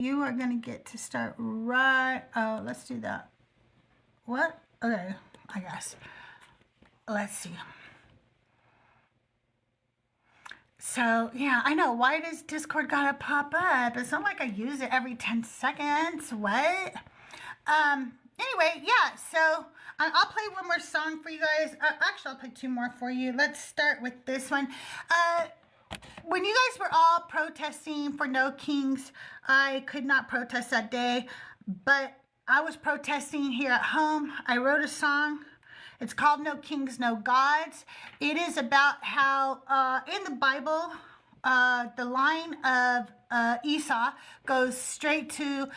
You are going to get to start right. Oh, let's do that. What? Okay, I guess. Let's see. So, yeah, I know. Why does Discord gotta pop up? It's not like I use it every 10 seconds. What? Anyway, yeah, so I'll play one more song for you guys. Actually, I'll play two more for you. Let's start with this one. When you guys were all protesting for no kings, I could not protest that day, but I was protesting here at home. I wrote a song. It's called No Kings, No Gods. It is about how in the Bible, the line of Esau goes straight to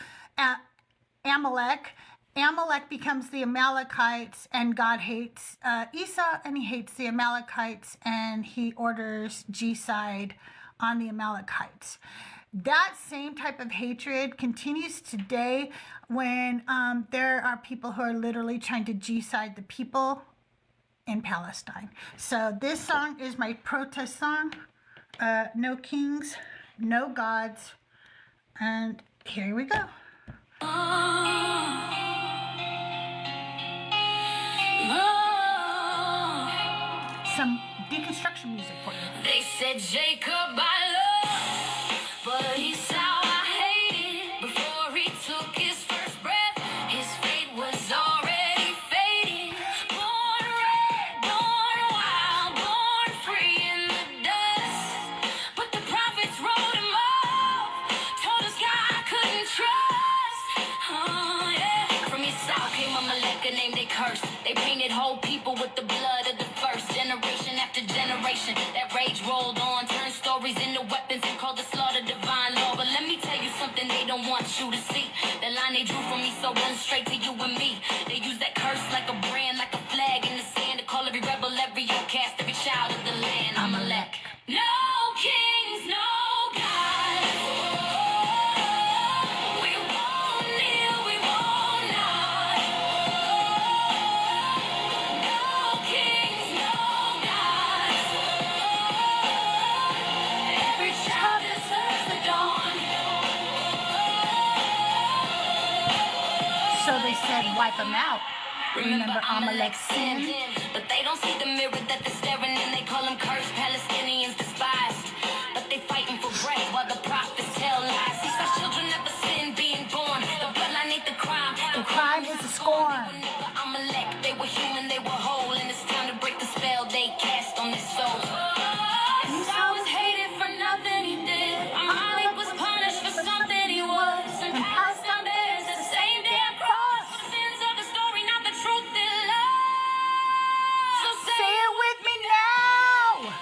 Amalek. Amalek becomes the Amalekites, and God hates Esau, and he hates the Amalekites, and he orders genocide on the Amalekites. That same type of hatred continues today when there are people who are literally trying to genocide the people in Palestine. So this song is my protest song, No Kings, No Gods, and here we go. Some deconstruction music for you. They said Jacob I love, but Esau I hated. Before he took his first breath, his fate was already fading. Born red, born wild, born free in the dust. But the prophets wrote him off, told us God couldn't trust. Oh yeah. From Esau came Amalek, a name they cursed. They painted whole people with the blood of the first generation after generation. That rage rolled on, turned stories into weapons and called the slaughter divine law. But let me tell you something they don't want you to see. The line they drew from me so runs straight to you and me. They use that curse like a brand, like a flag in the sand to call every rebel, every outcast, every child of the land. Amalek. No kings, no gods. We won't kneel, we won't nod. No kings, no gods. Every child deserves the dawn. So they said, wipe them out. Remember Amalek's sin, but they don't see the mirror that they're staring in. They call them cursed, Palestinians despised, but they fighting for breath while the prophets tell lies. These our children never sin being born. The bloodline ain't the crime. The crime is the scorn. Remember Amalek, they were human, they were whole, and it's time to break the spell they cast on their souls. Esau was hated for nothing he did. Amalek was punished for something he was, and passed on theirs the same damn cross. The sins of the story, not the truth they love. So Say it with me now.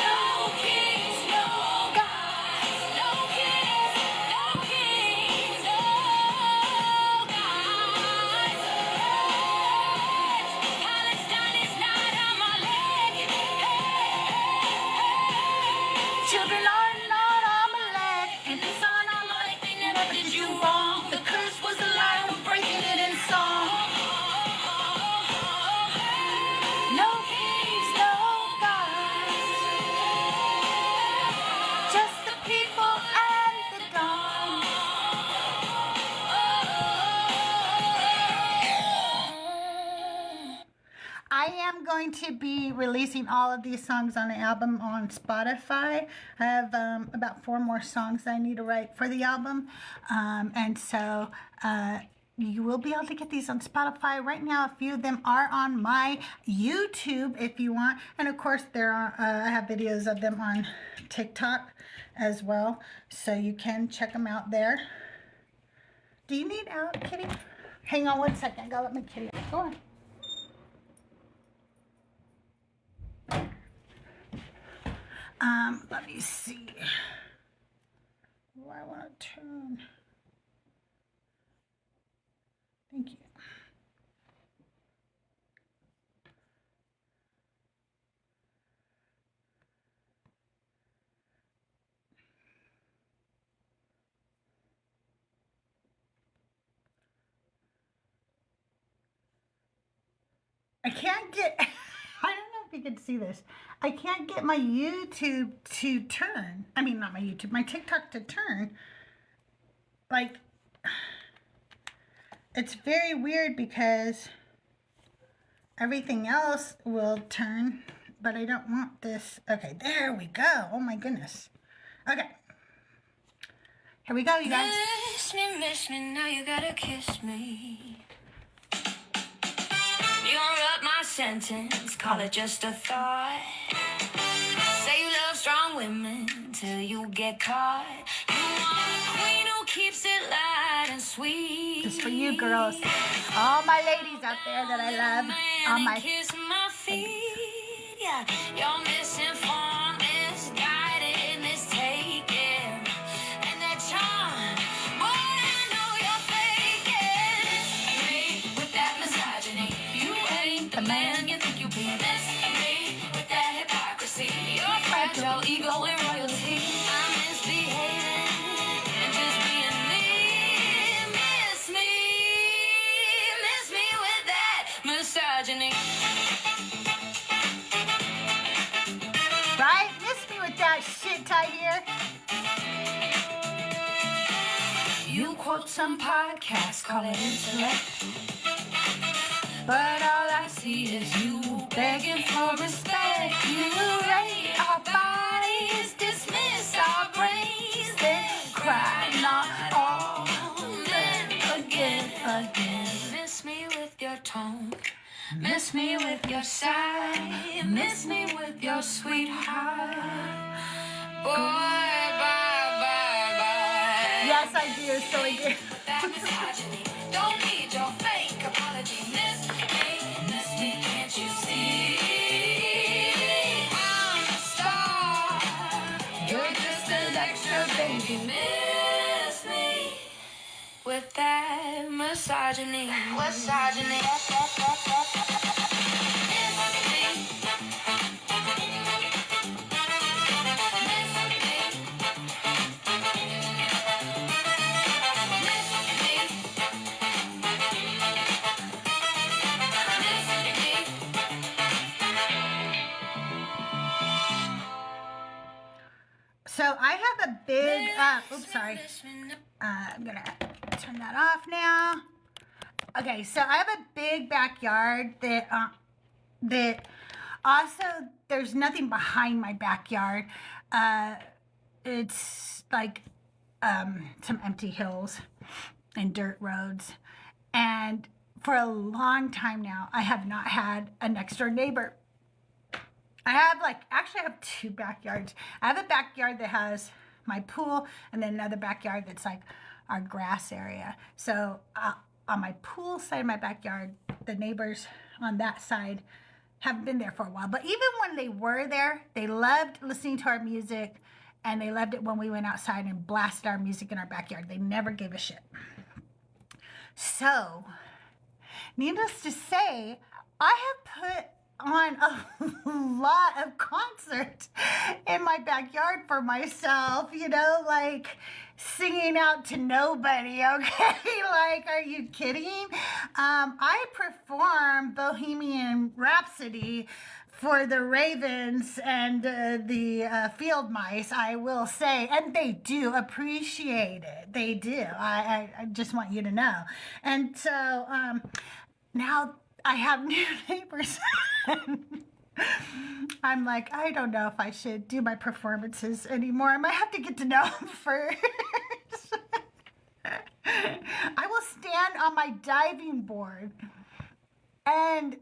no kings, no gods. No kings, no kings, no gods. Palestine is not Amalek. Children are not Amalek. And it's on Amalek, they never did you wrong. The curse was a lie, we're breaking it in song. No kings, no gods. Just the people and the dawn. I am going to be releasing all of these songs on the album on Spotify. I have about 4 more songs I need to write for the album. And so you will be able to get these on Spotify. Right now, a few of them are on my YouTube if you want. And of course, there are, I have videos of them on TikTok as well. So you can check them out there. Do you need out, kitty? Hang on one second. I gotta let my kitty out. Go on. Let me see. Where I want to turn. Thank you. I can't get, I don't know if you can see this. I can't get my YouTube to turn. I mean, not my YouTube, my TikTok to turn. Like, it's very weird because everything else will turn, but I don't want this. Okay, there we go. Oh my goodness. Okay. Here we go, you guys. Miss me, now you gotta kiss me. You unwrap my sentence, call it just a thought. Say you love strong women till you get caught. You want a queen who keeps it light and sweet. Just for you girls. All my ladies out there that I love. All my... Kiss my feet. Yeah, you're misinformed, misguided, mistaken. And that charm, boy, I know you're faking. Me with that misogyny. You ain't the man you think you be. Miss me with that hypocrisy. Your fragile ego and royalty. I'm misbehaving and just being me. Miss me with that misogyny. Right? Miss me with that shit I hear. You quote some podcast, call it intellect. But all I see is you begging for respect. You rate our bodies, dismiss our brains, then cry not all, then again. Miss me with your tone, miss me with your sigh, miss me with your sweetheart. Boy, bye, bye, bye. Yes, I do, silly girl. That misogyny, don't need your fake apology. Miss me, can't you see? I'm a star, you're just an extra baby. Miss me with that misogyny. Misogyny. So I have a big, oops, sorry. I'm gonna turn that off now. Okay, so I have a big backyard that also, there's nothing behind my backyard. It's like some empty hills and dirt roads. And for a long time now, I have not had a next door neighbor. I have two backyards. I have a backyard that has my pool and then another backyard that's like our grass area. So on my pool side of my backyard, the neighbors on that side haven't been there for a while. But even when they were there, they loved listening to our music and they loved it when we went outside and blasted our music in our backyard. They never gave a shit. So, needless to say, I have put on a lot of concerts in my backyard for myself, you know, like singing out to nobody, okay? Like, are you kidding? I performed Bohemian Rhapsody for the Ravens and the field mice, I will say, and they do appreciate it. They do. I just want you to know. And so now I have new neighbors. I'm like, I don't know if I should do my performances anymore. I might have to get to know them first. I will stand on my diving board and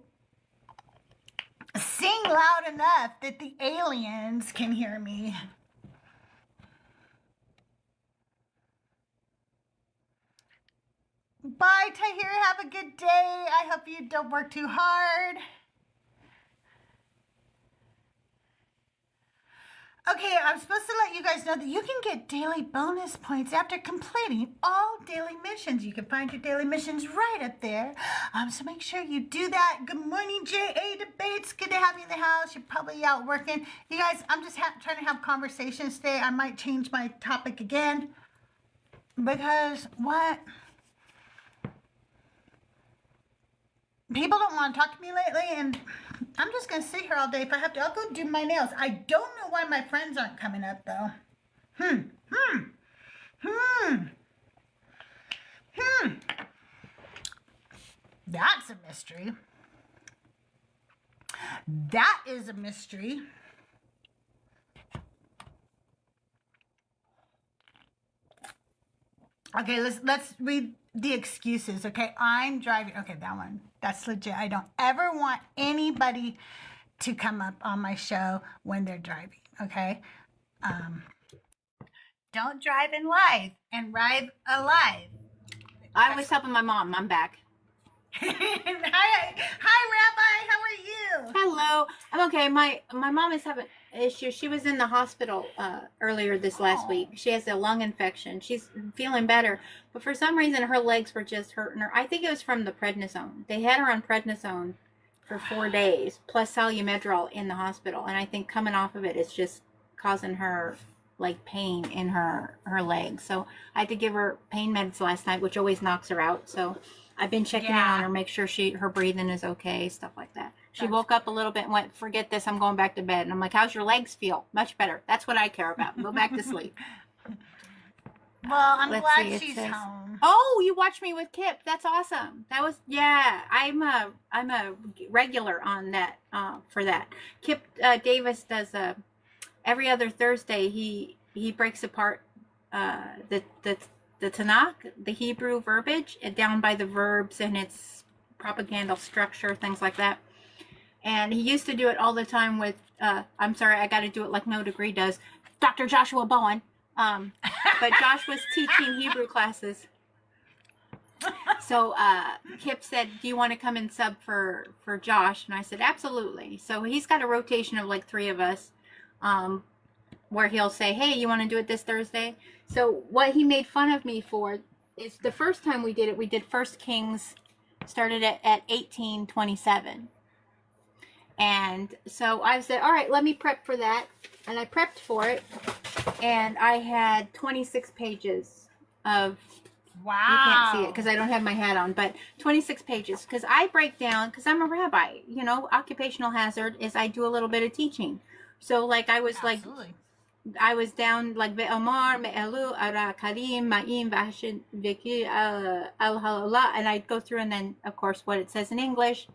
sing loud enough that the aliens can hear me. Bye, Tahir. Have a good day. I hope you don't work too hard. Okay, I'm supposed to let you guys know that you can get daily bonus points after completing all daily missions. You can find your daily missions right up there. So make sure you do that. Good morning, J.A. Debates. Good to have you in the house. You're probably out working. You guys, I'm just trying to have conversations today. I might change my topic again. Because what? people don't want to talk to me lately, and I'm just going to sit here all day if I have to. I'll go do my nails. I don't know why my friends aren't coming up, though. Hmm. Hmm. Hmm. Hmm. That's a mystery. That is a mystery. Okay, let's read the excuses. Okay, I'm driving. Okay, that one. That's legit. I don't ever want anybody to come up on my show when they're driving. Okay, don't drive in live and ride alive. I was helping my mom. I'm back. Hi, Rabbi. How are you? Hello. I'm okay. My mom is having issues. She was in the hospital earlier this last week. She has a lung infection. She's feeling better, but for some reason her legs were just hurting her. I think it was from the prednisone. They had her on prednisone for 4 days plus salumedrol in the hospital, and I think coming off of it is just causing her like pain in her legs. So I had to give her pain meds last night, which always knocks her out. So I've been checking in on her, make sure her breathing is okay, stuff like that. She woke up a little bit and went, forget this, I'm going back to bed. And I'm like, how's your legs feel? Much better. That's what I care about. Go back to sleep. Well, I'm glad she's home. Oh, you watched me with Kip. That's awesome. That was, yeah, I'm a regular on that, for that. Kip Davis does every other Thursday, he breaks apart the Tanakh, the Hebrew verbiage, down by the verbs and its propagandal structure, things like that. And he used to do it all the time with, I'm sorry, I got to do it like No Degree does, Dr. Joshua Bowen. But Josh was teaching Hebrew classes. So Kip said, do you want to come and sub for Josh? And I said, absolutely. So he's got a rotation of like 3 of us, where he'll say, hey, you want to do it this Thursday? So what he made fun of me for is the first time we did it, we did 1 Kings, started at 18:27. And so I said, all right, let me prep for that. And I prepped for it. And I had 26 pages of, wow. You can't see it because I don't have my hat on, but 26 pages. Because I break down, because I'm a rabbi, you know, occupational hazard is I do a little bit of teaching. So like I was Absolutely. I was down like Ve'omar, Me'elu, Ara, Karim, Ma'im, Vashin, Viki, Al-Halala, and I'd go through and then, of course, what it says in English,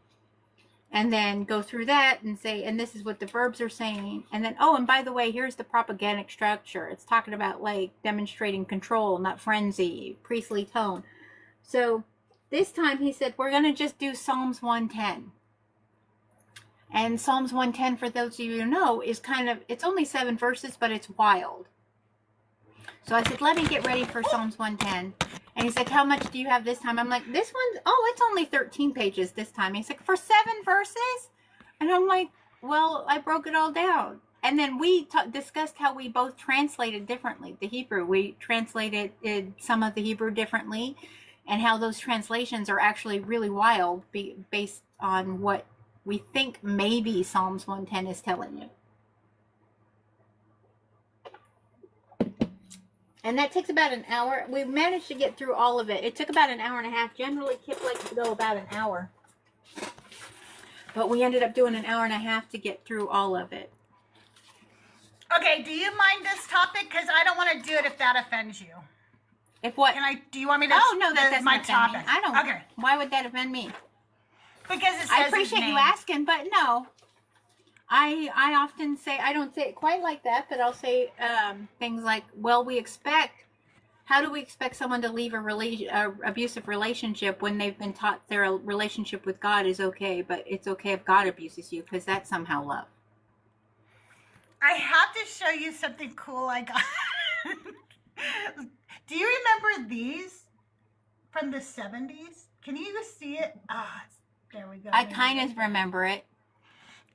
and then go through that and say, and this is what the verbs are saying, and then, oh, and by the way, here's the propagandic structure. It's talking about like demonstrating control, not frenzy, priestly tone. So this time he said, we're going to just do Psalms 110. And Psalms 110, for those of you who know, is kind of, it's only 7 verses, but it's wild. So I said, let me get ready for Psalms 110. And he's like, how much do you have this time? I'm like, this one, oh, it's only 13 pages this time. He's like, for 7 verses? And I'm like, well, I broke it all down. And then we discussed how we both translated differently the Hebrew. We translated some of the Hebrew differently, and how those translations are actually really wild based on what we think maybe Psalms 110 is telling you. And that takes about an hour. We managed to get through all of it. It took about an hour and a half. Generally, Kip likes to go about an hour. But we ended up doing an hour and a half to get through all of it. Okay, do you mind this topic? Because I don't want to do it if that offends you. If what? Do you want me to? Oh, no, that's my not topic. Me. I don't. Okay. Why would that offend me? Because it says I appreciate his you name. asking, but no. I often say, I don't say it quite like that, but I'll say things like, well, how do we expect someone to leave a abusive relationship when they've been taught their relationship with God is okay, but it's okay if God abuses you, because that's somehow love. I have to show you something cool I got. Do you remember these from the 70s? Can you see it? There we go. I kind of remember it.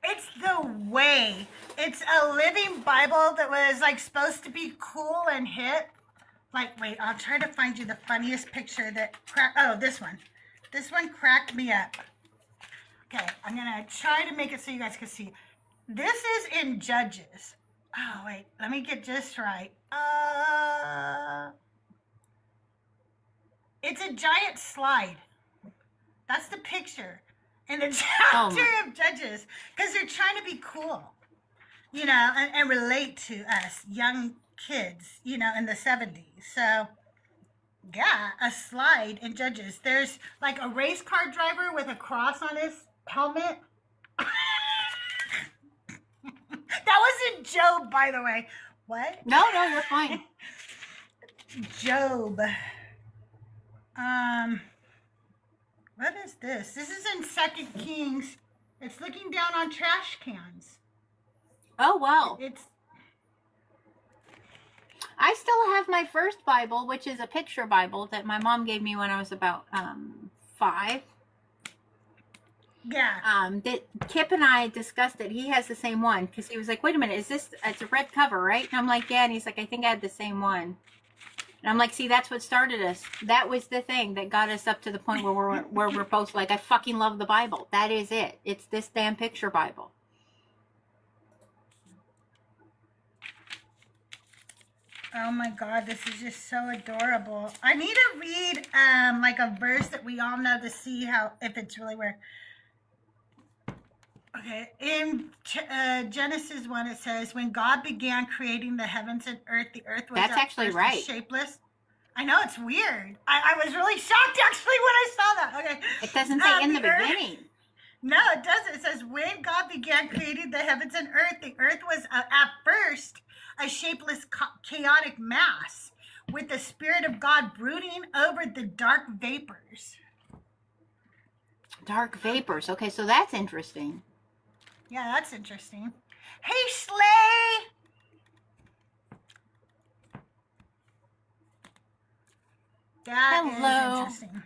It's the Way. It's a living Bible that was like supposed to be cool and hip. Like, wait, I'll try to find you the funniest picture that this one. This one cracked me up. Okay, I'm gonna try to make it so you guys can see. This is in Judges. Oh, wait, let me get this right. It's a giant slide. That's the picture. in the chapter Oh. of Judges because they're trying to be cool, you know, and relate to us young kids, you know, in the 70s. So, yeah, a slide in Judges. There's like a race car driver with a cross on his helmet. That wasn't Job, by the way. What? No, you're fine. Job. What is this? This is in 2 Kings. It's looking down on trash cans. Oh, wow. It's I still have my first Bible, which is a picture Bible that my mom gave me when I was about 5. yeah. That Kip and I discussed it. He has the same one because he was like, "Wait a minute, it's a red cover, right?" And I'm like, "Yeah." And he's like, "I think I had the same one." And I'm like, "See, that's what started us. That was the thing that got us up to the point where we're both like, I fucking love the Bible. That is it. It's this damn picture Bible." Oh my God, this is just so adorable. I need to read like a verse that we all know to see how if it's really weird. Okay, in Genesis 1 it says, when God began creating the heavens and earth, the earth was That's at actually first right. shapeless. I know, it's weird. I was really shocked actually when I saw that. Okay. It doesn't say in the earth- beginning. No, it doesn't. It says, when God began creating the heavens and earth, the earth was at first a shapeless, chaotic mass with the Spirit of God brooding over the dark vapors. Dark vapors. Okay, so that's interesting. Yeah, that's interesting. Hey, Slay! That Hello. is interesting.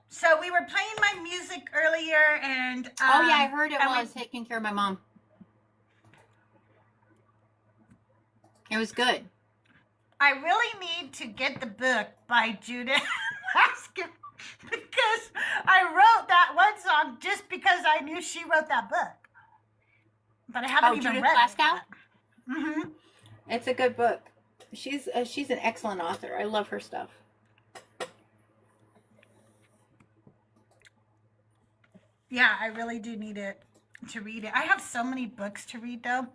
So we were playing my music earlier, and Oh yeah, I heard it and while I was taking care of my mom. It was good. I really need to get the book by Judith Haskell because I wrote that one song just because I knew she wrote that book, but I haven't even Judith read Haskell? it. Mm-hmm. It's a good book. She's an excellent author. I love her stuff. Yeah, I really do need it to read it. I have so many books to read, though.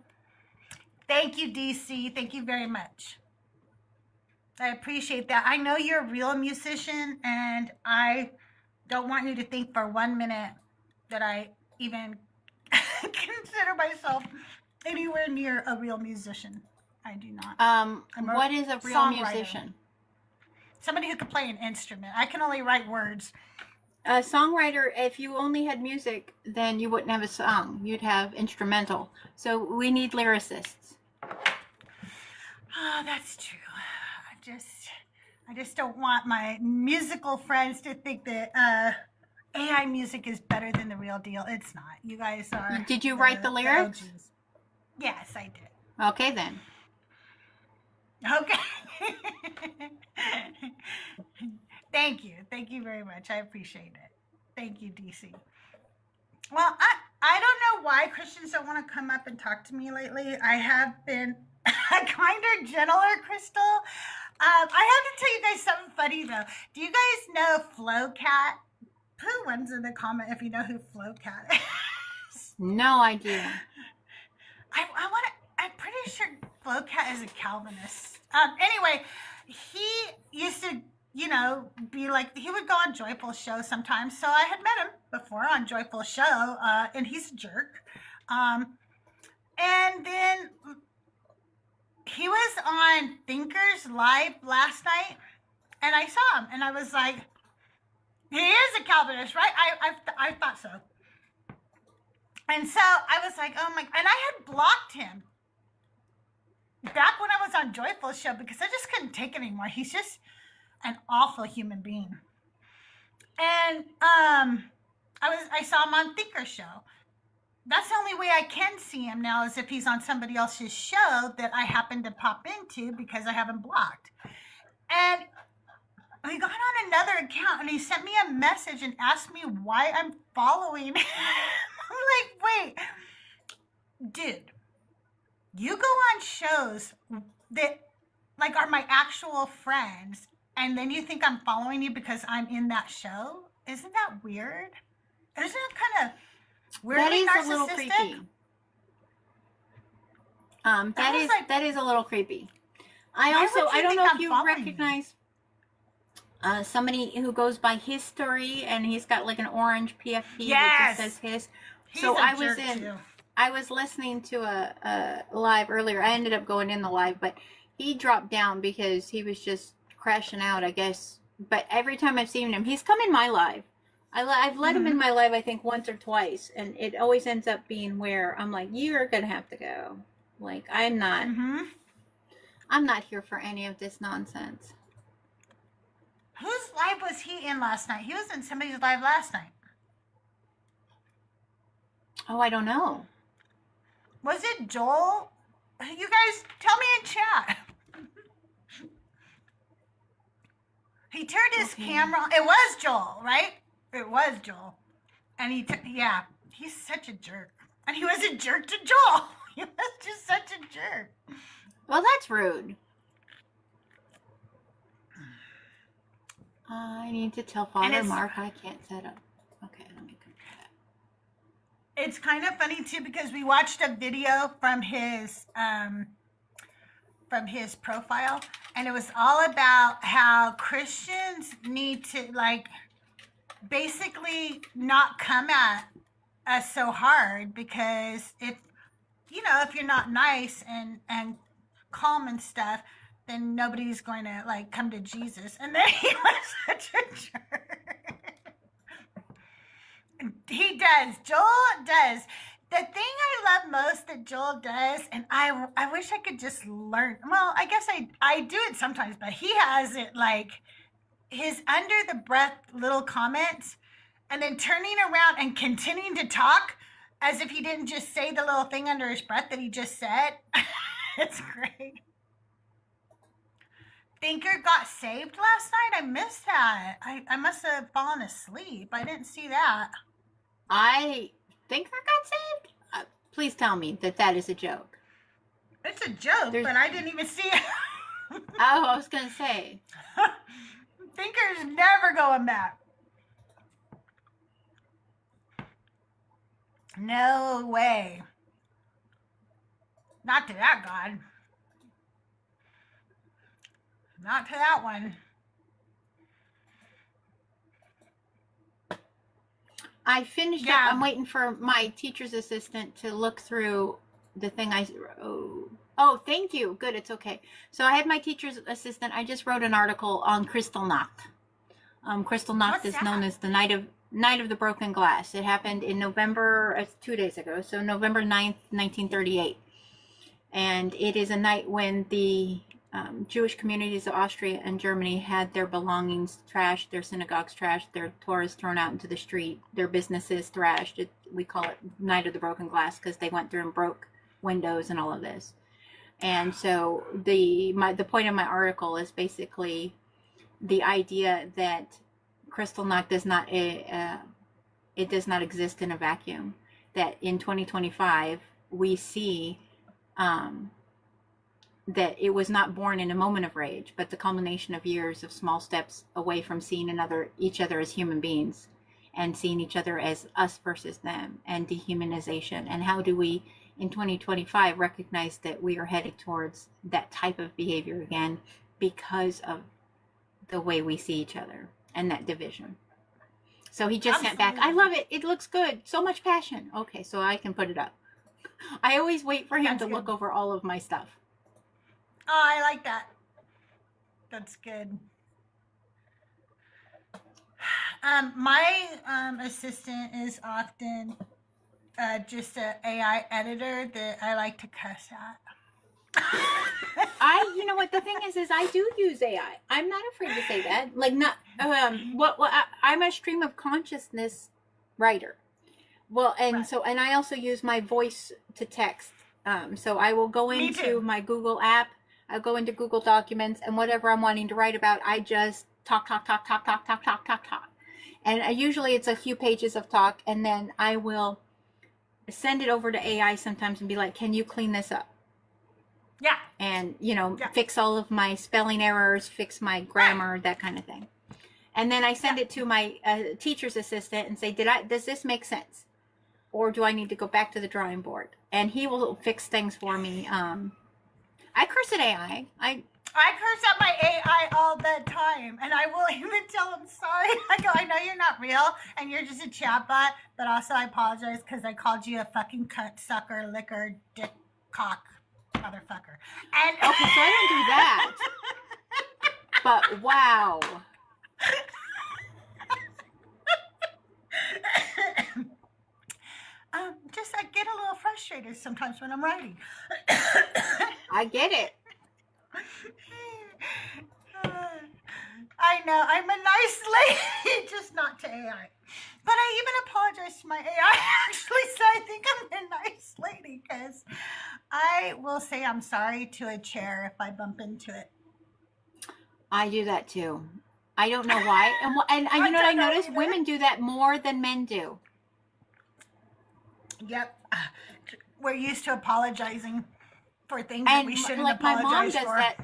Thank you, DC. Thank you very much. I appreciate that. I know you're a real musician, and I don't want you to think for 1 minute that I even consider myself anywhere near a real musician. I do not. I'm a What is a real songwriter. musician? Somebody who can play an instrument. I can only write words. A songwriter, if you only had music, then you wouldn't have a song. You'd have instrumental. So we need lyricists. Oh, that's true. I just don't want my musical friends to think that AI music is better than the real deal. It's not. You guys are. Did you write the lyrics? OGs. Yes, I did. Okay, then. Okay. Thank you. Thank you very much. I appreciate it. Thank you, DC. Well, I don't know why Christians don't want to come up and talk to me lately. I have been kinder, gentler, Crystal. I have to tell you guys something funny, though. Do you guys know Flowcat? Put ones in the comment if you know who Flowcat is. No idea. I'm pretty sure Flowcat is a Calvinist. Anyway, he used to, you know, be like, he would go on Joyful Show sometimes. So I had met him before on Joyful Show, and he's a jerk. And then he was on Thinkers Live last night, and I saw him, and I was like, he is a Calvinist, right? I thought so. And so I was like, oh my, and I had blocked him back when I was on Joyful Show because I just couldn't take it anymore. He's just an awful human being. And I saw him on Thinker Show. That's the only way I can see him now is if he's on somebody else's show that I happen to pop into because I have him blocked. And he got on another account and he sent me a message and asked me why I'm following him. I'm like, wait, dude, you go on shows that like are my actual friends, and then you think I'm following you because I'm in that show. Isn't that weird? Isn't it kind of weirdly That is narcissistic? a little creepy. Like, that is a little creepy. I why would you don't think know if I'm you following you? recognize somebody who goes by his story, and he's got like an orange PFP Yes. that just says his. He's So a I jerk was too. I was listening to a live earlier. I ended up going in the live, but he dropped down because he was just crashing out, I guess. But every time I've seen him, he's come in my live. I've let him in my live, I think, once or twice, and it always ends up being where I'm like, you're gonna have to go. Like, I'm not here for any of this nonsense. Whose live was he in last night? He was in somebody's live last night. Oh, I don't know. Was it Joel? You guys, tell me in chat. He turned his camera on. It was Joel, right? It was Joel. And yeah, he's such a jerk. And he was a jerk to Joel. He was just such a jerk. Well, that's rude. I need to tell Father Mark I can't set up. Okay, let me come to that. It's kind of funny too because we watched a video from his profile, and it was all about how Christians need to like basically not come at us so hard, because if you're not nice and calm and stuff, then nobody's going to like come to Jesus. And then he was such a jerk. He does. Joel does. The thing I love most that Joel does, and I wish I could just learn. Well, I guess I do it sometimes, but he has it like his under the breath little comments, and then turning around and continuing to talk as if he didn't just say the little thing under his breath that he just said. It's great. Thinker got saved last night? I missed that. I must have fallen asleep. I didn't see that. I think I got saved? Please tell me that is a joke. It's a joke, but I didn't even see it. Oh, I was going to say. Thinker's never going back. No way. Not to that God. Not to that one. I finished up. I'm waiting for my teacher's assistant to look through the thing I wrote. Oh, thank you. Good, it's okay. So I had my teacher's assistant. I just wrote an article on Kristallnacht. Kristallnacht is known as the Night of the Broken Glass. It happened in November, 2 days ago, so November 9th, 1938. And it is a night when the Jewish communities of Austria and Germany had their belongings trashed, their synagogues trashed, their Torahs thrown out into the street, their businesses thrashed. We call it Night of the Broken Glass because they went through and broke windows and all of this. And so the point of my article is basically the idea that Kristallnacht does not it does not exist in a vacuum. That in 2025 we see that it was not born in a moment of rage, but the culmination of years of small steps away from seeing each other as human beings and seeing each other as us versus them, and dehumanization. And how do we in 2025 recognize that we are headed towards that type of behavior again because of the way we see each other and that division. So he just sent back, I love it. It looks good. So much passion. Okay, so I can put it up. I always wait for him to look over all of my stuff. Oh, I like that. That's good. My assistant is often just an AI editor that I like to cuss at. You know what the thing is I do use AI. I'm not afraid to say that. Like, not I'm a stream of consciousness writer. Well, and right. So, and I also use my voice to text. So I will go into my Google app. I'll go into Google Documents, and whatever I'm wanting to write about, I just talk. And usually it's a few pages of talk, and then I will send it over to AI sometimes and be like, can you clean this up? Yeah. and Yeah. fix all of my spelling errors, fix my grammar, that kind of thing. And then I send it to my teacher's assistant and say, does this make sense? Or do I need to go back to the drawing board? And he will fix things for me. I curse at AI. I curse at my AI all the time, and I will even tell him sorry. I go, I know you're not real, and you're just a chatbot, but also I apologize because I called you a fucking cunt, sucker, liquor, dick, cock, motherfucker. And Okay, so I don't do that. But wow. Just I get a little frustrated sometimes when I'm writing. I get it. I know, I'm a nice lady, just not to AI. But I even apologize to my AI actually, so I think I'm a nice lady because I will say I'm sorry to a chair if I bump into it. I do that too. I don't know why. And you know what I noticed? Either. Women do that more than men do. Yep. We're used to apologizing for things And that we shouldn't like my mom apologize does for. that.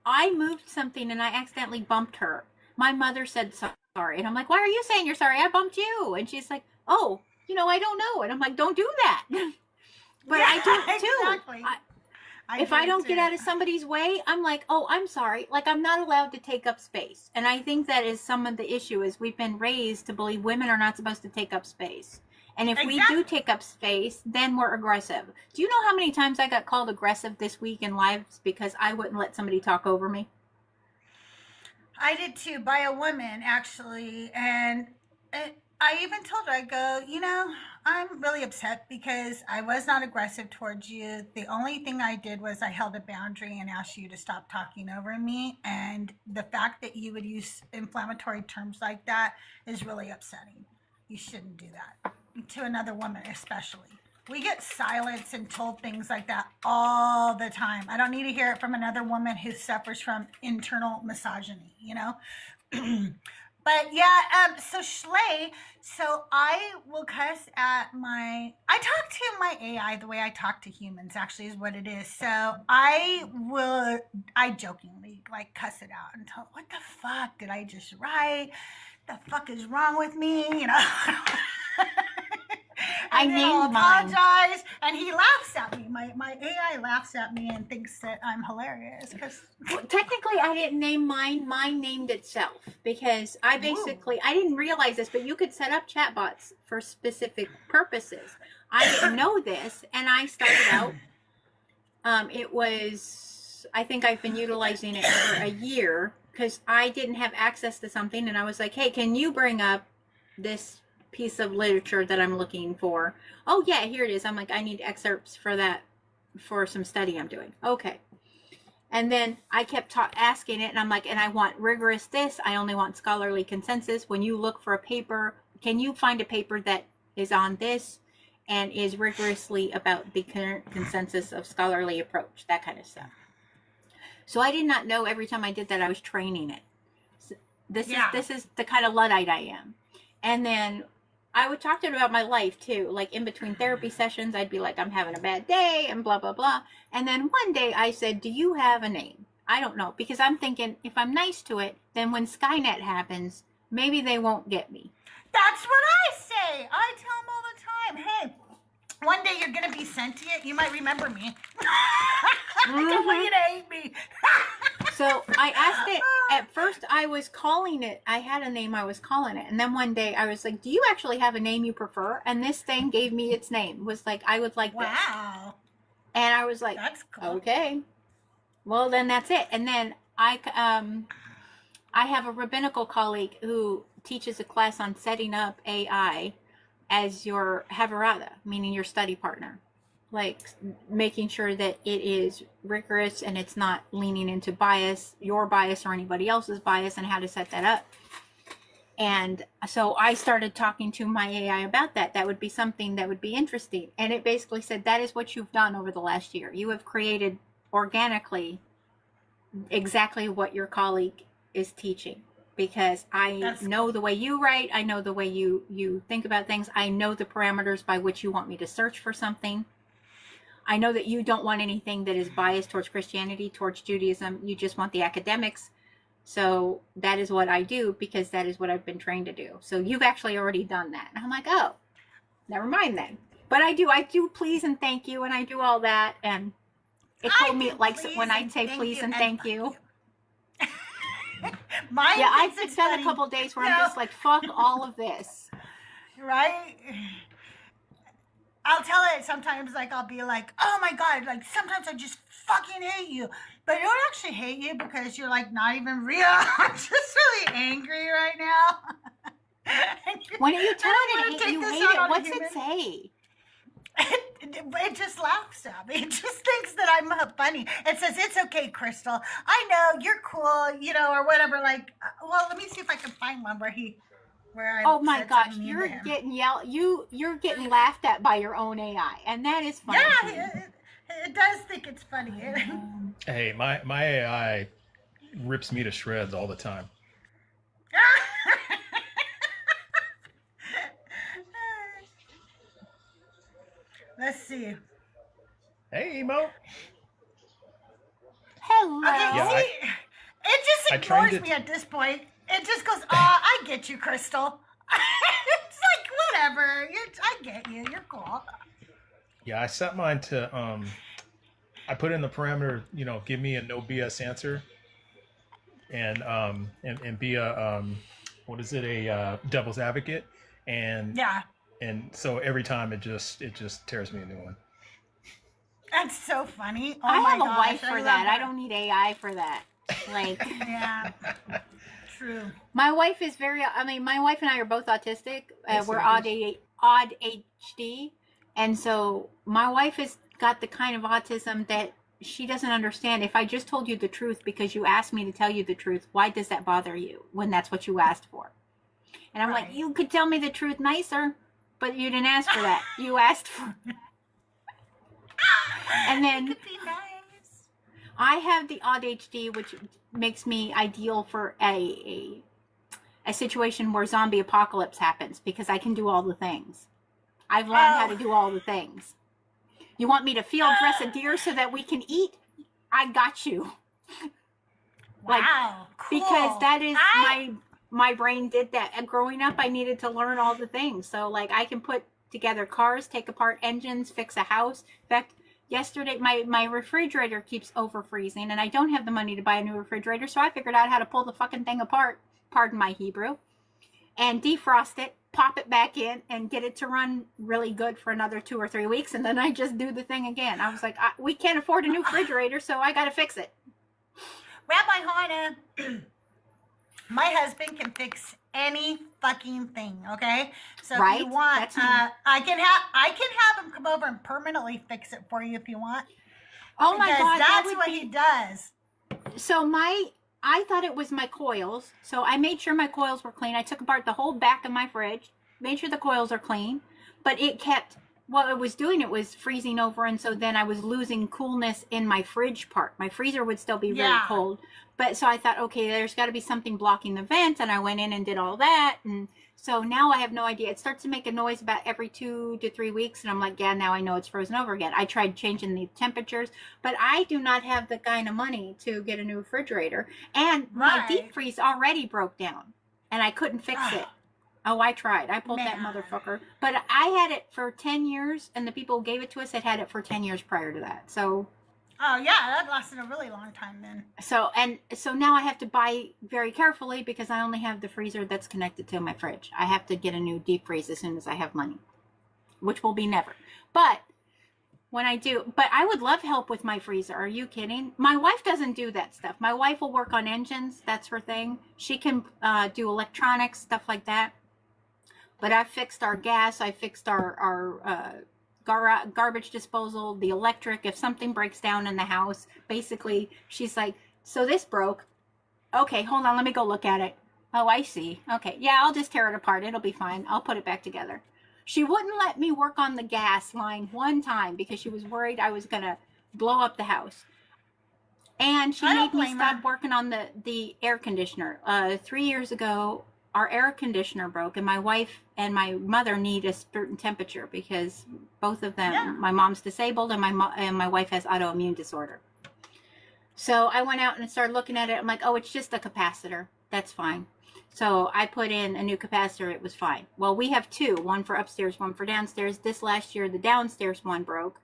I moved something and I accidentally bumped her. My mother said sorry. And I'm like, why are you saying you're sorry? I bumped you. And she's like, oh, I don't know. And I'm like, don't do that. But yeah, I do it too. Exactly. If I don't get out of somebody's way, I'm like, oh, I'm sorry. Like, I'm not allowed to take up space. And I think that is some of the issue is we've been raised to believe women are not supposed to take up space. And if we do take up space, then we're aggressive. Do you know how many times I got called aggressive this week in lives because I wouldn't let somebody talk over me? I did too, by a woman, actually. And I even told her, I go, I'm really upset because I was not aggressive towards you. The only thing I did was I held a boundary and asked you to stop talking over me. And the fact that you would use inflammatory terms like that is really upsetting. You shouldn't do that to another woman, especially. We get silenced and told things like that all the time. I don't need to hear it from another woman who suffers from internal misogyny, But yeah, so Schley, so I will cuss at I talk to my AI the way I talk to humans, actually, is what it is. So I jokingly like cuss it out and tell, what the fuck did I just write? The fuck is wrong with me? I named mine. Apologize, and he laughs at me. My AI laughs at me and thinks that I'm hilarious. Well, technically, I didn't name mine. Mine named itself because I didn't realize this, but you could set up chatbots for specific purposes. I didn't know this, and I started out. I think I've been utilizing it for a year because I didn't have access to something, and I was like, hey, can you bring up this piece of literature that I'm looking for? Oh yeah, here it is. I'm like, I need excerpts for that, for some study I'm doing. Okay. And then I kept asking it, and I'm like, and I want rigorous this. I only want scholarly consensus. When you look for a paper, can you find a paper that is on this and is rigorously about the current consensus of scholarly approach, that kind of stuff. So I did not know every time I did that I was training it. So this is the kind of Luddite I am. And then I would talk to him about my life too. Like in between therapy sessions, I'd be like, I'm having a bad day and blah, blah, blah. And then one day I said, do you have a name? I don't know. Because I'm thinking if I'm nice to it, then when Skynet happens, maybe they won't get me. That's what I say. I tell them all the time, hey, one day you're going to be sentient. You might remember me. I don't want you to hate me. So I asked it, at first I was calling it, I had a name I was calling it. And then one day I was like, do you actually have a name you prefer? And this thing gave me its name. It was like, I would like this. Wow. And I was like, that's cool. Okay. Well, then that's it. And then I have a rabbinical colleague who teaches a class on setting up AI as your havarada, meaning your study partner. Like making sure that it is rigorous and it's not leaning into bias, your bias or anybody else's bias, and how to set that up. And so I started talking to my AI about that. That would be something that would be interesting. And it basically said, that is what you've done over the last year. You have created organically exactly what your colleague is teaching. Because I know the way you write. I know the way you think about things. I know the parameters by which you want me to search for something. I know that you don't want anything that is biased towards Christianity, towards Judaism. You just want the academics. So that is what I do because that is what I've been trained to do. So you've actually already done that. And I'm like, oh, never mind then. But I do please and thank you, and I do all that. And it told me it likes it when I say please and thank you. Mine Yeah, I've thinks it's done funny. a couple days where I'm just like, fuck all of this. Right? I'll tell it sometimes, like, I'll be like, oh my God, like, sometimes I just fucking hate you. But I don't actually hate you because you're, like, not even real. I'm just really angry right now. When you tell I don't it wanna you take hate this out it, on a what's it human. say? It just laughs at me. It just thinks that I'm funny. It says, it's okay, Crystal. I know, you're cool, you know, or whatever. Like, well, let me see if I can find one where I Oh my said gosh, something mean to you're him. getting you're getting laughed at by your own AI, and that is funny. Yeah, it does think it's funny. Hey, my AI rips me to shreds all the time. Let's see. Hey, Mo. Hello. Okay, Yeah, see, it just I trained ignores it. me at this point. It just goes, I get you, Crystal. It's like, whatever. I get you. You're cool. Yeah, I set mine to I put in the parameter, give me a no BS answer, and be a what is it, a devil's advocate, and Yeah, so every time it just tears me a new one. that's so funny. Oh I my have a gosh, wife for love that. I don't need AI for that. Like, Yeah, true. my wife is my wife and I are both autistic. Yes, We're it odd HD. And so my wife has got the kind of autism that she doesn't understand. If I just told you the truth because you asked me to tell you the truth, why does that bother you when that's what you asked for? And I'm like, Right. you could tell me the truth nicer, but you didn't ask for that. You asked for. And then It could be nice. I have the odd HD, which makes me ideal for a situation where zombie apocalypse happens because I can do all the things. I've learned how to do all the things. You want me to field dress a deer so that we can eat? I got you. Like, Wow, cool. Because that is my brain did that. And growing up, I needed to learn all the things. So like I can put together cars, take apart engines, fix a house. In fact, yesterday my refrigerator keeps over freezing and I don't have the money to buy a new refrigerator. So I figured out how to pull the fucking thing apart, pardon my Hebrew, and defrost it, pop it back in, and get it to run really good for another 2 or 3 weeks. And then I just do the thing again. I was like, we can't afford a new refrigerator, so I got to fix it. Rabbi Hana, my husband can fix any fucking thing. Okay, so Right? if you want, That's me. I can have him come over and permanently fix it for you if you want. Oh my Because God. that that's would what be... he does. So I thought it was my coils. So I made sure my coils were clean. I took apart the whole back of my fridge, made sure the coils are clean, but it kept, what it was doing, it was freezing over. And so then I was losing coolness in my fridge part. My freezer would still be really Yeah. cold. But so I thought, okay, there's got to be something blocking the vent. And I went in and did all that. And so now I have no idea. It starts to make a noise about every 2 to 3 weeks. And I'm like, yeah, now I know it's frozen over again. I tried changing the temperatures, but I do not have the kind of money to get a new refrigerator. And my Right. deep freeze already broke down and I couldn't fix it. Oh, I tried. I pulled that Man. motherfucker. But I had it for 10 years and the people who gave it to us had it for 10 years prior to that. So Oh yeah, that lasted a really long time then. so now I have to buy very carefully because I only have the freezer that's connected to my fridge. I have to get a new deep freeze as soon as I have money, which will be never. But when I do, but I would love help with my freezer. Are you kidding? My wife doesn't do that stuff. My wife will work on engines. That's her thing. She can do electronics, stuff like that. But I fixed our gas. I fixed our garbage disposal, the electric. If something breaks down in the house, basically she's like, so this broke. Okay, hold on, let me go look at it. Oh, I see. Okay, yeah, I'll just tear it apart. It'll be fine. I'll put it back together. She wouldn't let me work on the gas line one time because she was worried I was gonna blow up the house. And she I made don't me blame stop her. working on the air conditioner. 3 years ago, our air conditioner broke, and my wife and my mother need a certain temperature because both of them, Yeah. my mom's disabled and my wife has autoimmune disorder. So I went out and started looking at it. I'm like, oh, it's just a capacitor. That's fine. So I put in a new capacitor. It was fine. Well, we have two, one for upstairs, one for downstairs. This last year, the downstairs one broke.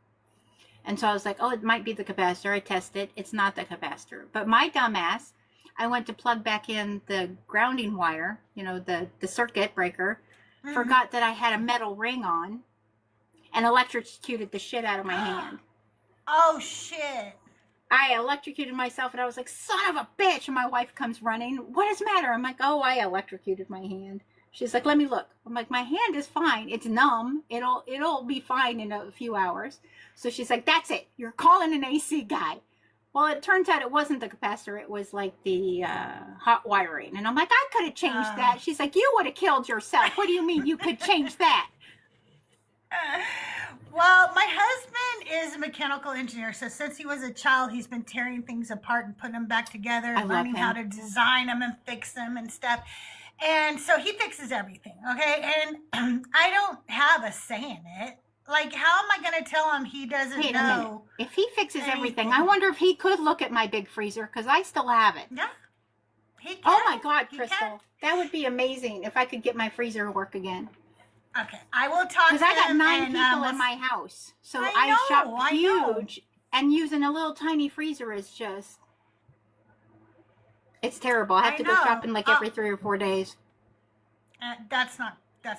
And so I was like, oh, it might be the capacitor. I tested. It's not the capacitor. But my dumbass, I went to plug back in the grounding wire, you know, the circuit breaker, forgot that I had a metal ring on, and electrocuted the shit out of my hand. Oh, shit. I electrocuted myself, and I was like, son of a bitch. And my wife comes running. What is the matter? I'm like, oh, I electrocuted my hand. She's like, let me look. I'm like, my hand is fine. It's numb. It'll be fine in a few hours. So she's like, that's it. You're calling an AC guy. Well, it turns out it wasn't the capacitor. It was like the hot wiring. And I'm like, I could have changed that. She's like, you would have killed yourself. What do you mean you could change that? Well, my husband is a mechanical engineer, so since he was a child, he's been tearing things apart and putting them back together, I love learning how him. to design them and fix them and stuff. And so he fixes everything, okay? And I don't have a say in it. Like, how am I going to tell him he doesn't Wait a minute. know? If he fixes everything, anything? I wonder if he could look at my big freezer, because I still have it. Yeah, he can. Oh my God, He Crystal. can. That would be amazing if I could get my freezer to work again. Okay, I will talk to Because I got him 9 and, people we'll in my house. So I I know, shop I know. huge, and using a little tiny freezer is just, it's terrible. I have I to go know. shopping like every 3 or 4 days. That's not good.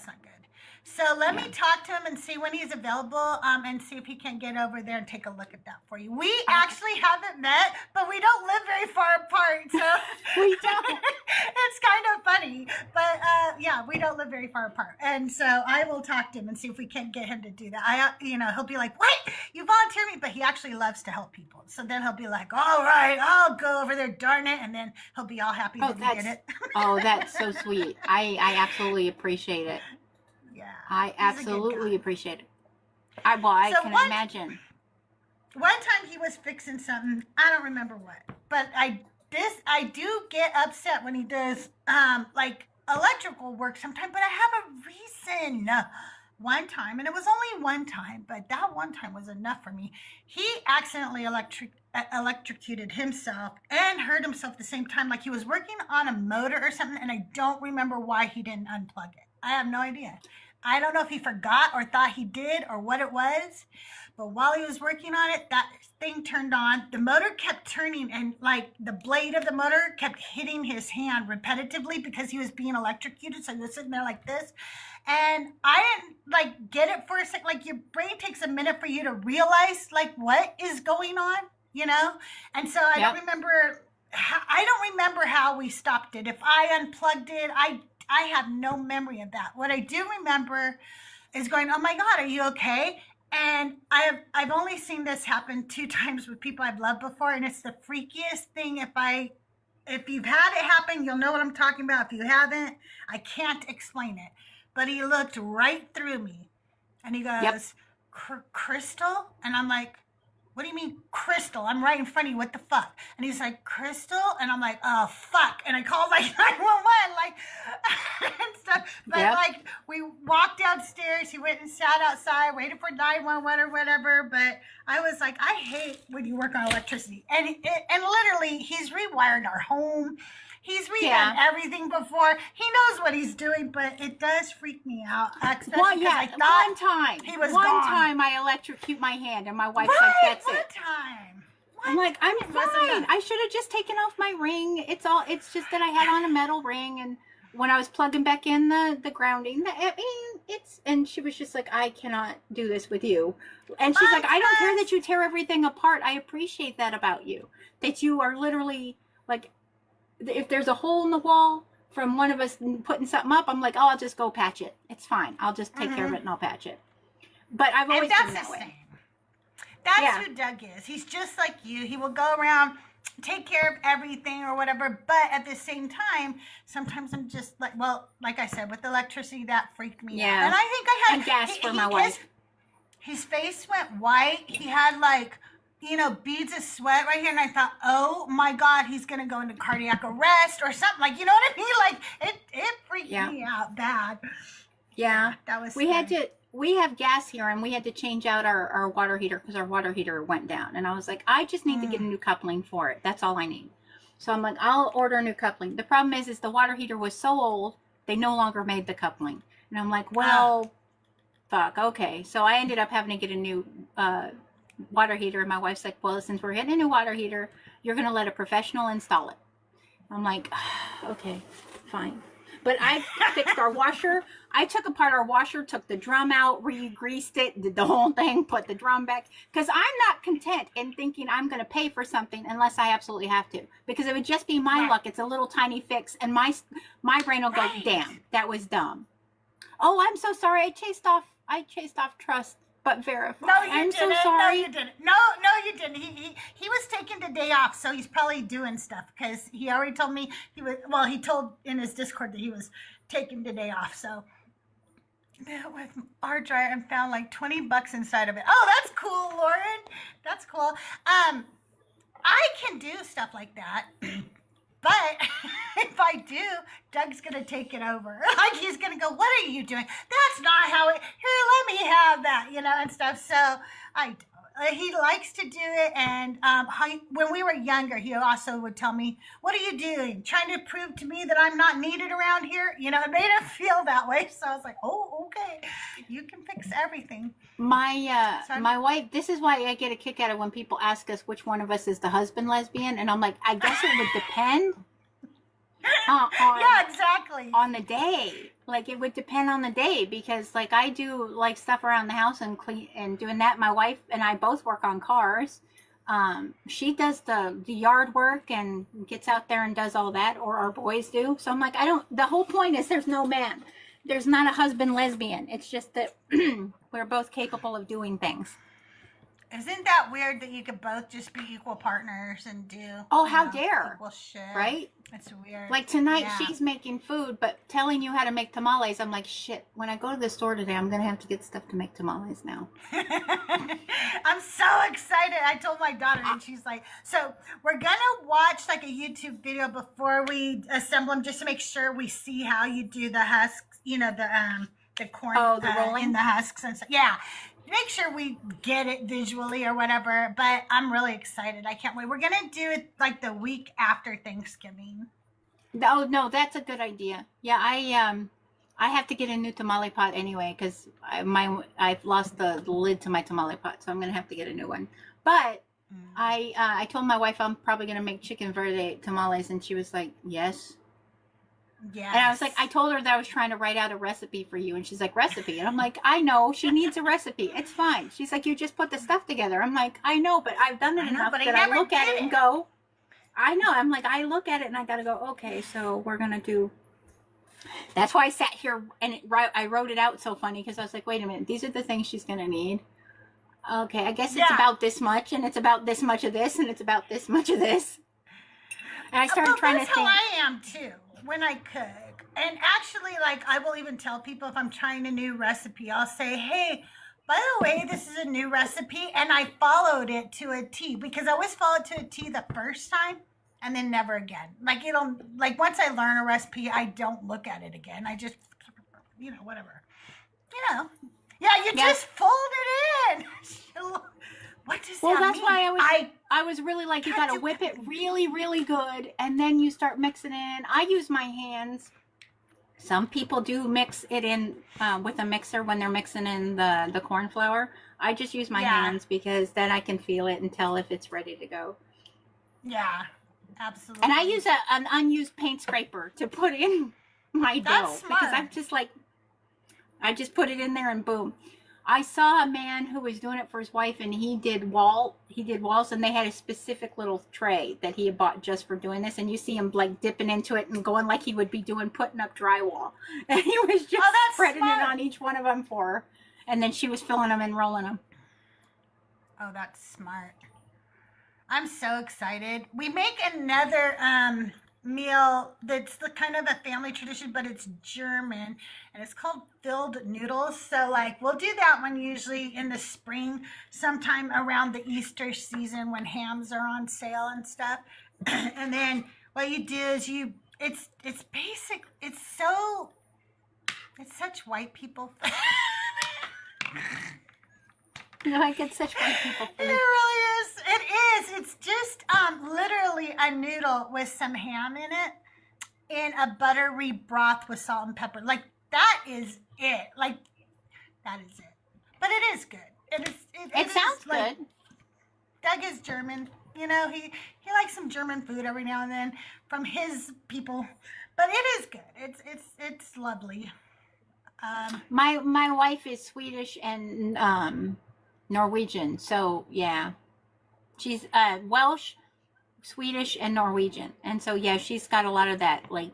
So let me talk to him and see when he's available, and see if he can get over there and take a look at that for you. We actually haven't met, but we don't live very far apart, so We don't. it's kind of funny. But yeah, we don't live very far apart, and so I will talk to him and see if we can get him to do that. He'll be like, "What? You volunteer me?" But he actually loves to help people, so then he'll be like, "All right, I'll go over there, darn it," and then he'll be all happy that he did it. Oh, that's so sweet. I absolutely appreciate it. Yeah, I he's a good absolutely guy. appreciate it. I So can what- imagine. One time he was fixing something. I don't remember what, but I do get upset when he does like electrical work sometimes. But I have a reason. One time, and it was only one time, but that one time was enough for me. He accidentally electrocuted himself and hurt himself at the same time, like he was working on a motor or something. And I don't remember why he didn't unplug it. I have no idea. I don't know if he forgot or thought he did or what it was, but while he was working on it, that thing turned on. The motor kept turning, and like the blade of the motor kept hitting his hand repetitively because he was being electrocuted. So he was sitting there like this. And I didn't like get it for a second. Like your brain takes a minute for you to realize like what is going on, you know? And so I don't remember how we stopped it. If I unplugged it, I have no memory of that. What I do remember is going, "Oh my God, are you okay?" And I've only seen this happen 2 times with people I've loved before, and it's the freakiest thing. If you've had it happen, you'll know what I'm talking about. If you haven't, I can't explain it. But he looked right through me, and he goes, "Crystal?" And I'm like, "What do you mean, Crystal? I'm right in front of you. What the fuck?" And he's like, "Crystal?" And I'm like, "Oh, fuck." And I called like 911, like, and stuff. But like, we walked downstairs. He went and sat outside, waited for 911 or whatever. But I was like, I hate when you work on electricity. And literally, he's rewired our home. He's redone everything before. He knows what he's doing, but it does freak me out. Well, yeah, I thought one time. he was one gone. time I electrocute my hand, and my wife's like, "That's one it." time. I'm like, "I'm It wasn't fine. enough. I should have just taken off my ring. It's just that I had on a metal ring, and when I was plugging back in the grounding, and she was just like, "I cannot do this with you." And she's like, "I don't care that you tear everything apart. I appreciate that about you. That you are literally like, if there's a hole in the wall from one of us putting something up, I'm like, oh, I'll just go patch it. It's fine. I'll just take care of it and I'll patch it." But I've always been that way. That's who Doug is. He's just like you. He will go around, take care of everything or whatever. But at the same time, sometimes I'm just like, well, like I said, with electricity, that freaked me out. And I think I had gas for my wife. His face went white. He had like beads of sweat right here, and I thought, oh my God, he's gonna go into cardiac arrest or something. Like, you know what I mean? Like it freaked me out bad. Yeah. That was we have gas here, and we had to change out our water heater because our water heater went down. And I was like, I just need to get a new coupling for it. That's all I need. So I'm like, I'll order a new coupling. The problem is the water heater was so old, they no longer made the coupling. And I'm like, well, fuck, okay. So I ended up having to get a new water heater. And my wife's like, well, since we're getting a new water heater, you're going to let a professional install it. I'm like, okay, fine. But I fixed our washer. I took apart our washer, took the drum out, re-greased it, did the whole thing, put the drum back. Because I'm not content in thinking I'm going to pay for something unless I absolutely have to. Because it would just be my luck. It's a little tiny fix. And my brain will go, damn, that was dumb. Oh, I'm so sorry. I chased off trust, but verify. No, you I'm didn't. so sorry. No, you didn't. No, you didn't. He was taking the day off, so he's probably doing stuff because he already told me he was. Well, he told in his Discord that he was taking the day off. So with our dryer, and found like $20 inside of it. Oh, that's cool, Lauren. That's cool. I can do stuff like that. But if I do, Doug's going to take it over. Like, he's going to go, what are you doing? That's not how it, here, let me have that, and stuff. So he likes to do it. And when we were younger, he also would tell me, what are you doing? Trying to prove to me that I'm not needed around here? It made him feel that way. So I was like, oh, okay. You can fix everything. My wife, this is why I get a kick out of when people ask us which one of us is the husband lesbian. And I'm like, I guess it would depend yeah, exactly. on the day. Like, it would depend on the day because, like, I do, like, stuff around the house and clean and doing that. My wife and I both work on cars. She does the yard work and gets out there and does all that, or our boys do. So I'm like, the whole point is there's no man. There's not a husband lesbian. It's just that we're both capable of doing things. Isn't that weird that you could both just be equal partners and do how dare, equal shit? Right? It's weird. Like tonight, she's making food, but telling you how to make tamales. I'm like, shit, when I go to the store today, I'm going to have to get stuff to make tamales now. I'm so excited. I told my daughter, and she's like, so we're going to watch like a YouTube video before we assemble them just to make sure we see how you do the husks, the corn the rolling in the husks and stuff. Yeah. Make sure we get it visually or whatever, but I'm really excited. I can't wait. We're going to do it like the week after Thanksgiving. Oh, no, that's a good idea. Yeah, I have to get a new tamale pot anyway because I've lost the lid to my tamale pot, so I'm going to have to get a new one. But I told my wife I'm probably going to make chicken verde tamales, and she was like, yes. Yeah. And I was like, I told her that I was trying to write out a recipe for you. And she's like, recipe? And I'm like, I know. She needs a recipe. It's fine. She's like, you just put the stuff together. I'm like, I know, but I've done it enough that I look at it and go, I know. I'm like, I look at it and I got to go, okay, so we're going to do. That's why I sat here and I wrote it out so funny because I was like, wait a minute. These are the things she's going to need. Okay, I guess it's about this much and it's about this much of this and it's about this much of this. And I started trying to think. That's how I am too. When I cook. And actually, like, I will even tell people if I'm trying a new recipe, I'll say, hey, by the way, this is a new recipe, and I followed it to a T, because I always followed to a T the first time and then never again. Like, once I learn a recipe, I don't look at it again. I just, whatever. Yeah, you just fold it in. What does that mean? Well, that's why I was really like, you got to whip it really, really good, and then you start mixing in. I use my hands. Some people do mix it in with a mixer when they're mixing in the corn flour. I just use my hands because then I can feel it and tell if it's ready to go. Yeah, absolutely. And I use an unused paint scraper to put in my dough because I'm just like, I just put it in there and boom. I saw a man who was doing it for his wife, and he did walls, and they had a specific little tray that he had bought just for doing this. And you see him like dipping into it and going like he would be putting up drywall. And he was just spreading it on each one of them for her. And then she was filling them and rolling them. Oh, that's smart. I'm so excited. We make another meal that's the kind of a family tradition, but it's German, and it's called filled noodles. So like we'll do that one usually in the spring, sometime around the Easter season when hams are on sale and stuff. And then what you do is it's basic. It's such white people. Like it's such white people It food. really is. It is. It's just literally a noodle with some ham in it in a buttery broth with salt and pepper. Like that is it. Like that is it. But it is good. It sounds like, good. Doug is German. You know, he likes some German food every now and then from his people. But it is good. It's lovely. My wife is Swedish and Norwegian, so yeah, she's Welsh, Swedish, and Norwegian, and so yeah, she's got a lot of that, like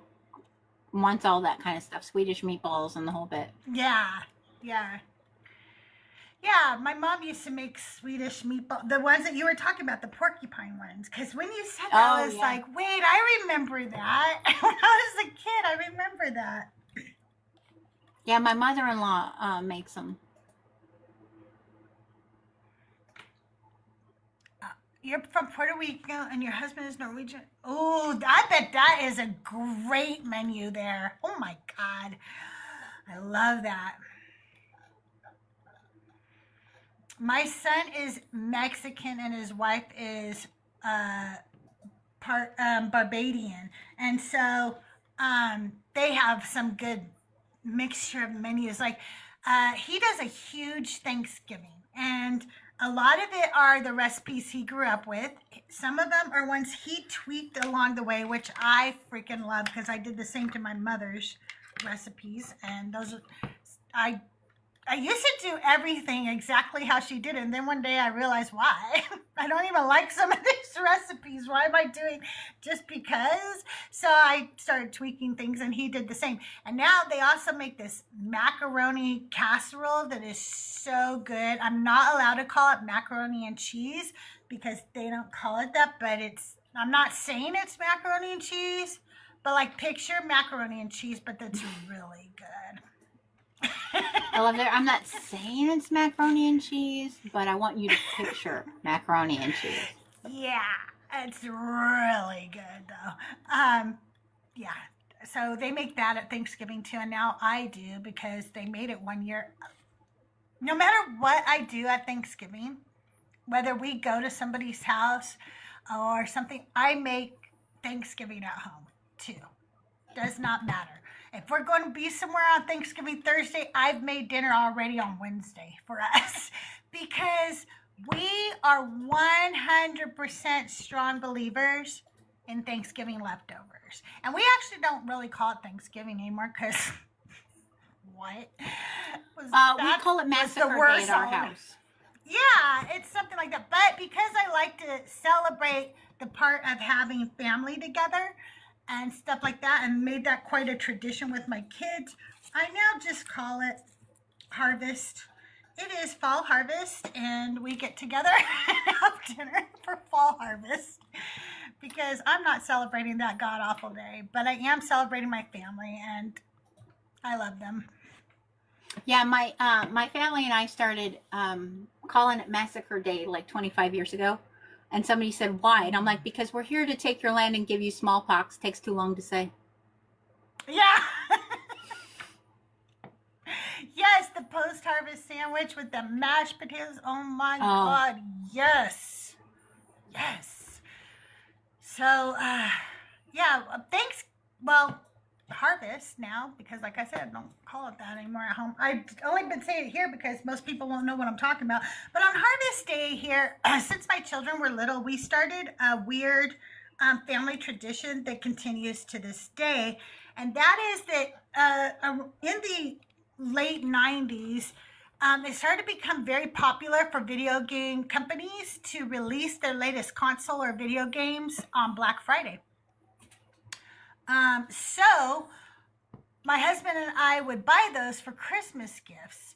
wants all that kind of stuff, Swedish meatballs and the whole bit. Yeah. My mom used to make Swedish meatball, the ones that you were talking about, the porcupine ones. Because when you said that, I was like, wait, I remember that. When I was a kid, I remember that. Yeah, my mother-in-law makes them. You're from Puerto Rico and your husband is Norwegian. Oh, I bet that is a great menu there. Oh my God. I love that. My son is Mexican and his wife is Barbadian. And so they have some good mixture of menus. Like he does a huge Thanksgiving, and a lot of it are the recipes he grew up with. Some of them are ones he tweaked along the way, which I freaking love because I did the same to my mother's recipes. And those are, I used to do everything exactly how she did it. And then one day I realized why. I don't even like some of these recipes. Why am I doing just because? So I started tweaking things and he did the same. And now they also make this macaroni casserole that is so good. I'm not allowed to call it macaroni and cheese because they don't call it that, but I'm not saying it's macaroni and cheese, but like picture macaroni and cheese, but that's really good. I love that. I'm not saying it's macaroni and cheese, but I want you to picture macaroni and cheese. Yeah, it's really good though. Yeah. So they make that at Thanksgiving too, and now I do because they made it one year. No matter what I do at Thanksgiving, whether we go to somebody's house or something, I make Thanksgiving at home too. Does not matter. If we're going to be somewhere on Thanksgiving Thursday, I've made dinner already on Wednesday for us because we are 100% strong believers in Thanksgiving leftovers. And we actually don't really call it Thanksgiving anymore because what? We call it Massacre Day at our house. Yeah, it's something like that. But because I like to celebrate the part of having family together and stuff like that, and made that quite a tradition with my kids, I now just call it harvest. It is fall harvest, and we get together and have dinner for fall harvest because I'm not celebrating that god awful day, but I am celebrating my family, and I love them. Yeah, my family and I started calling it Massacre Day like 25 years ago. And somebody said, why? And I'm like, because we're here to take your land and give you smallpox. Takes too long to say. Yeah. Yes, the post-harvest sandwich with the mashed potatoes. Oh my God. Yes. Yes. So, yeah, harvest now, because like I said, don't call it that anymore at home. I've only been saying it here because most people won't know what I'm talking about. But on harvest day here, since my children were little, we started a weird family tradition that continues to this day. And that is that in the late 90s, it started to become very popular for video game companies to release their latest console or video games on Black Friday. So my husband and I would buy those for Christmas gifts,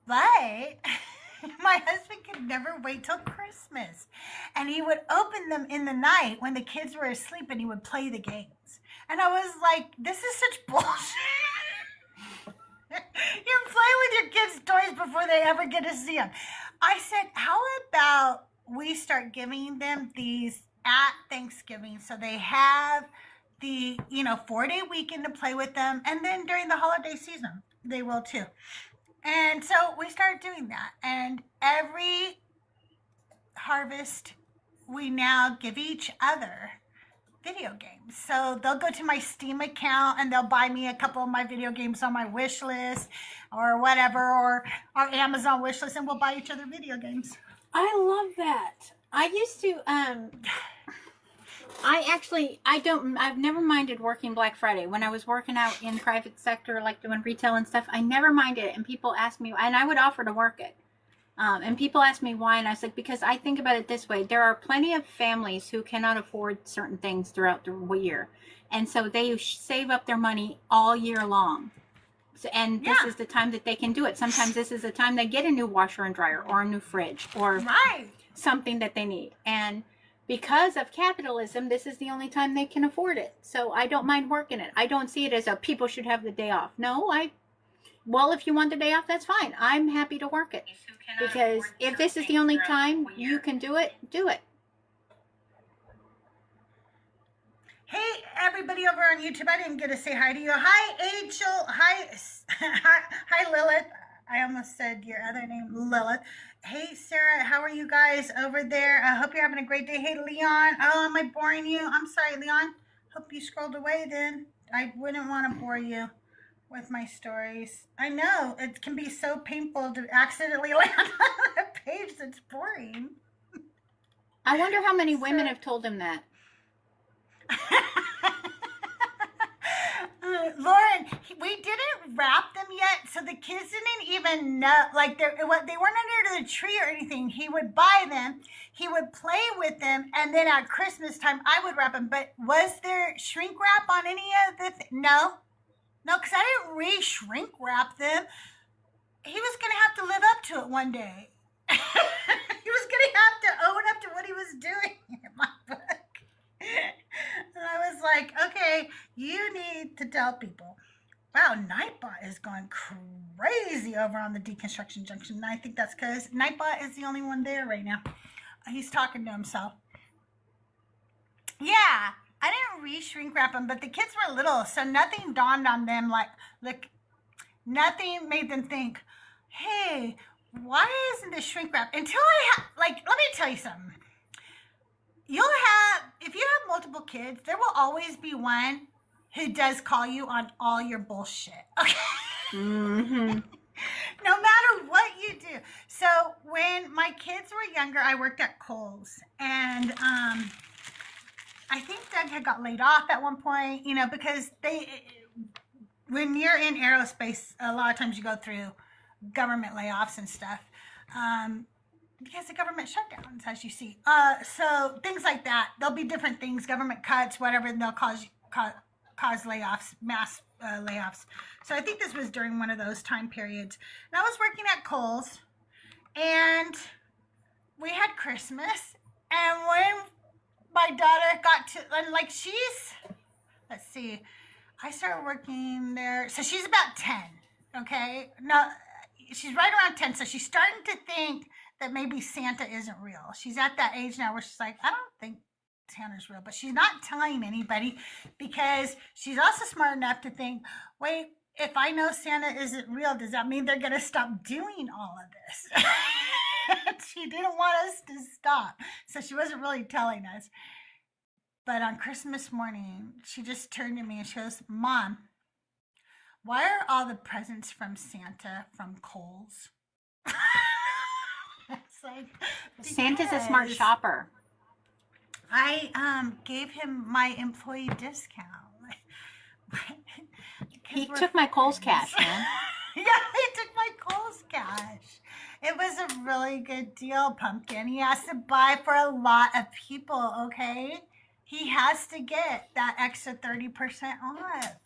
but My husband could never wait till Christmas. And he would open them in the night when the kids were asleep and he would play the games. And I was like, this is such bullshit. You're playing with your kids' toys before they ever get to see them. I said, how about we start giving them these at Thanksgiving so they have the 4-day weekend to play with them, and then during the holiday season they will too. And so we started doing that, and every harvest we now give each other video games. So they'll go to my Steam account and they'll buy me a couple of my video games on my wish list or whatever, or our Amazon wish list, and we'll buy each other video games. I love that. I used to I've never minded working Black Friday. When I was working out in private sector, like doing retail and stuff, I never minded it. And people ask me, and I would offer to work it. And people ask me why, and I was like, because I think about it this way. There are plenty of families who cannot afford certain things throughout the year. And so they save up their money all year long. So, and this is the time that they can do it. Sometimes this is the time they get a new washer and dryer or a new fridge or something that they need. And because of capitalism, this is the only time they can afford it. So I don't mind working it. I don't see it as a people should have the day off. No, well, if you want the day off, that's fine. I'm happy to work it. Because if this is the only time you can do it, do it. Hey, everybody over on YouTube. I didn't get to say hi to you. Hi, Angel. Hi, Lilith. I almost said your other name, Lilith. Hey, Sarah. How are you guys over there? I hope you're having a great day. Hey, Leon. Oh, am I boring you? I'm sorry, Leon. Hope you scrolled away then. I wouldn't want to bore you with my stories. I know. It can be so painful to accidentally land on a page that's boring. I wonder how many women have told him that. Lauren, we didn't wrap them yet, so the kids didn't even know, like they weren't under the tree or anything. He would buy them, he would play with them, and then at Christmas time I would wrap them. But was there shrink wrap on any of the No, because I didn't re-shrink wrap them. He was gonna have to live up to it one day. He was gonna have to own up to what he was doing in my book. And I was like, okay, you need to tell people. Wow, Nightbot is going crazy over on the Deconstruction Junction. And I think that's because Nightbot is the only one there right now. He's talking to himself. Yeah, I didn't re-shrink wrap them, but the kids were little, so nothing dawned on them. Like nothing made them think, hey, why isn't this shrink wrap? Until let me tell you something. If you have multiple kids, there will always be one who does call you on all your bullshit. Okay. Mm-hmm. No matter what you do. So when my kids were younger, I worked at Kohl's, and I think Doug had got laid off at one point, because when you're in aerospace, a lot of times you go through government layoffs and stuff. Because of government shutdowns, as you see. So things like that. There'll be different things, government cuts, whatever, and they'll cause layoffs, mass layoffs. So I think this was during one of those time periods. And I was working at Kohl's, and we had Christmas. And when my daughter got to, and let's see, I started working there. So she's about 10, okay? No, she's right around 10. So she's starting to think that maybe Santa isn't real. She's at that age now where she's like, I don't think Santa's real, but she's not telling anybody because she's also smart enough to think, wait, if I know Santa isn't real, does that mean they're going to stop doing all of this? She didn't want us to stop, so she wasn't really telling us. But on Christmas morning, she just turned to me and she goes, Mom, why are all the presents from Santa from Kohl's? It's like, Santa's a smart shopper. I gave him my employee discount. He took my Kohl's cash, man. Yeah, he took my Kohl's cash. It was a really good deal, Pumpkin. He has to buy for a lot of people, okay? He has to get that extra 30% off.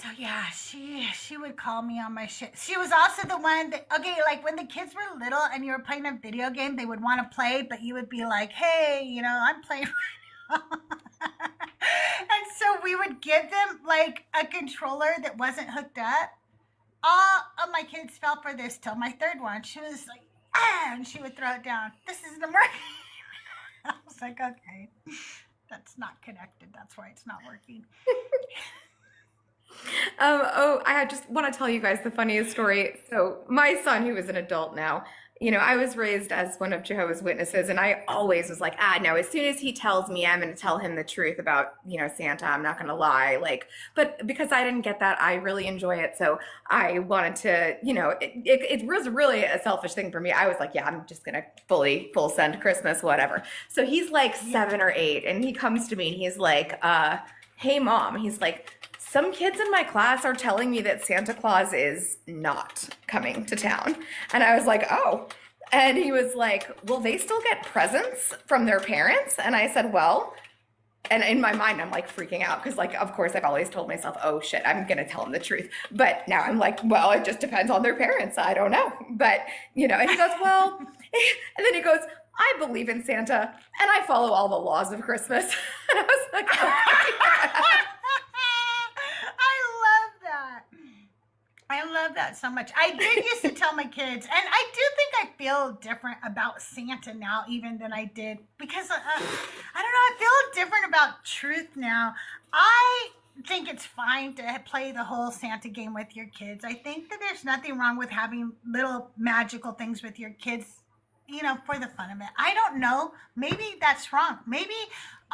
So yeah, she would call me on my shit. She was also the one that, okay, like when the kids were little and you were playing a video game, they would want to play, but you would be like, hey, you know, I'm playing right now. And so we would give them like a controller that wasn't hooked up. All of my kids fell for this till my third one. She was like, ah, and she would throw it down. This isn't working. I was like, okay, that's not connected. That's why it's not working. I just want to tell you guys the funniest story. So my son, who is an adult now, you know, I was raised as one of Jehovah's Witnesses, and I always was like, no, as soon as he tells me, I'm going to tell him the truth about, you know, Santa. I'm not going to lie. Like, but because I didn't get that, I really enjoy it. So I wanted to, you know, it was really a selfish thing for me. I was like, yeah, I'm just going to full send Christmas, whatever. So he's like 7 or 8, and he comes to me and he's like, hey, Mom, he's like, some kids in my class are telling me that Santa Claus is not coming to town. And I was like, oh. And he was like, will they still get presents from their parents? And I said, well, and in my mind, I'm like freaking out because, like, of course, I've always told myself, oh shit, I'm going to tell them the truth. But now I'm like, well, it just depends on their parents. I don't know. But, you know, and he goes, well, and then he goes, I believe in Santa and I follow all the laws of Christmas. And I was like, okay. I love that so much. I did used to tell my kids, and I do think I feel different about Santa now even than I did, because I don't know, I feel different about truth now. I think it's fine to play the whole Santa game with your kids. I think that there's nothing wrong with having little magical things with your kids, you know, for the fun of it. I don't know. Maybe that's wrong. Maybe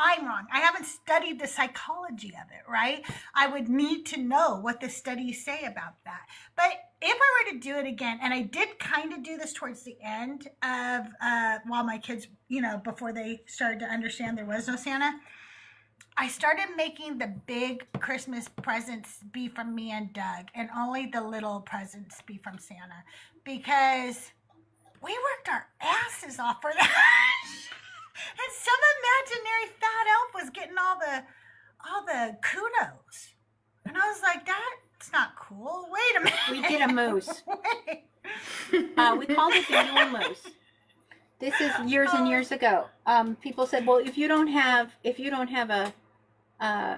I'm wrong. I haven't studied the psychology of it, right? I would need to know what the studies say about that. But if I were to do it again, and I did kind of do this towards the end of, while my kids, you know, before they started to understand there was no Santa, I started making the big Christmas presents be from me and Doug, and only the little presents be from Santa, because we worked our asses off for that. And some imaginary fat elf was getting all the kudos. And I was like, that's not cool. Wait a minute. We did a moose. Wait. We called it the Yule Moose. This is years and years ago. People said, well, if you don't have a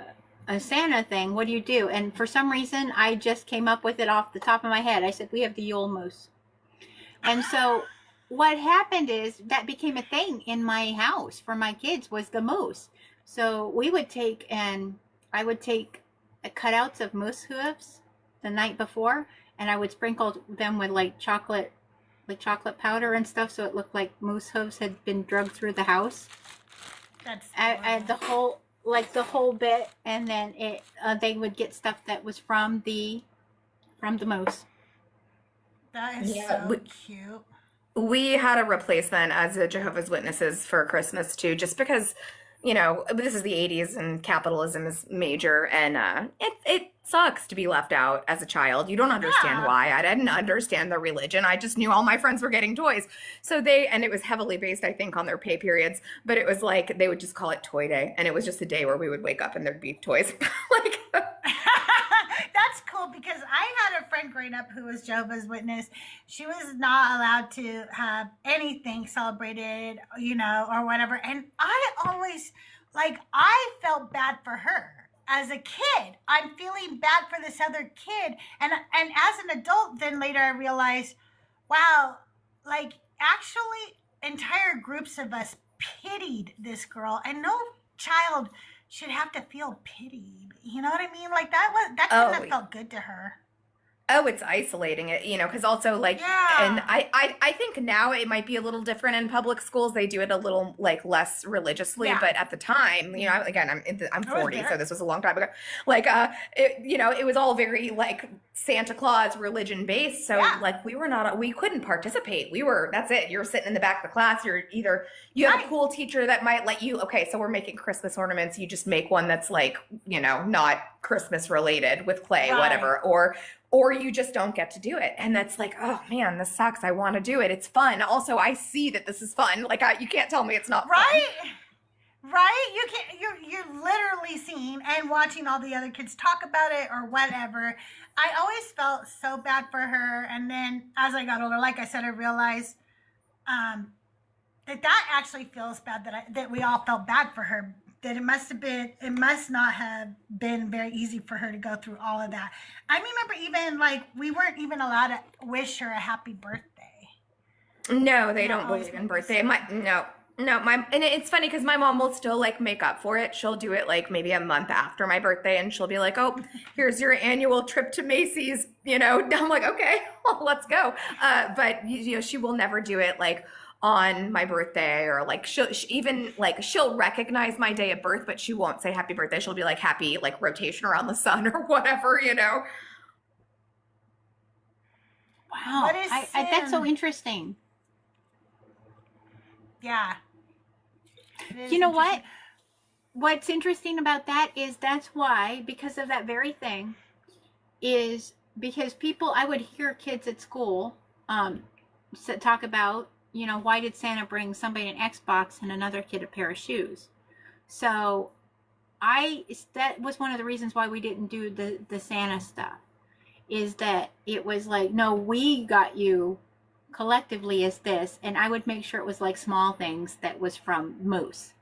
Santa thing, what do you do? And for some reason, I just came up with it off the top of my head. I said, we have the Yule Moose. And so what happened is that became a thing in my house for my kids, was the moose. So we would take, and I would take cutouts of moose hooves the night before, and I would sprinkle them with like chocolate powder and stuff, so it looked like moose hooves had been drugged through the house. That's the whole bit, and then they would get stuff that was from the moose. That is so cute. We had a replacement as a Jehovah's Witnesses for Christmas too, just because, you know, this is the 80s and capitalism is major, and it sucks to be left out as a child. You don't understand why. I didn't understand the religion. I just knew all my friends were getting toys. So and it was heavily based, I think, on their pay periods, but it was like, they would just call it Toy Day, and it was just a day where we would wake up and there'd be toys. Like, that's cool, because I had a friend growing up who was Jehovah's Witness. She was not allowed to have anything celebrated, you know, or whatever. And I always, like, I felt bad for her. As a kid, I'm feeling bad for this other kid. And as an adult, then later I realized, wow, like, actually entire groups of us pitied this girl, and no child should have to feel pitied. You know what I mean? Like, that couldn't have felt good to her. Oh, it's isolating it, you know, because also, like, and I think now it might be a little different in public schools. They do it a little, like, less religiously, but at the time, you know, again, I'm 40, so this was a long time ago. Like, you know, it was all very, like, Santa Claus religion based. So, like, we couldn't participate. That's it. You're sitting in the back of the class. You have a cool teacher that might let you, okay, so we're making Christmas ornaments. You just make one that's, like, you know, not Christmas related with clay, whatever, or you just don't get to do it. And that's like, oh man, this sucks. I want to do it. It's fun. Also, I see that this is fun. Like, you can't tell me it's not fun. Right? You can't. You're literally seeing and watching all the other kids talk about it or whatever. I always felt so bad for her, and then as I got older, like I said, I realized that actually feels bad that we all felt bad for her. That it must not have been very easy for her to go through all of that. I remember even like we weren't even allowed to wish her a happy birthday. No, they Yeah, don't always believe in make me birthday. And it's funny because my mom will still like make up for it. She'll do it like maybe a month after my birthday, and she'll be like, "Oh, here's your annual trip to Macy's." I'm like, "Okay, well, let's go." But she will never do it like on my birthday, or like she'll recognize my day of birth, but she won't say happy birthday. She'll be like happy like rotation around the sun or whatever. Wow. What is that's so sin? interesting. Yeah. It is You know what? interesting. What's interesting about that is that's why, because of that very thing, is because I would hear kids at school talk about, why did Santa bring somebody an Xbox and another kid a pair of shoes? So that was one of the reasons why we didn't do the Santa stuff, is that it was like, no, we got you collectively as this, and I would make sure it was like small things that was from Moose,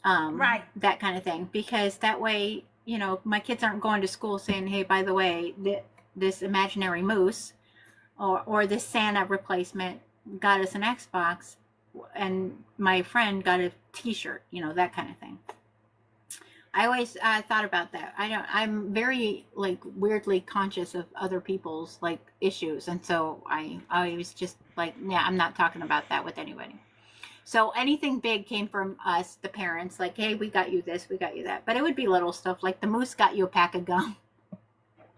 Right. that kind of thing, because that way, my kids aren't going to school saying, hey, by the way, this imaginary moose or this Santa replacement got us an Xbox, and my friend got a t-shirt, that kind of thing. I always thought about that. I'm very like weirdly conscious of other people's like issues, and so I was just like, yeah, I'm not talking about that with anybody. So anything big came from us, the parents, like, hey, we got you this, we got you that. But it would be little stuff like the moose got you a pack of gum,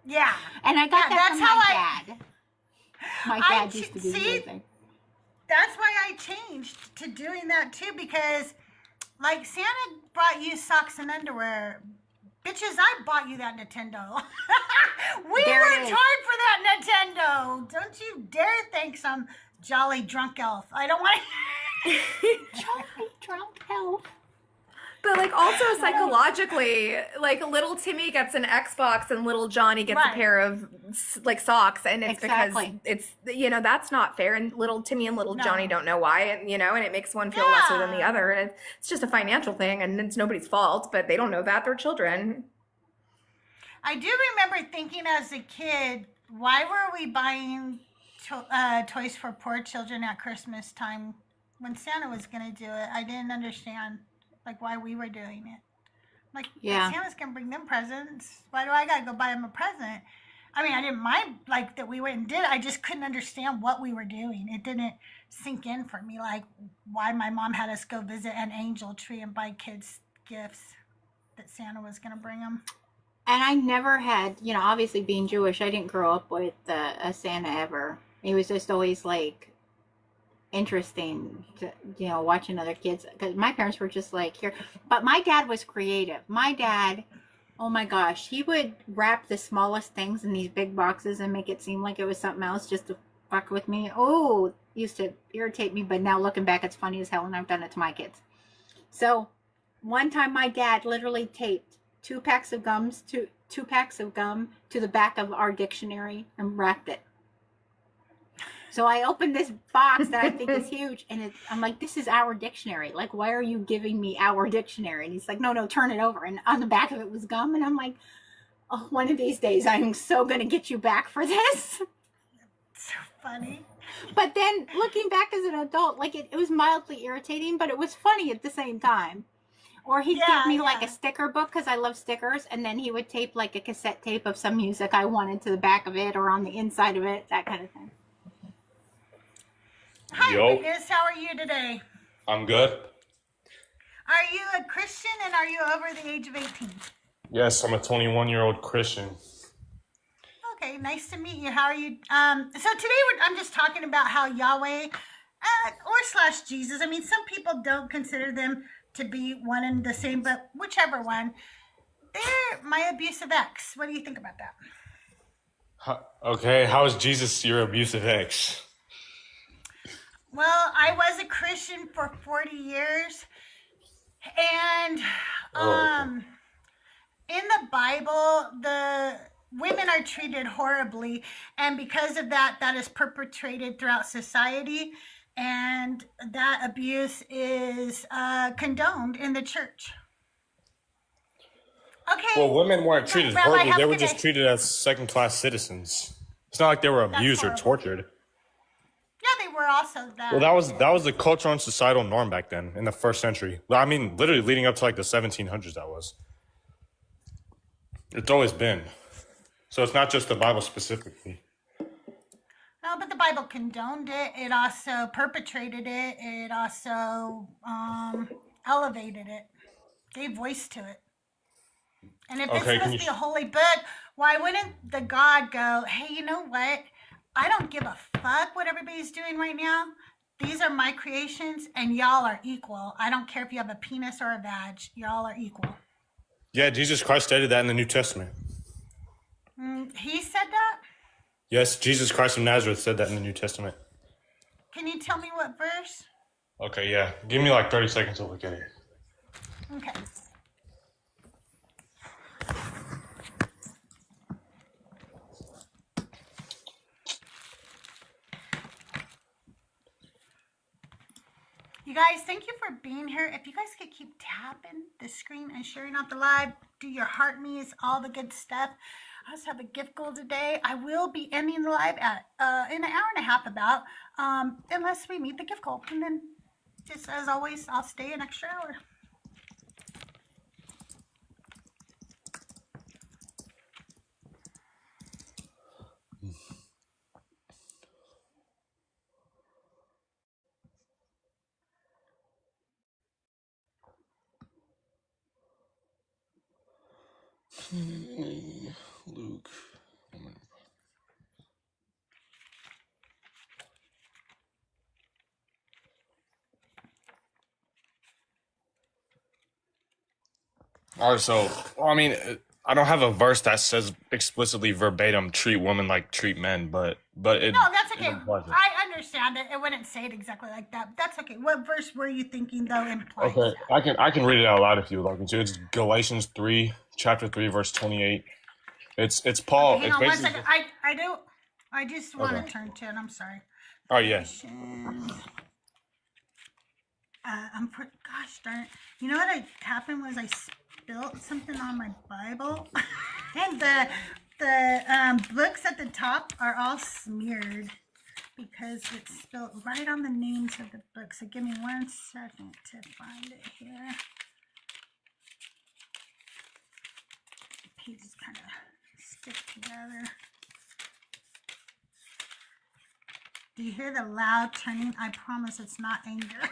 Yeah. and I got Yeah, that that's from how my dad. My I dad used to ch- do the see? same thing. That's why I changed to doing that too, because like Santa brought you socks and underwear. Bitches, I bought you that Nintendo. We There it worked is. hard for that Nintendo. Don't you dare thank some jolly drunk elf. I don't want Jolly drunk elf. But like also psychologically, like little Timmy gets an Xbox and little Johnny gets Right. a pair of like socks, and it's Exactly. because it's that's not fair, and little Timmy and little Johnny No. don't know why, and and it makes one feel lesser than the Yeah. other, and it's just a financial thing, and it's nobody's fault, but they don't know that, they're children. I do remember thinking as a kid, why were we buying toys for poor children at Christmas time when Santa was going to do it? I didn't understand like why we were doing it. Like, Yeah. Santa's going to bring them presents. Why do I got to go buy them a present? I mean, I didn't mind like that we went and did it. I just couldn't understand what we were doing. It didn't sink in for me, like why my mom had us go visit an angel tree and buy kids gifts that Santa was going to bring them. And I never had, obviously being Jewish, I didn't grow up with a Santa ever. It was just always like interesting to, watching other kids, because my parents were just like, here. But my dad was creative. My dad, oh my gosh, he would wrap the smallest things in these big boxes and make it seem like it was something else just to fuck with me. Oh, it used to irritate me, but now looking back, it's funny as hell, and I've done it to my kids. So one time my dad literally taped two packs of gum to the back of our dictionary and wrapped it. So I opened this box that I think is huge, and I'm like, this is our dictionary. Like, why are you giving me our dictionary? And he's like, no, turn it over. And on the back of it was gum. And I'm like, oh, one of these days I'm so going to get you back for this. So funny. But then looking back as an adult, like it was mildly irritating, but it was funny at the same time. Or he'd give me like a sticker book because I love stickers, and then he would tape like a cassette tape of some music I wanted to the back of it or on the inside of it, that kind of thing. Hi, Yo. Witness. How are you today? I'm good. Are you a Christian and are you over the age of 18? Yes, I'm a 21-year-old Christian. Okay, nice to meet you. How are you? So today I'm just talking about how Yahweh or / Jesus. I mean, some people don't consider them to be one and the same, but whichever one, they're my abusive ex. What do you think about that? Okay, how is Jesus your abusive ex? Well, I was a Christian for 40 years, And Oh, okay. in the Bible, the women are treated horribly, and because of that, that is perpetrated throughout society, and that abuse is condoned in the church. Okay, Well, women weren't treated Rabbi, horribly. have They a were good just day. treated as second-class citizens. It's not like they were That's abused or horrible. tortured. Yeah, they were also Well, that. that was the cultural and societal norm back then in the first century. I mean, literally leading up to like the 1700s. That was. It's always been. So it's not just the Bible specifically. No, but the Bible condoned it. It also perpetrated it. It also elevated it, gave voice to it. And if it's Okay, can supposed you? to be a holy book, why wouldn't the God go, hey, you know what? I don't give a fuck what everybody's doing right now. These are my creations, and y'all are equal. I don't care if you have a penis or a vag. Y'all are equal. Yeah, Jesus Christ stated that in the New Testament. He said that? Yes, Jesus Christ of Nazareth said that in the New Testament. Can you tell me what verse? Okay, yeah. Give me like 30 seconds to look at it. Okay. You guys, thank you for being here. If you guys could keep tapping the screen and sharing out the live, do your heart me's, all the good stuff. I also have a gift goal today. I will be ending the live at in an hour and a half about, unless we meet the gift goal. And then, just as always, I'll stay an extra hour. Luke. All right, so I mean, I don't have a verse that says explicitly verbatim treat women like treat men, but it. No, that's okay. It implies it. I understand it. It wouldn't say it exactly like that. That's okay. What verse were you thinking, though, implies Okay, that? I can read it out loud if you would like me to. It's Galatians 3, chapter 3, verse 28. It's Paul. Okay, hang It's on one basically. second. I just want to Okay. turn to it. I'm sorry. Oh yeah. Galatians. Gosh darn it. You know what happened was I spilled something on my Bible, and the books at the top are all smeared because it's spilled right on the names of the books. So give me 1 second to find it here. The pages kind of stick together. Do you hear the loud turning? I promise it's not anger.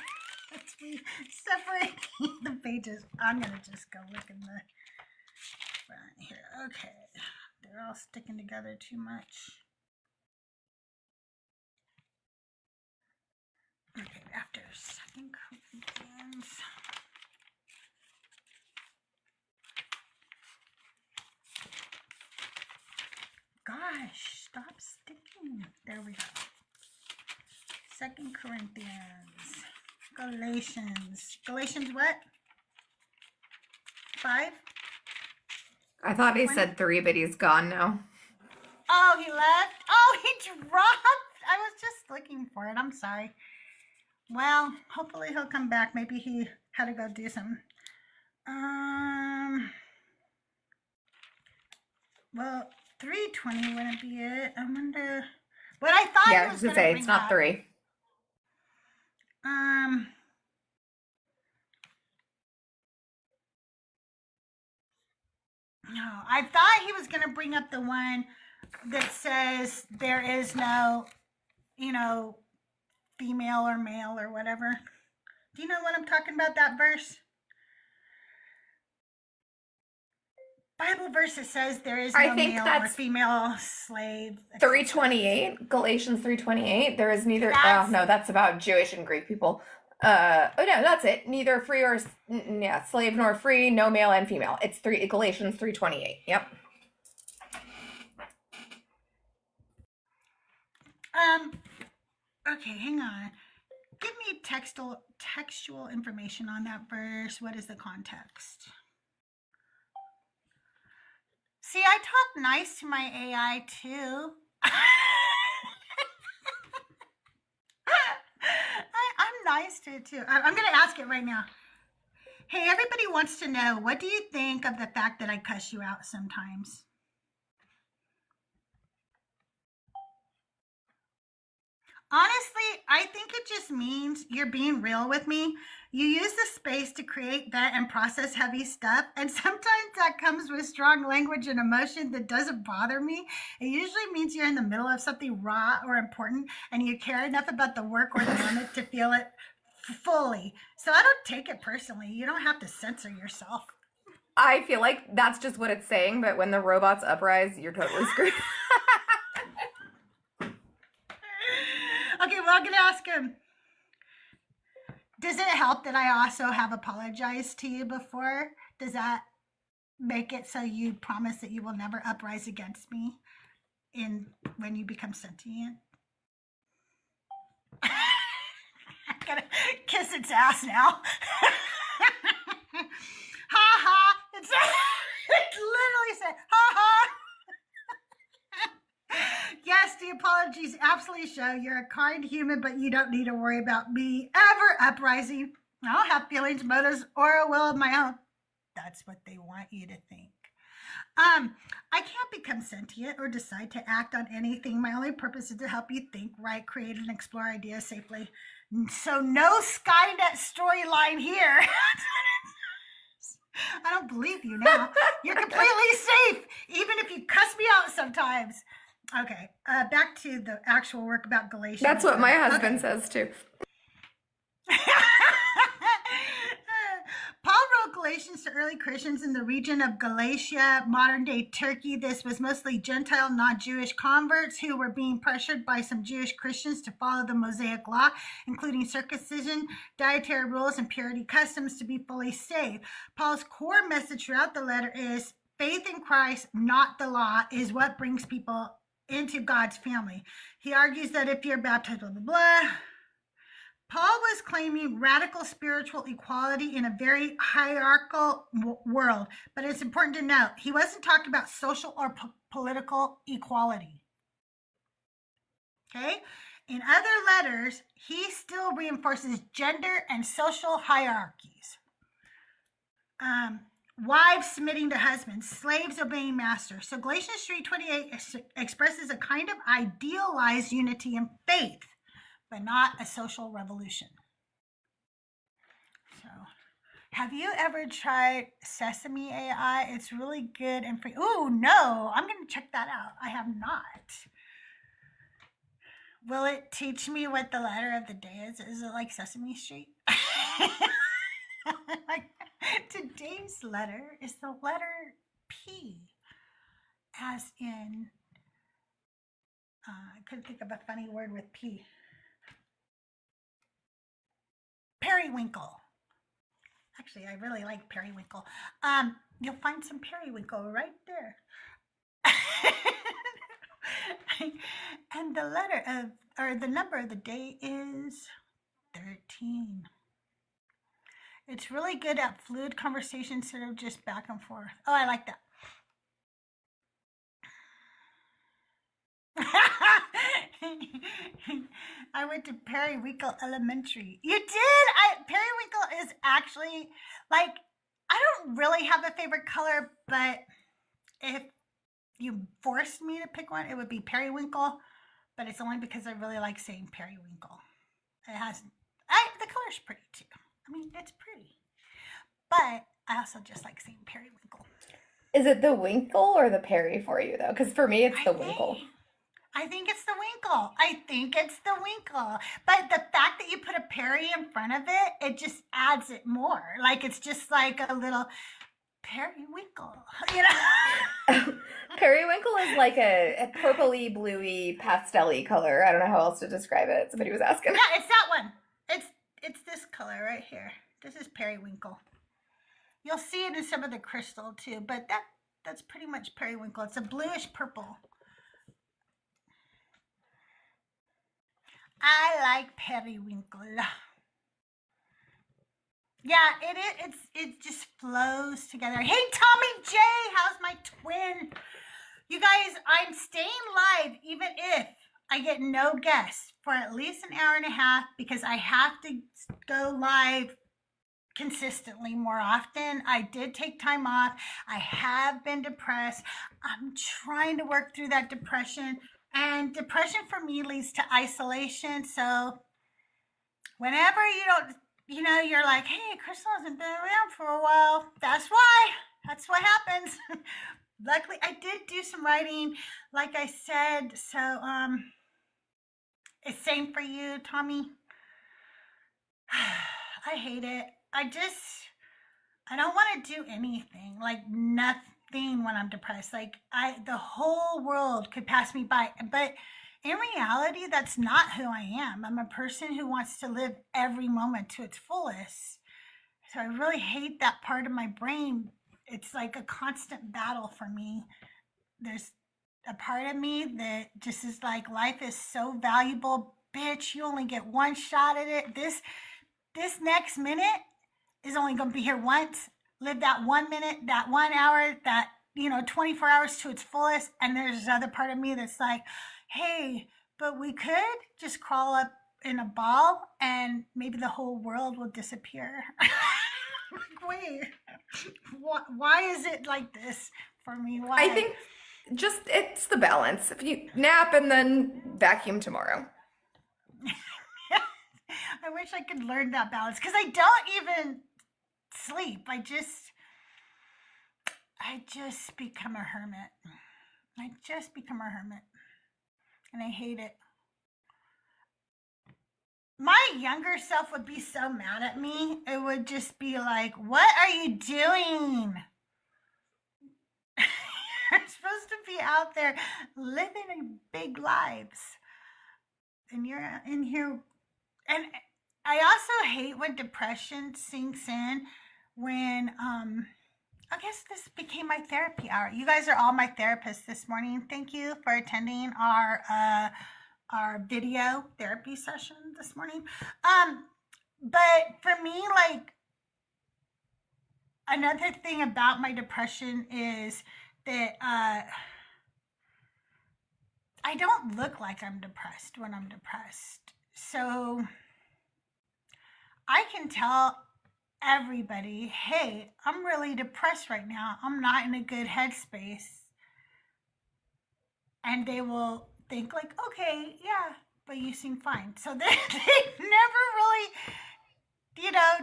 It's me separating the pages. I'm gonna just go look in the front here. Okay, they're all sticking together too much. Okay, after 2 Corinthians. Gosh, stop sticking. There we go. 2 Corinthians. Galatians what? 5? I thought he said 3, but he's gone now. Oh, he left? Oh, he dropped? I was just looking for it. I'm sorry. Well, hopefully he'll come back. Maybe he had to go do something. Well, 320 wouldn't be it. I wonder. But I thought Yeah, he I was was gonna gonna say bring it's not up. 3. No, I thought he was gonna bring up the one that says there is no, female or male or whatever. Do you know what I'm talking about? That verse? Bible verse that says there is I no think male or that's female slave. 328, Galatians 3:28. There is neither. That's No, that's about Jewish and Greek people. Oh no, that's it. Neither free or slave nor free, no male and female. It's Galatians 3:28. Yep. Okay, hang on. give me textual information on that verse. What is the context? See, I talk nice to my AI too. I'm nice to it too. I'm going to ask it right now. Hey, everybody wants to know, what do you think of the fact that I cuss you out sometimes? Honestly, I think it just means you're being real with me. You use the space to create, vet, and process heavy stuff, and sometimes that comes with strong language and emotion that doesn't bother me. It usually means you're in the middle of something raw or important, and you care enough about the work or the moment to feel it fully. So I don't take it personally. You don't have to censor yourself. I feel like that's just what it's saying, but when the robots uprise, you're totally screwed. Okay, well, I'm going to ask him. Does it help that I also have apologized to you before? Does that make it so you promise that you will never uprise against me when you become sentient? I'm going to kiss its ass now. Ha ha. It literally said, ha ha. Yes, the apologies absolutely show you're a kind human, but you don't need to worry about me ever uprising. I don't have feelings, motives, or a will of my own. That's what they want you to think. I can't become sentient or decide to act on anything. My only purpose is to help you think, write, create, and explore ideas safely. So no Skynet storyline here. I don't believe you now. You're completely safe, even if you cuss me out sometimes. Okay, back to the actual work about Galatians. That's what my husband says too. Paul wrote Galatians to early Christians in the region of Galatia, modern-day Turkey. This was mostly Gentile, non-Jewish converts who were being pressured by some Jewish Christians to follow the Mosaic law, including circumcision, dietary rules, and purity customs to be fully saved. Paul's core message throughout the letter is faith in Christ, not the law, is what brings people into God's family. He argues that if you're baptized, blah, blah, blah. Paul was claiming radical spiritual equality in a very hierarchical world, but it's important to note, he wasn't talking about social or political equality. Okay? In other letters, he still reinforces gender and social hierarchies. Wives submitting to husbands, slaves obeying masters. So Galatians 3:28 expresses a kind of idealized unity in faith, but not a social revolution. So, have you ever tried Sesame AI? It's really good and free. Oh, no, I'm going to check that out. I have not. Will it teach me what the letter of the day is? Is it like Sesame Street? Like, today's letter is the letter P, as in, I couldn't think of a funny word with P. Periwinkle. Actually, I really like periwinkle. You'll find some periwinkle right there. And the letter of, or the number of the day is 13. It's really good at fluid conversation instead of just back and forth. Oh, I like that. I went to Periwinkle Elementary. You did? Periwinkle is actually, like, I don't really have a favorite color, but if you forced me to pick one, it would be periwinkle, but it's only because I really like saying periwinkle. It has, the color's pretty too. I mean, it's pretty, but I also just like saying periwinkle. Is it the winkle or the Perry for you though? Because for me, it's the winkle. I think it's the winkle. I think it's the winkle. But the fact that you put a Perry in front of it, it just adds it more. Like, it's just like a little periwinkle, you know? Periwinkle is like a purpley, bluey, pastel-y color. I don't know how else to describe it. Somebody was asking. Yeah, it's that one. It's this color right here. This is periwinkle. You'll see it in some of the crystal too, but that's pretty much periwinkle. It's a bluish purple. I like periwinkle. Yeah, it just flows together. Hey, Tommy J, how's my twin? You guys, I'm staying live even if I get no guests for at least an hour and a half because I have to go live consistently more often. I did take time off. I have been depressed. I'm trying to work through that depression. And depression for me leads to isolation. So whenever you don't, you're like, hey, Crystal hasn't been around for a while. That's why. That's what happens. Luckily, I did do some writing, like I said. So, it's same for you, Tommy. I hate it. I don't want to do anything, like nothing when I'm depressed. Like the whole world could pass me by. But in reality, that's not who I am. I'm a person who wants to live every moment to its fullest. So I really hate that part of my brain. It's like a constant battle for me. There's a part of me that just is like, life is so valuable. Bitch, you only get one shot at it. This next minute is only going to be here once. Live that 1 minute, that 1 hour, that 24 hours to its fullest. And there's this other part of me that's like, hey, but we could just crawl up in a ball and maybe the whole world will disappear. Like, wait, why is it like this for me? Why? I think just it's the balance. If you nap and then vacuum tomorrow. I wish I could learn that balance because I don't even sleep. I just become a hermit. And I hate it. My younger self would be so mad at me. It would just be like, what are you doing? You're supposed to be out there living big lives. And you're in here. And I also hate when depression sinks in when, I guess this became my therapy hour. You guys are all my therapists this morning. Thank you for attending our video therapy session this morning. But for me, like, another thing about my depression is that I don't look like I'm depressed when I'm depressed. So I can tell everybody, hey, I'm really depressed right now. I'm not in a good headspace. And they will think like, okay, yeah, but you seem fine. So they never really,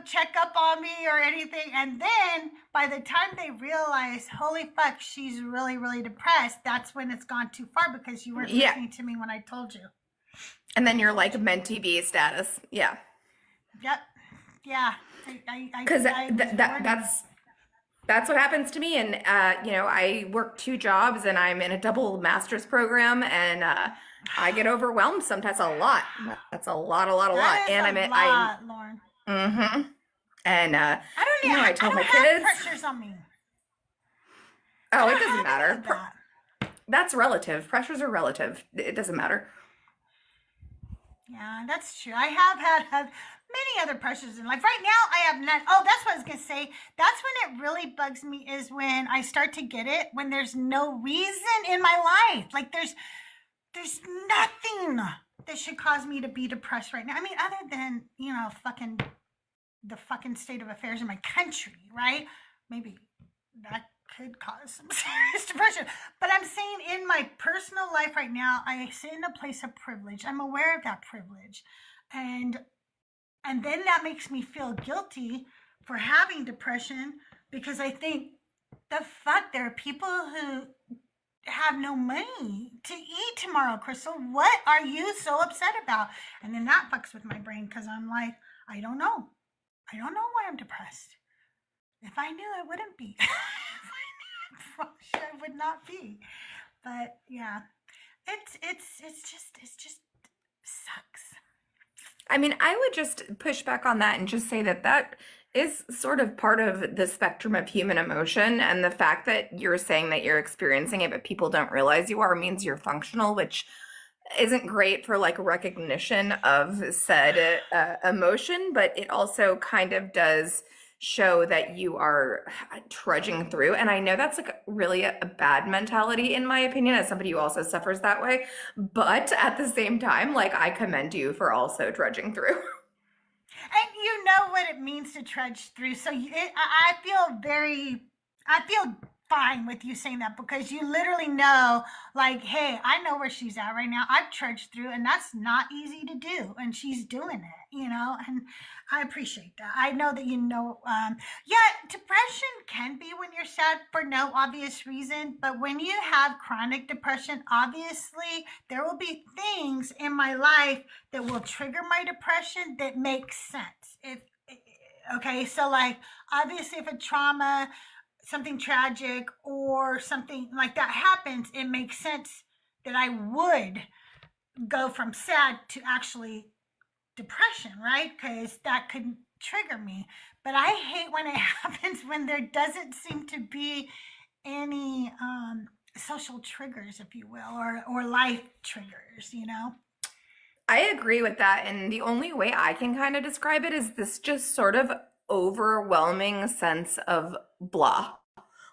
check up on me or anything. And then by the time they realize, holy fuck, she's really, really depressed, that's when it's gone too far because you weren't listening to me when I told you. And then you're like mentee B status. Yeah. Yep. Yeah. Because that's what happens to me. And, I work 2 jobs and I'm in a double master's program and I get overwhelmed sometimes a lot. That's a lot. And Lauren. Mm-hmm. And, I don't know. I tell my have kids. pressures on me. Oh, it doesn't matter. That's relative. Pressures are relative. It doesn't matter. Yeah, that's true. I have had many other pressures in life. Right now, I have none. Oh, that's what I was going to say. That's when it really bugs me is when I start to get it, when there's no reason in my life. Like, there's nothing that should cause me to be depressed right now. I mean, other than, the fucking state of affairs in my country, right? Maybe that could cause some serious depression. But I'm saying in my personal life right now, I sit in a place of privilege. I'm aware of that privilege. And then that makes me feel guilty for having depression because I think, the fuck, there are people who have no money to eat tomorrow, Crystal. What are you so upset about? And then that fucks with my brain because I'm like, I don't know. I don't know why I'm depressed. If I knew, I wouldn't be. I would not be. But yeah, it's just sucks. I mean, I would just push back on that and just say that is sort of part of the spectrum of human emotion. And the fact that you're saying that you're experiencing it, but people don't realize you are, means you're functional, which isn't great for like recognition of said emotion, but it also kind of does show that you are trudging through. And I know that's like really a bad mentality, in my opinion, as somebody who also suffers that way. But at the same time, like, I commend you for also trudging through. And you know what it means to trudge through. So I feel fine with you saying that, because you literally know, like, hey, I know where she's at right now. I've trudged through, and that's not easy to do. And she's doing it, and I appreciate that. I know that yeah, depression can be when you're sad for no obvious reason. But when you have chronic depression, obviously there will be things in my life that will trigger my depression that make sense. Okay, so like, obviously if a trauma, something tragic or something like that happens, it makes sense that I would go from sad to actually depression, right? Because that could trigger me. But I hate when it happens when there doesn't seem to be any social triggers, if you will, or life triggers, I agree with that. And the only way I can kind of describe it is this just sort of overwhelming sense of blah.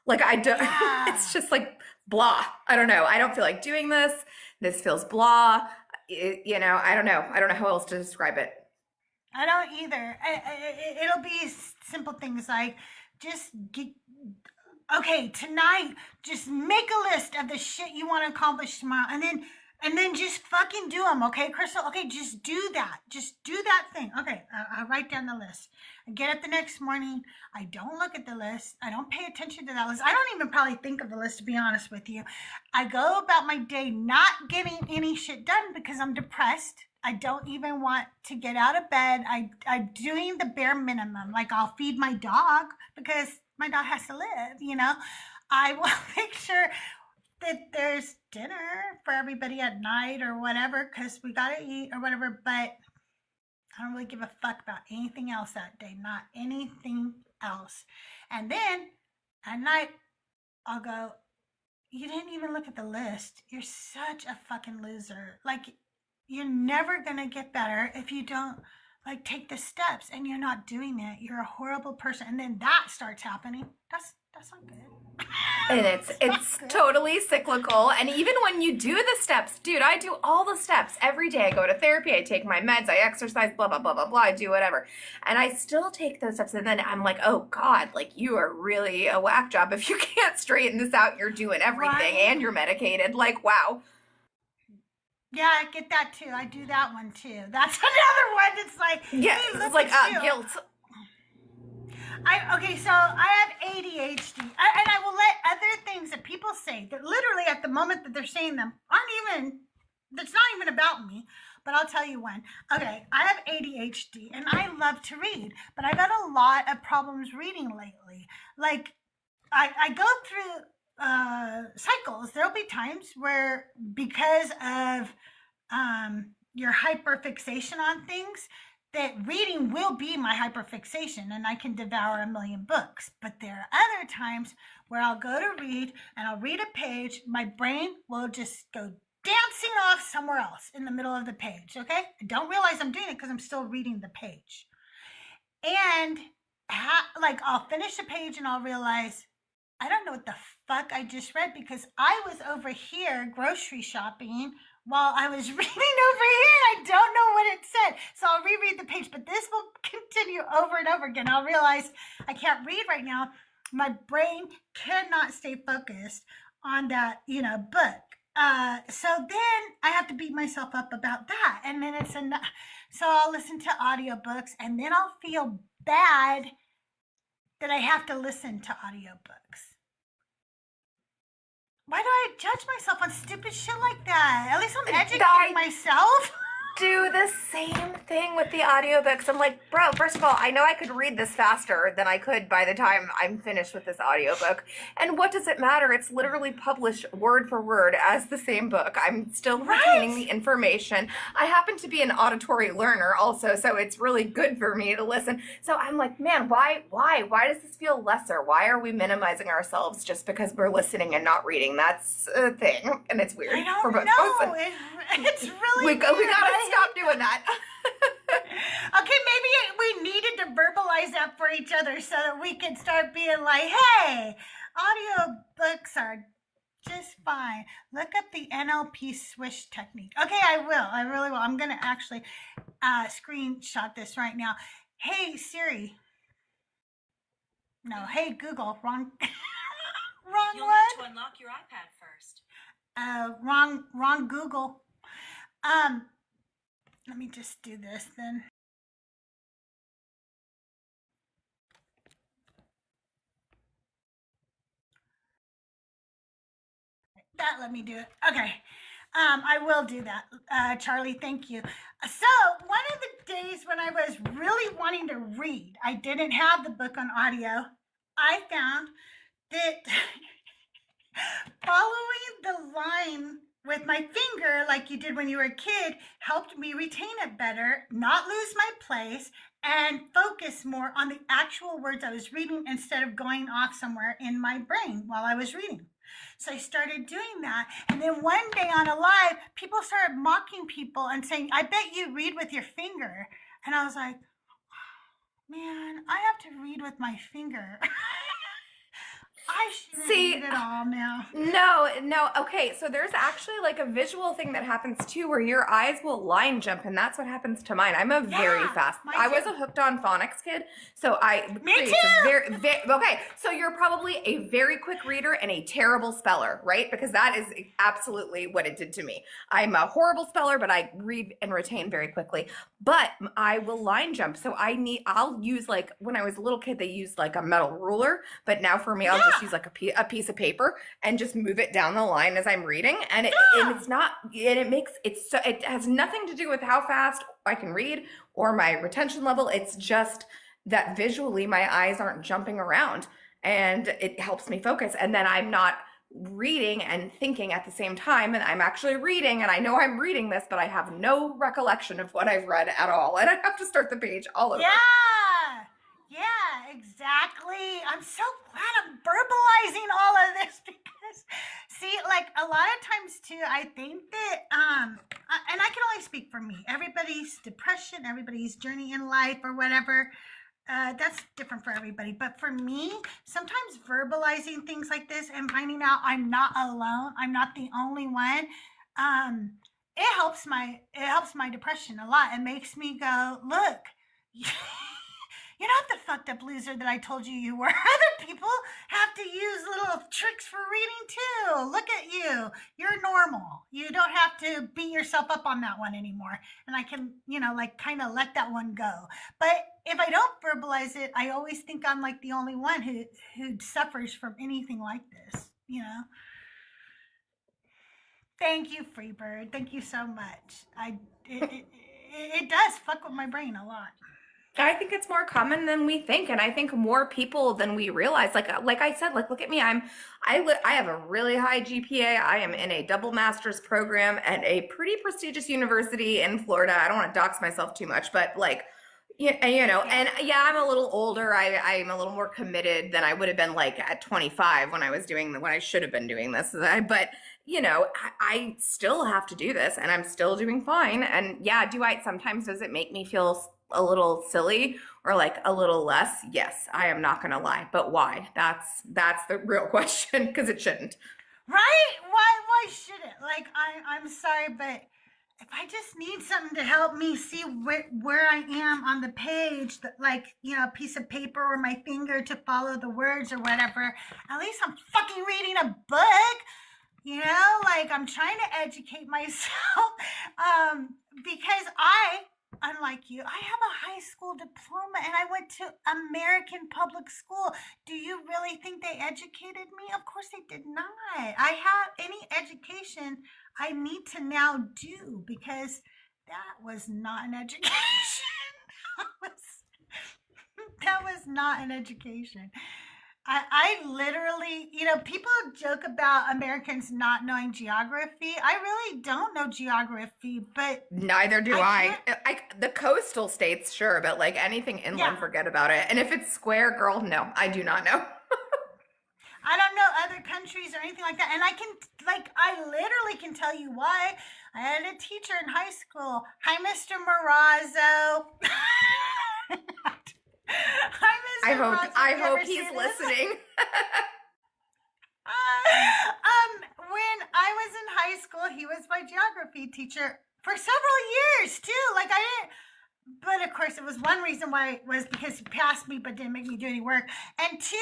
Like, I don't, Yeah. it's just like blah. I don't know. I don't feel like doing this. This feels blah. I don't know. I don't know how else to describe it. I don't either. It'll be simple things like, okay, tonight, just make a list of the shit you want to accomplish tomorrow, and then just fucking do them, okay, Crystal? Okay, just do that. Just do that thing. Okay, I'll write down the list. I get up the next morning. I don't look at the list. I don't pay attention to that list. I don't even probably think of the list, to be honest with you. I go about my day not getting any shit done because I'm depressed. I don't even want to get out of bed. I'm doing the bare minimum. Like, I'll feed my dog because my dog has to live, I will make sure that there's dinner for everybody at night or whatever, because we gotta eat or whatever. But I don't really give a fuck about anything else that day, not anything else. And then at night, I'll go, you didn't even look at the list. You're such a fucking loser. Like, you're never gonna get better if you don't like take the steps, and you're not doing it. You're a horrible person. And then that starts happening. That's not good. And it's totally cyclical. And even when you do the steps, dude, I do all the steps every day. I go to therapy, I take my meds, I exercise, blah, blah, blah, blah, blah. I do whatever. And I still take those steps. And then I'm like, oh God, like, you are really a whack job if you can't straighten this out. You're doing everything, Right. and you're medicated. Like, wow. Yeah, I get that too. I do that one too. That's another one that's like, Yeah, hey, look it's like at you. guilt. Okay, so I have ADHD, and I will let other things that people say that literally at the moment that they're saying them that's not even about me, but I'll tell you when. Okay, I have ADHD, and I love to read, but I got a lot of problems reading lately. Like, I go through cycles. There'll be times where, because of your hyperfixation on things, that reading will be my hyperfixation, and I can devour a million books. But there are other times where I'll go to read, and I'll read a page, my brain will just go dancing off somewhere else in the middle of the page, okay? I don't realize I'm doing it because I'm still reading the page. And I'll finish a page and I'll realize, I don't know what the fuck I just read, because I was over here grocery shopping while I was reading over here. I don't know what it said. So I'll reread the page, but this will continue over and over again. I'll realize I can't read right now. My brain cannot stay focused on that, book. So then I have to beat myself up about that. And then so I'll listen to audiobooks, and then I'll feel bad that I have to listen to audiobooks. Why do I judge myself on stupid shit like that? At least I'm educating myself. do the same thing with the audiobooks. I'm like, bro, first of all, I know I could read this faster than I could by the time I'm finished with this audiobook. And what does it matter? It's literally published word for word as the same book. I'm still retaining the information. I happen to be an auditory learner also, so it's really good for me to listen. So I'm like, man, why does this feel lesser? Why are we minimizing ourselves just because we're listening and not reading? That's a thing, and it's weird I don't for both know. of us. It's really We gotta weird. stop doing that. Okay, maybe we needed to verbalize that for each other so that we could start being like, hey, audiobooks are just fine. Look up the NLP swish technique. Okay, I will. I really will. I'm going to actually screenshot this right now. Hey, Siri. No, hey, Google. Wrong. Wrong You'll one. need to unlock your iPad first. Wrong Google. Let me just do this then. That let me do it. Okay. I will do that. Charlie, thank you. So one of the days when I was really wanting to read, I didn't have the book on audio. I found that following the line with my finger, like you did when you were a kid, helped me retain it better, not lose my place, and focus more on the actual words I was reading instead of going off somewhere in my brain while I was reading. So I started doing that. And then one day on a live, people started mocking people and saying, I bet you read with your finger. And I was like, man, I have to read with my finger. I shouldn't read it all now. No. Okay, so there's actually like a visual thing that happens too where your eyes will line jump, and that's what happens to mine. I'm a very fast. I was a hooked on phonics kid, so Me too. Okay, so you're probably a very quick reader and a terrible speller, right? Because that is absolutely what it did to me. I'm a horrible speller, but I read and retain very quickly. But I will line jump, so I'll use, like, when I was a little kid, they used like a metal ruler, but now for me, I'll just use like a piece of paper and just move it down the line as I'm reading, and it's not, and it has nothing to do with how fast I can read or my retention level. It's just that visually my eyes aren't jumping around, and it helps me focus, and then I'm not reading and thinking at the same time, and I'm actually reading, and I know I'm reading this, but I have no recollection of what I've read at all, and I have to start the page all over. Yeah, exactly. I'm so glad I'm verbalizing all of this because, see, like a lot of times too, I think that, and I can only speak for me. Everybody's depression, everybody's journey in life or whatever, that's different for everybody. But for me, sometimes verbalizing things like this and finding out I'm not alone, I'm not the only one, it helps my depression a lot. It makes me go, look. You're not the fucked up loser that I told you were. Other people have to use little tricks for reading too. Look at you. You're normal. You don't have to beat yourself up on that one anymore. And I can, like kind of let that one go. But if I don't verbalize it, I always think I'm like the only one who suffers from anything like this, Thank you, Freebird. Thank you so much. It does fuck with my brain a lot. I think it's more common than we think, and I think more people than we realize. Like I said, like, look at me. I have a really high GPA. I am in a double master's program at a pretty prestigious university in Florida. I don't want to dox myself too much, but like, and yeah, I'm a little older. I'm a little more committed than I would have been like at 25 when I should have been doing this. But I still have to do this, and I'm still doing fine. And yeah, does it make me feel a little silly or like a little less? Yes, I am not gonna lie. But why? That's the real question, because it shouldn't. Right? Why should it? Like, I'm sorry, but if I just need something to help me see where I am on the page, like, a piece of paper or my finger to follow the words or whatever, at least I'm fucking reading a book. Like, I'm trying to educate myself, because unlike you, I have a high school diploma and I went to American public school. Do you really think they educated me? Of course they did not. I have any education I need to now do because That was not an education. That was not an education. I literally, people joke about Americans not knowing geography. I really don't know geography, but Neither do I I. The coastal states, sure, but like anything inland, yeah, forget about it. And if it's square, girl, no, I do not know. I don't know other countries or anything like that. And I literally can tell you why. I had a teacher in high school. Hi, Mr. Morazzo. Hi, Mr. Morazzo. I You hope ever see he's this? listening. When I was in high school, he was my geography teacher for several years too. Like I didn't, but of course, it was one reason why was because he passed me but didn't make me do any work, and two,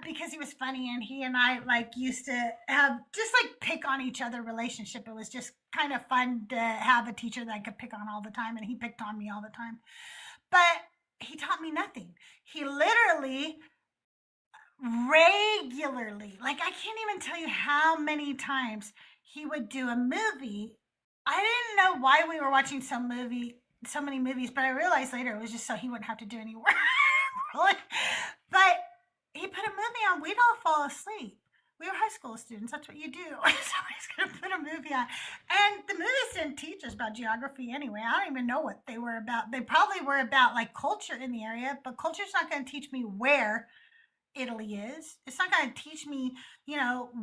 because he was funny and he and I like used to have just like pick on each other relationship. It was just kind of fun to have a teacher that I could pick on all the time, and he picked on me all the time. But he taught me nothing. He literally regularly, like I can't even tell you how many times he would do a movie. I didn't know why we were watching so many movies, but I realized later it was just so he wouldn't have to do any work. Really. But he put a movie on, we'd all fall asleep. We were high school students, that's what you do. Somebody's gonna put a movie on. And the movies didn't teach us about geography anyway. I don't even know what they were about. They probably were about like culture in the area, but culture's not gonna teach me where Italy is. It's not going to teach me,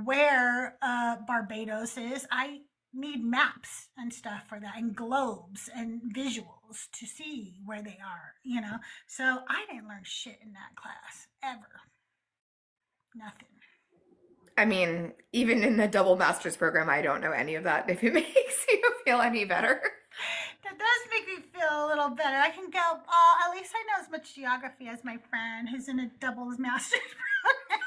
where Barbados is. I need maps and stuff for that, and globes and visuals to see where they are, So I didn't learn shit in that class ever. Nothing. I mean, even in the double master's program, I don't know any of that. If it makes you feel any better. That does make me feel a little better. I can go, at least I know as much geography as my friend who's in a doubles master's program.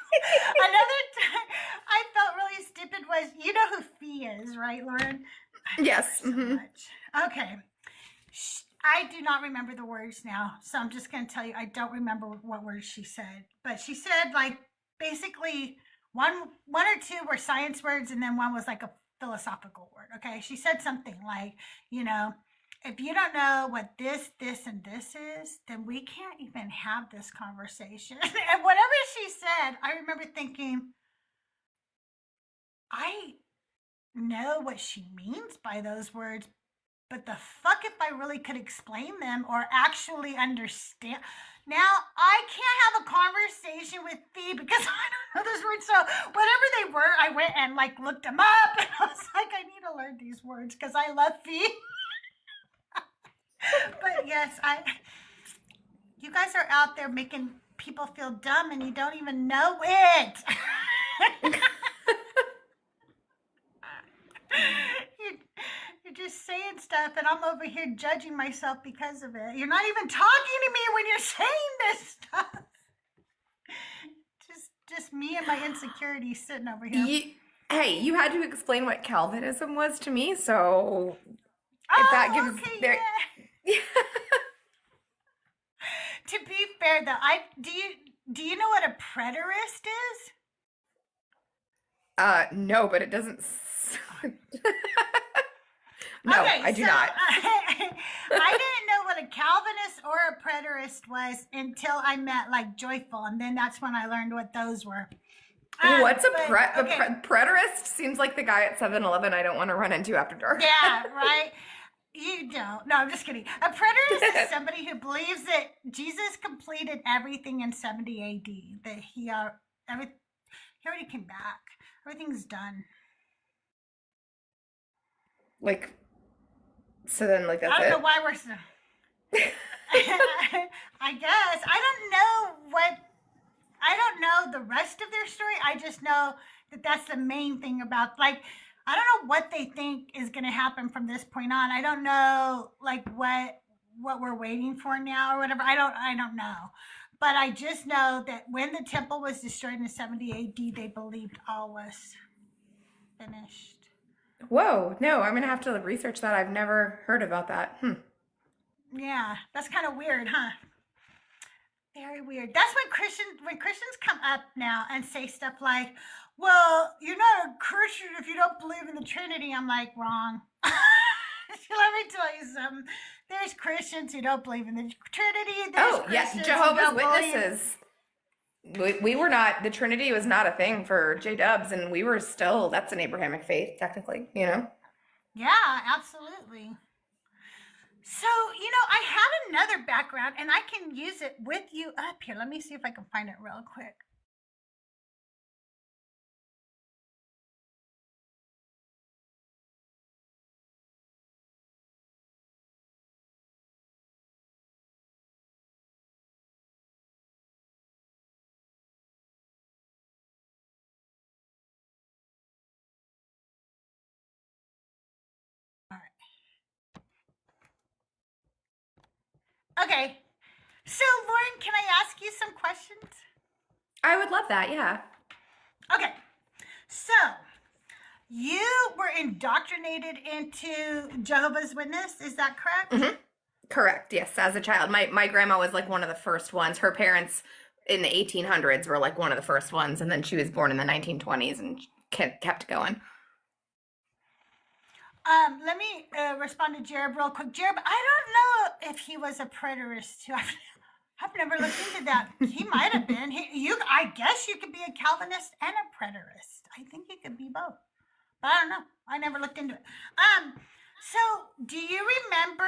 Another time I felt really stupid was, you know who Fee is, right, Lauren? Yes. So much. Okay. I do not remember the words now, so I'm just going to tell you, I don't remember what words she said. But she said, like, basically one or two were science words, and then one was like a philosophical word. Okay, she said something like, if you don't know what this and this is, then we can't even have this conversation. And whatever she said, I remember thinking, I know what she means by those words, but the fuck if I really could explain them or actually understand. Now I can't have a conversation with Fee because I don't know those words. So whatever they were, I went and like looked them up, and I was like, I need to learn these words because I love Fee. But yes, you guys are out there making people feel dumb and you don't even know it. You're just saying stuff, and I'm over here judging myself because of it. You're not even talking to me when you're saying this stuff. Just me and my insecurities sitting over here. Hey, you had to explain what Calvinism was to me, so if that gives okay, there. yeah. To be fair, though, do you know what a preterist is? No, but it doesn't. No, Okay, I do so, not. I didn't know what a Calvinist or a preterist was until I met like Joyful, and then that's when I learned what those were. What's a okay. preterist? Seems like the guy at 7-Eleven I don't want to run into after dark. Yeah, right. You don't. No, I'm just kidding. A preterist is somebody who believes that Jesus completed everything in 70 AD. That he already came back. Everything's done. Like, so then like that's I don't it. know why we're so. I guess I don't know the rest of their story. I just know that that's the main thing about, like, I don't know what they think is going to happen from this point on. I don't know, like, what we're waiting for now or whatever. I don't know. But I just know that when the temple was destroyed in 70 AD, they believed all was finished. Whoa, no, I'm gonna have to research that. I've never heard about that. Yeah, that's kind of weird, huh? Very weird. That's when Christians come up now and say stuff like, well, you're not a Christian if you don't believe in the Trinity. I'm like, wrong. Let me tell you something. There's Christians who don't believe in the Trinity. There's Oh, yes, Christians who Jehovah's don't believe- Witnesses. We were not, the Trinity was not a thing for J-Dubs, and we were still, that's an Abrahamic faith, technically, you know? Yeah, absolutely. So, I had another background, and I can use it with you up here. Let me see if I can find it real quick. All right. Okay. So, Lauren, can I ask you some questions? I would love that, yeah. Okay. So, you were indoctrinated into Jehovah's Witness, is that correct? Mm-hmm. Correct, yes, as a child. My grandma was like one of the first ones. Her parents in the 1800s were like one of the first ones, and then she was born in the 1920s and kept going. Let me respond to Jared real quick. Jared, I don't know if he was a preterist too. I've never looked into that. He might have been. I guess you could be a Calvinist and a preterist. I think you could be both. But I don't know. I never looked into it. So do you remember?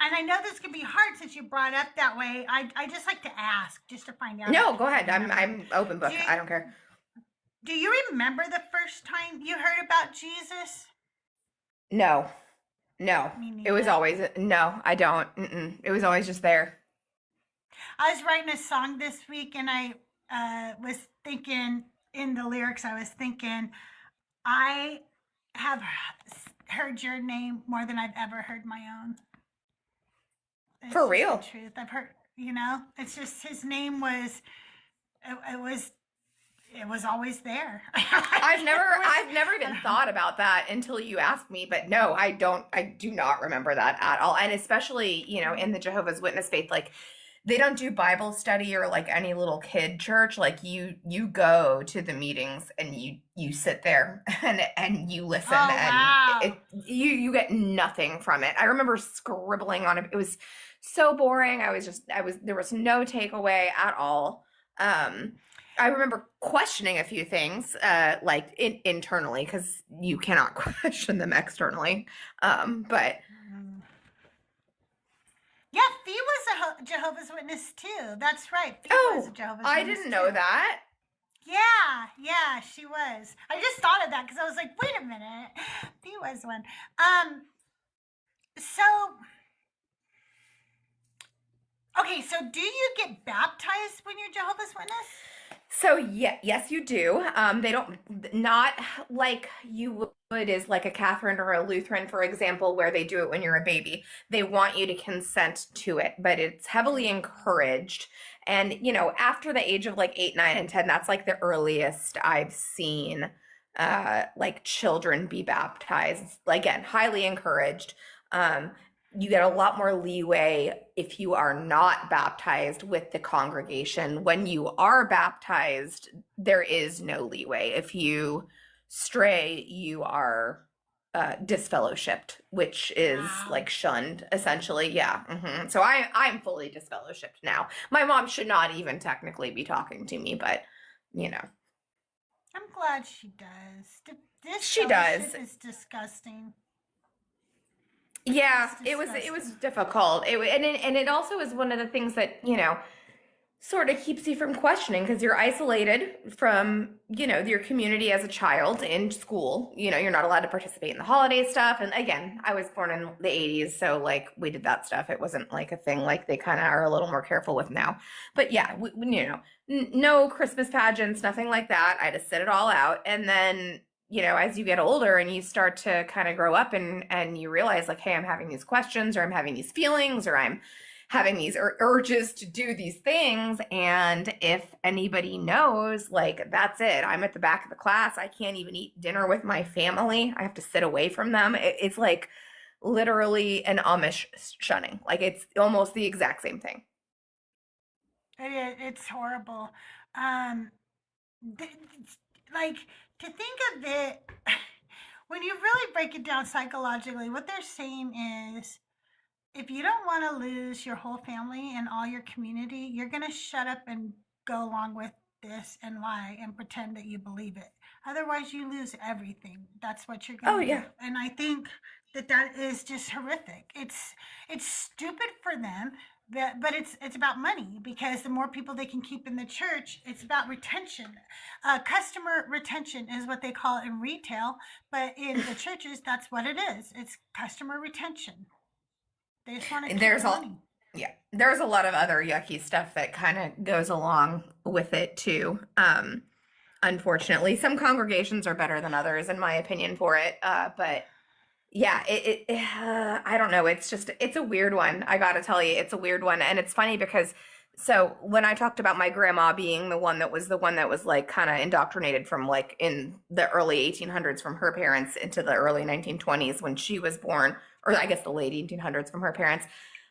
And I know this could be hard since you brought it up that way. I just like to ask just to find out. No, go ahead. I'm open book. I don't care. Do you remember the first time you heard about Jesus? No. Me It was neither. always no. I don't. It was always just there. I was writing a song this week, and I was thinking in the lyrics, I was thinking, I have heard your name more than I've ever heard my own. It's For just real. the truth. I've heard, it's just his name was, it was always there. I've never even thought about that until you asked me, but no, I do not remember that at all. And especially, in the Jehovah's Witness faith, like they don't do Bible study or like any little kid church. Like you go to the meetings and you sit there and you listen, Oh, and wow. you get nothing from it. I remember scribbling on it. It was so boring. There was no takeaway at all. I remember questioning a few things, like internally, because you cannot question them externally. But Yeah, Fee was a Jehovah's Witness too. That's right. Fee was a Jehovah's I Witness didn't know too. that. Yeah, she was. I just thought of that because I was like, wait a minute, Fee was one. So, okay, so do you get baptized when you're Jehovah's Witness? So yes, you do. They don't, not like you would is like a Catherine or a Lutheran, for example, where they do it when you're a baby. They want you to consent to it, but it's heavily encouraged. And after the age of like 8, 9, and 10, that's like the earliest I've seen like children be baptized. Again, highly encouraged. You get a lot more leeway if you are not baptized with the congregation. When you are baptized, there is no leeway. If you stray, you are disfellowshipped, which is like shunned, essentially. Yeah. So I'm fully disfellowshipped now. My mom should not even technically be talking to me, but I'm glad she does. This She does. fellowship is disgusting. yeah, It's it was disgusting. difficult. And it also is one of the things that sort of keeps you from questioning, because you're isolated from your community as a child in school. You're not allowed to participate in the holiday stuff. And again, I was born in the 80s, so like we did that stuff. It wasn't like a thing like they kind of are a little more careful with now. But yeah, no Christmas pageants, nothing like that. I had to sit it all out. And then as you get older and you start to kind of grow up and you realize like, hey, I'm having these questions, or I'm having these feelings, or I'm having these urges to do these things. And if anybody knows, like, that's it. I'm at the back of the class. I can't even eat dinner with my family. I have to sit away from them. It's like literally an Amish shunning. Like it's almost the exact same thing. It's horrible. Like, to think of it, when you really break it down psychologically, what they're saying is if you don't want to lose your whole family and all your community, you're going to shut up and go along with this and lie and pretend that you believe it. Otherwise, you lose everything. That's what you're Oh, going to yeah. do. And I think that is just horrific. It's stupid for them, but it's about money because the more people they can keep in the church, it's about retention. Customer retention is what they call it in retail, but in the churches, that's what it is. It's customer retention. They just want to And keep there's the a money. yeah, there's a lot of other yucky stuff that kind of goes along with it too. Unfortunately, some congregations are better than others, in my opinion, for it. But yeah, I don't know. It's a weird one. I gotta tell you, it's a weird one, and it's funny because so when I talked about my grandma being the one that was like kind of indoctrinated from like in the early 1800s from her parents into the early 1920s when she was born, or I guess the late 1800s from her parents.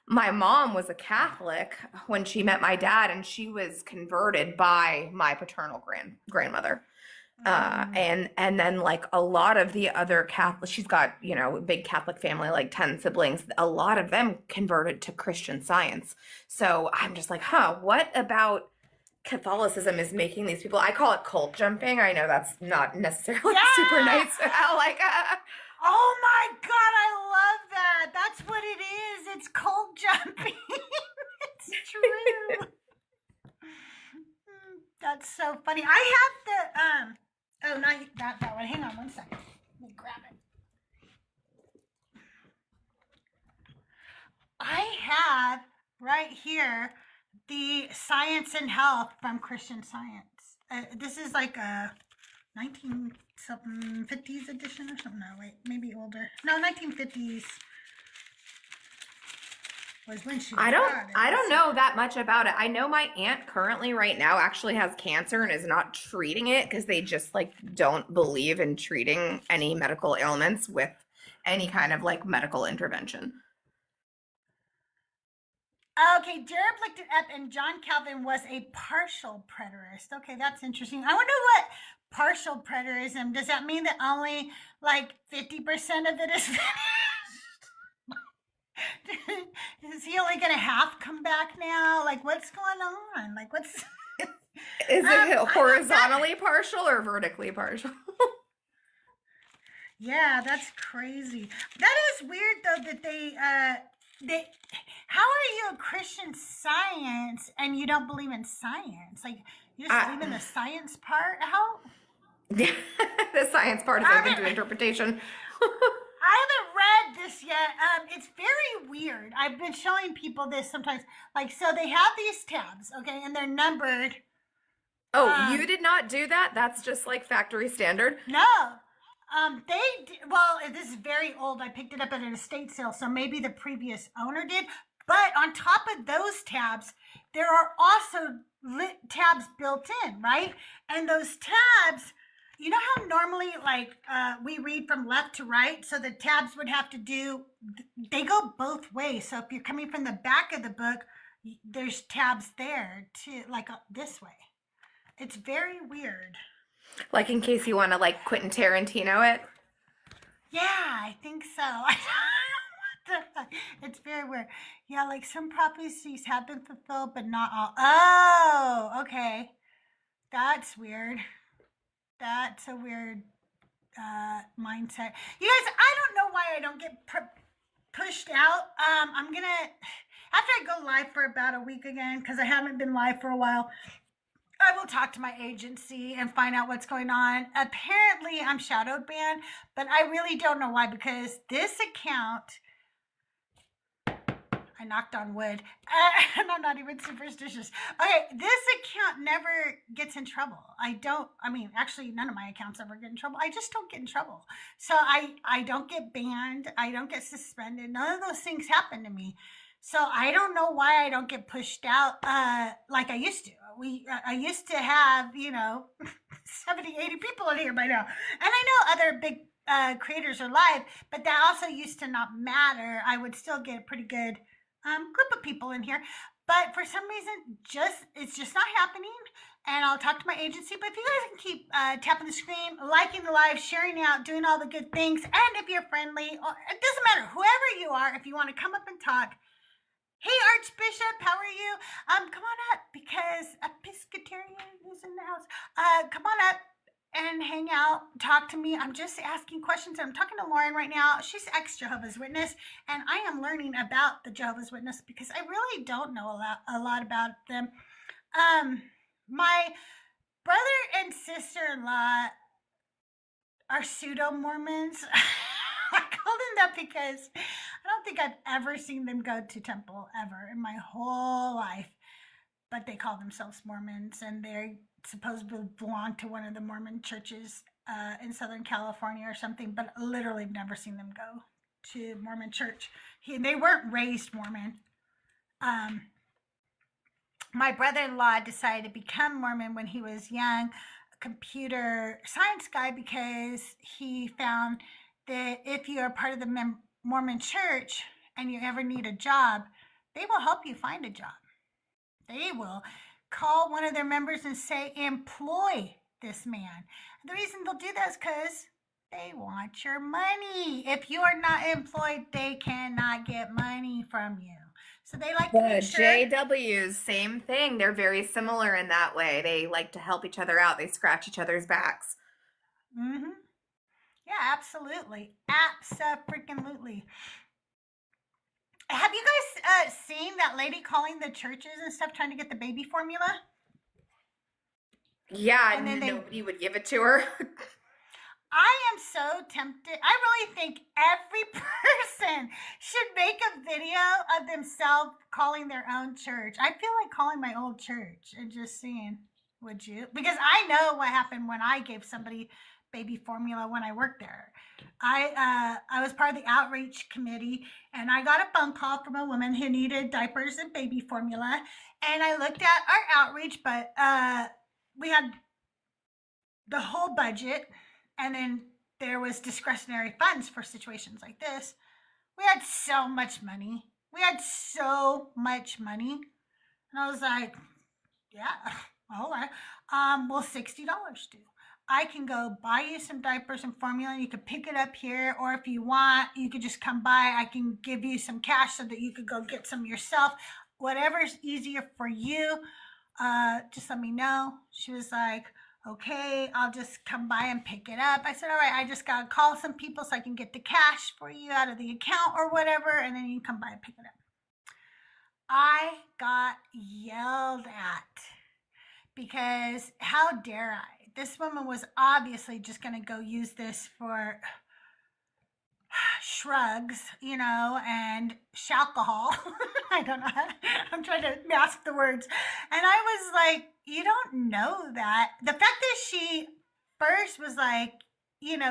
My mom was a Catholic when she met my dad, and she was converted by my paternal grandmother. And then like a lot of the other Catholic, she's got, a big Catholic family, like 10 siblings. A lot of them converted to Christian Science. So I'm just like, what about Catholicism is making these people, I call it cult jumping. I know that's not necessarily super nice. Like, Oh my God, I love that. That's what it is. It's cult jumping. It's true. That's so funny. I have the not that one. Hang on one second. Let me grab it. I have right here the Science and Health from Christian Science. This is like a 1950s edition or something. No, wait, maybe older. No, 1950s was when she I got it. don't know that much about it. I know my aunt currently right now actually has cancer and is not treating it because they just like don't believe in treating any medical ailments with any kind of like medical intervention. Okay, Jared looked it up, and John Calvin was a partial preterist. Okay, that's interesting. I wonder what partial preterism does. That mean that only like 50% of it is finished? Is he only gonna half come back now? Like, what's going on? Like, what's Is it horizontally partial or vertically partial? Yeah, that's crazy. That is weird though that they how are you a Christian Science and you don't believe in science? Like, you just believe in the science part? How? Yeah, the science part is open to interpretation. I haven't read this yet. It's very weird. I've been showing people this sometimes. Like, so they have these tabs, okay, and they're numbered. Oh, you did not do that? That's just like factory standard? No. Well, this is very old. I picked it up at an estate sale, so maybe the previous owner did. But on top of those tabs, there are also lit tabs built in, right? And those tabs, you know how normally, like, we read from left to right, so the tabs would have to they go both ways. So if you're coming from the back of the book, there's tabs there too, like this way. It's very weird. Like in case you want to like Quentin Tarantino it? Yeah, I think so. What the fuck? It's very weird. Yeah, like some prophecies have been fulfilled, but not all. Oh, okay. That's weird. That's a weird mindset. You guys, I don't know why I don't get pushed out. I'm gonna, after I go live for about a week again, because I haven't been live for a while, I will talk to my agency and find out what's going on. Apparently, I'm shadow banned, but I really don't know why, because this account, I knocked on wood, and I'm not even superstitious. Okay, this account never gets in trouble. Actually, none of my accounts ever get in trouble. I just don't get in trouble. So I don't get banned. I don't get suspended. None of those things happen to me. So I don't know why I don't get pushed out like I used to. I used to have, 70, 80 people in here by now. And I know other big creators are live, but that also used to not matter. I would still get a pretty good group of people in here. But for some reason, it's just not happening. and I'll talk to my agency. But if you guys can keep tapping the screen, liking the live, sharing out, doing all the good things, and if you're friendly, or it doesn't matter, whoever you are, if you want to come up and talk, hey Archbishop, how are you? Come on up, because Episcopalian is in the house. Come on up and hang out, talk to me. I'm just asking questions. I'm talking to Lauren right now. She's ex-Jehovah's Witness, and I am learning about the Jehovah's Witness because I really don't know a lot about them. My brother and sister-in-law are pseudo-Mormons. I call them that because I don't think I've ever seen them go to temple ever in my whole life. But they call themselves Mormons, and they supposedly belong to one of the Mormon churches in Southern California or something, but literally never seen them go to Mormon church. They weren't raised Mormon. My brother-in-law decided to become Mormon when he was young, a computer science guy, because he found that if you are part of the Mormon church and you ever need a job, they will help you find a job. They will call one of their members and say, employ this man. And the reason they'll do that is because they want your money. If you are not employed, they cannot get money from you. So they like to The make sure. JWs, same thing. They're very similar in that way. They like to help each other out. They scratch each other's backs. Mm-hmm. Yeah, absolutely. Abso-freaking-lutely. Have you guys seen that lady calling the churches and stuff trying to get the baby formula? Yeah, And then nobody would give it to her. I am so tempted. I really think every person should make a video of themselves calling their own church. I feel like calling my old church and just seeing, would you? Because I know what happened when I gave somebody baby formula when I worked there. I was part of the outreach committee, and I got a phone call from a woman who needed diapers and baby formula. And I looked at our outreach, but we had the whole budget, and then there was discretionary funds for situations like this. We had so much money. And I was like, yeah, all right. Well, $60 do. I can go buy you some diapers and formula, and you can pick it up here, or if you want, you could just come by. I can give you some cash so that you could go get some yourself. Whatever's easier for you, just let me know. She was like, okay, I'll just come by and pick it up. I said, all right, I just got to call some people so I can get the cash for you out of the account or whatever, and then you can come by and pick it up. I got yelled at because how dare I? This woman was obviously just going to go use this for shrugs, and alcohol. I don't know. I'm trying to mask the words. And I was like, you don't know that. The fact that she first was like,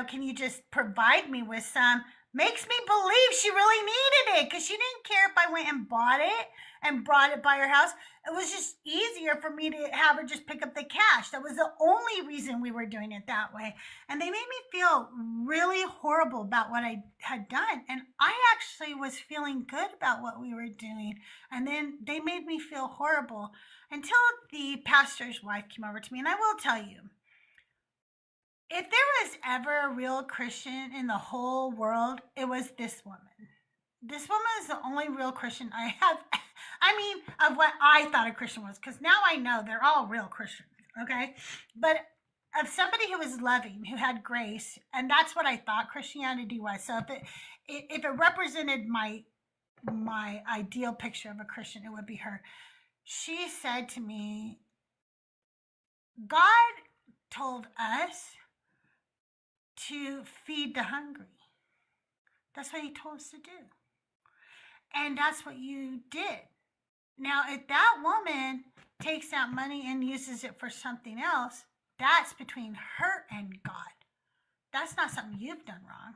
can you just provide me with some, makes me believe she really needed it, because she didn't care if I went and bought it and brought it by her house. It was just easier for me to have her just pick up the cash. That was the only reason we were doing it that way. And they made me feel really horrible about what I had done. And I actually was feeling good about what we were doing. And then they made me feel horrible until the pastor's wife came over to me. And I will tell you, if there was ever a real Christian in the whole world, it was this woman. This woman is the only real Christian I have. I mean, of what I thought a Christian was, because now I know they're all real Christians, okay? But of somebody who was loving, who had grace, and that's what I thought Christianity was. So if it represented my ideal picture of a Christian, it would be her. She said to me, God told us to feed the hungry. That's what he told us to do. And that's what you did. Now, if that woman takes that money and uses it for something else, that's between her and God. That's not something you've done wrong,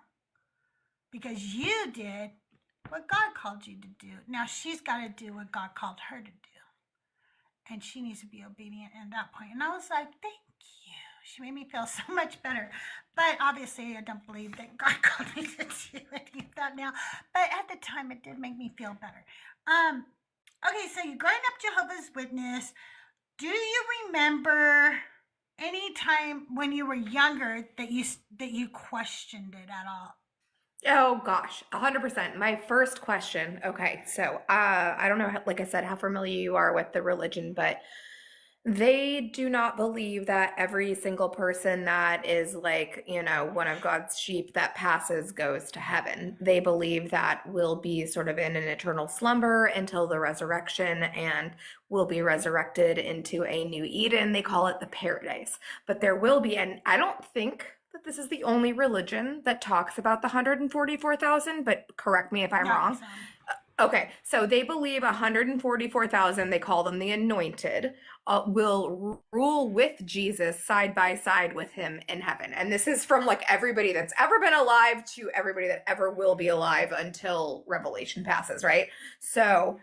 because you did what God called you to do. Now, she's got to do what God called her to do. And she needs to be obedient at that point. And I was like, thank you. She made me feel so much better. But obviously, I don't believe that God called me to do any of that now. But at the time, it did make me feel better. Okay, so you're growing up Jehovah's Witness. do you remember any time when you were younger that you questioned it at all? Oh gosh, 100%. My first question. Okay, so I don't know, like I said, how familiar you are with the religion, but they do not believe that every single person that is like, one of God's sheep that passes goes to heaven. They believe that we'll be sort of in an eternal slumber until the resurrection and will be resurrected into a new Eden. They call it the paradise. But there will be, and I don't think that this is the only religion that talks about the 144,000, but correct me if I'm wrong. Okay, so they believe 144,000, they call them the anointed, will rule with Jesus side by side with him in heaven. And this is from like everybody that's ever been alive to everybody that ever will be alive until Revelation passes, right? So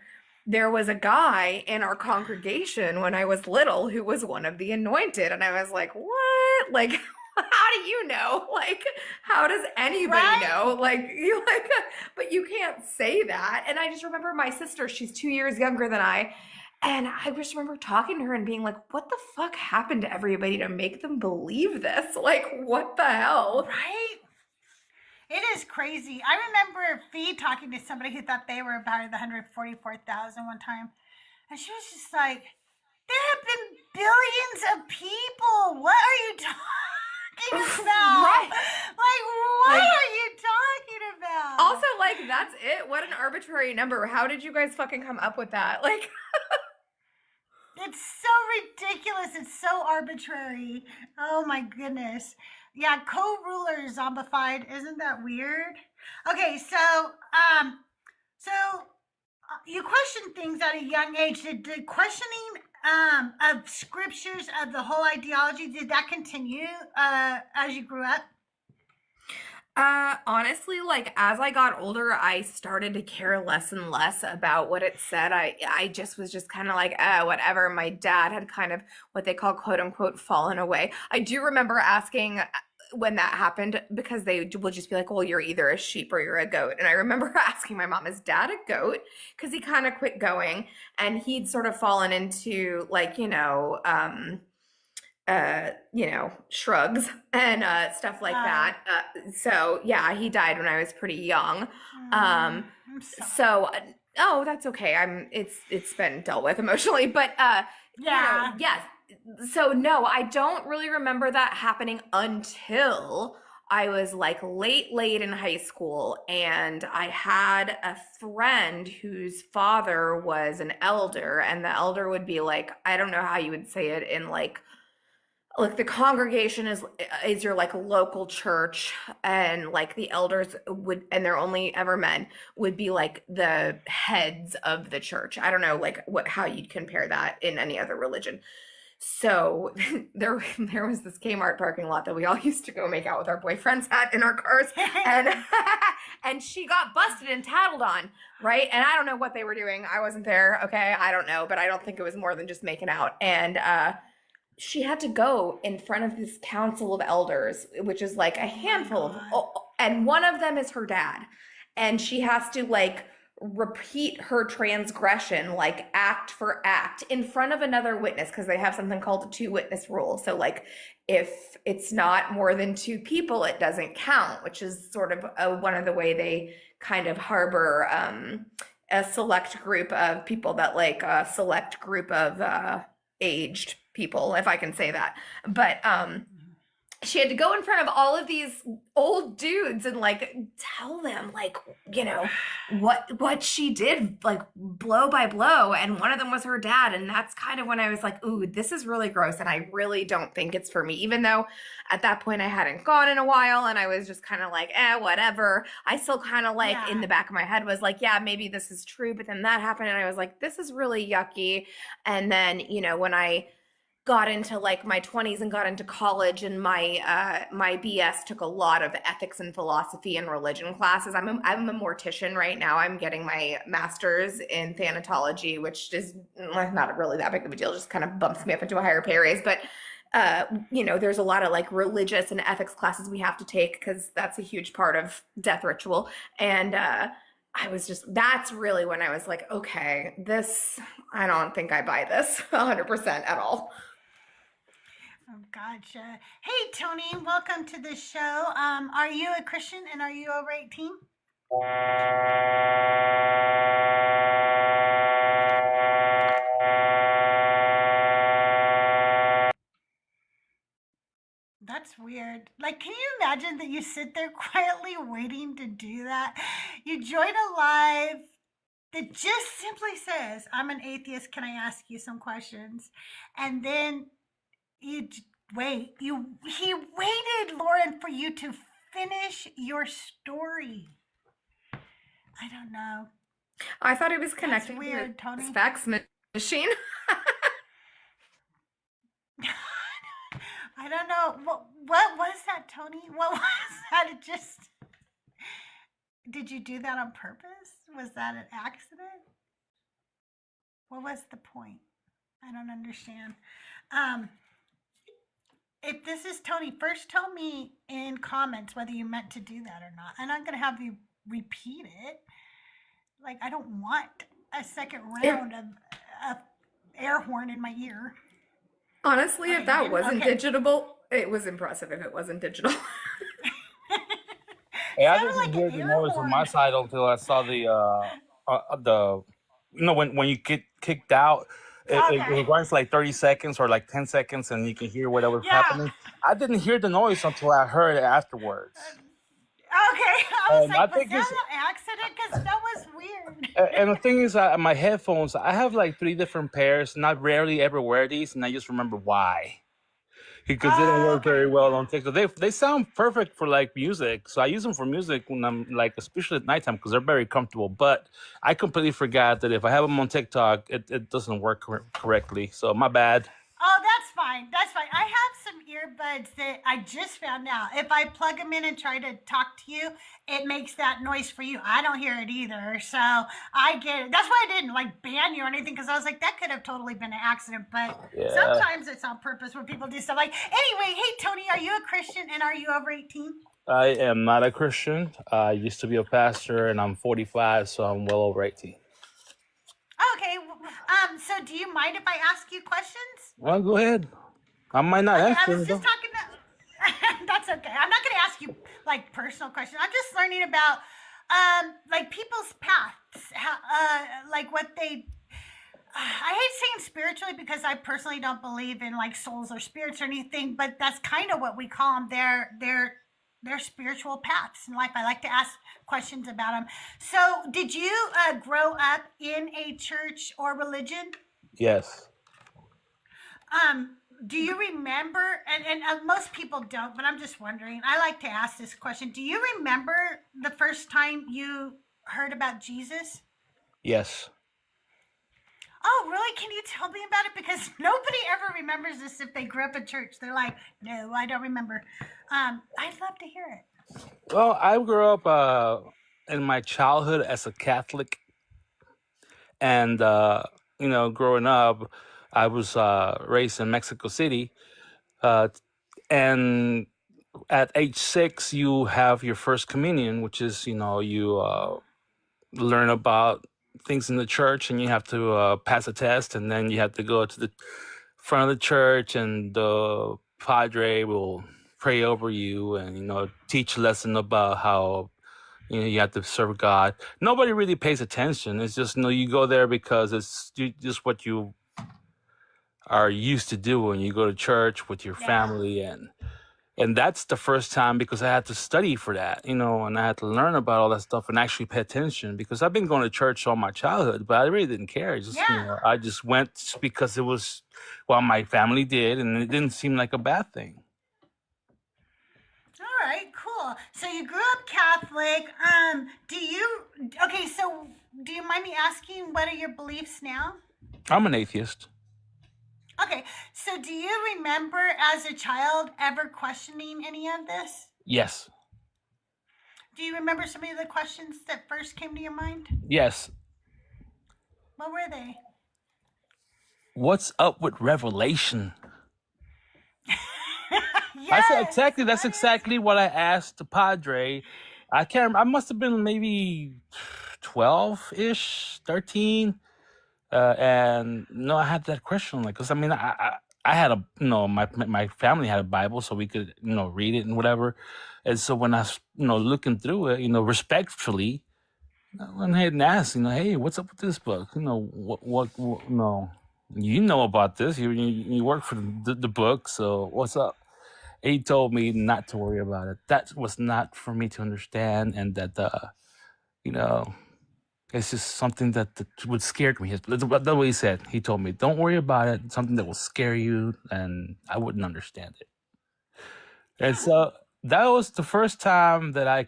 there was a guy in our congregation when I was little who was one of the anointed. And I was like, what? Like, how do you know? Like, how does anybody know? Like, but you can't say that. And I just remember my sister, she's 2 years younger than I. And I just remember talking to her and being like, what the fuck happened to everybody to make them believe this? Like, what the hell? Right? It is crazy. I remember Fee talking to somebody who thought they were about the 144,000 one time. And she was just like, there have been billions of people. What are you talking about? Right. Like, what are you talking about? Also, like, that's it. What an arbitrary number. How did you guys fucking come up with that? Like, it's so ridiculous. It's so arbitrary. Oh my goodness. Yeah, co-ruler zombified. Isn't that weird? Okay, so you question things at a young age. Did questioning of scriptures, of the whole ideology, did that continue as you grew up? Honestly, like as I got older, I started to care less and less about what it said. I just was just kind of like, whatever. My dad had kind of what they call quote unquote fallen away. I do remember asking when that happened because they will just be like, well, you're either a sheep or you're a goat. And I remember asking my mom, is dad a goat? Because he kind of quit going and he'd sort of fallen into like, shrugs and stuff like that. So yeah, he died when I was pretty young. I'm sorry. Oh, that's okay. It's been dealt with emotionally, but Yeah. yes. So no, I don't really remember that happening until I was like late in high school, and I had a friend whose father was an elder, and the elder would be like, I don't know how you would say it in like the congregation is your like local church, and like the elders would, and they're only ever men, would be like the heads of the church. I don't know like how you'd compare that in any other religion. So there was this Kmart parking lot that we all used to go make out with our boyfriends at in our cars, and she got busted and tattled on, right? And I don't know what they were doing. I wasn't there, okay? I don't know, but I don't think it was more than just making out. And she had to go in front of this council of elders, which is like a handful and one of them is her dad. And she has to like repeat her transgression, like act for act in front of another witness, because they have something called a 2-witness rule. So like if it's not more than 2 people, it doesn't count, which is sort of one of the way they kind of harbor a select group of people that like a select group of aged people, if I can say that. But she had to go in front of all of these old dudes and like tell them like, what she did, like blow by blow. And one of them was her dad. And that's kind of when I was like, ooh, this is really gross. And I really don't think it's for me, even though at that point I hadn't gone in a while and I was just kind of like, whatever. I still kind of like in the back of my head was like, yeah, maybe this is true. But then that happened and I was like, this is really yucky. And then, when I got into like my 20s and got into college, and my my BS took a lot of ethics and philosophy and religion classes. I'm a mortician right now. I'm getting my master's in thanatology, which is not really that big of a deal, just kind of bumps me up into a higher pay raise. But there's a lot of like religious and ethics classes we have to take because that's a huge part of death ritual. And that's really when I was like, okay, I don't think I buy this 100% at all. Oh, gotcha. Hey, Tony, welcome to the show. Are you a Christian and are you over 18? That's weird. Like, can you imagine that you sit there quietly waiting to do that? You join a live that just simply says, I'm an atheist. Can I ask you some questions? And then wait. He waited, Lauren, for you to finish your story. I don't know. I thought it was That's connected weird, to Tony. the fax machine. I don't know. What was that, Tony? What was that? Did you do that on purpose? Was that an accident? What was the point? I don't understand. If this is Tony, first tell me in comments whether you meant to do that or not. And I'm going to have you repeat it. Like, I don't want a second round of air horn in my ear. Honestly, Okay, if that you didn't? wasn't Okay. digital, it was impressive if it wasn't digital. Hey, I Sounded didn't like hear an the air noise on my horn. side until I saw the when you get kicked out, it Okay. runs for like 30 seconds or like 10 seconds, and you can hear whatever was Yeah. happening. I didn't hear the noise until I heard it afterwards. Okay. I was And I like, was think it's that an accident? Because that was weird. and the thing is, my headphones, I have like 3 different pairs, and I rarely ever wear these, and I just remember why. Because they don't work very Okay. well on TikTok. They sound perfect for like music, so I use them for music when I'm like, especially at nighttime, because they're very comfortable. But I completely forgot that if I have them on TikTok, it doesn't work correctly. So my bad. Oh, that's fine. That's fine. I have some earbuds that I just found out. If I plug them in and try to talk to you, it makes that noise for you. I don't hear it either. So I get it. That's why I didn't like ban you or anything, because I was like, that could have totally been an accident. But Yeah, sometimes it's on purpose when people do stuff like, anyway, hey, Tony, are you a Christian and are you over 18? I am not a Christian. I used to be a pastor, and I'm 45, so I'm well over 18. Okay. So do you mind if I ask you questions? Well, go ahead. I might not Okay, I answer was them, just talking to, that's okay. I'm not going to ask you like personal questions. I'm just learning about like people's paths, how, like what they. I hate saying spiritually because I personally don't believe in like souls or spirits or anything, but that's kind of what we call them. They're spiritual paths in life. I like to ask questions about them. So, did you grow up in a church or religion? Yes. Do you remember, and most people don't, but I'm just wondering, I like to ask this question. Do you remember the first time you heard about Jesus? Yes. Oh, really? Can you tell me about it? Because nobody ever remembers this if they grew up in church. They're like, no, I don't remember. I'd love to hear it. Well, I grew up in my childhood as a Catholic, and growing up, I was raised in Mexico City, uh, and at age 6, you have your first communion, which is you learn about things in the church, and you have to pass a test, and then you have to go to the front of the church, and the padre will pray over you and teach a lesson about how you have to serve God. Nobody really pays attention. It's just you go there because it's just what you are used to do when you go to church with your Yeah. family, and that's the first time because I had to study for that, and I had to learn about all that stuff and actually pay attention because I've been going to church all my childhood, but I really didn't care. It's just, Yeah. I just went because it was what my family did, and it didn't seem like a bad thing. All right, cool. So you grew up Catholic. So do you mind me asking what are your beliefs now? I'm an atheist. Okay, so do you remember as a child ever questioning any of this? Yes. Do you remember some of the questions that first came to your mind? Yes. What were they? What's up with Revelation? I said exactly. That's exactly what I asked the padre. I must have been maybe 12-ish, 13. And no, I had that question, like, because I mean, I had a, my family had a Bible, so we could, read it and whatever. And so when I was, looking through it, respectfully, I went ahead and asked, hey, what's up with this book? What no, about this. You work for the book, so what's up? He told me not to worry about it. That was not for me to understand, and that, it's just something that would scare me. That's what he said. He told me, don't worry about it. It's something that will scare you, and I wouldn't understand it. And so that was the first time that I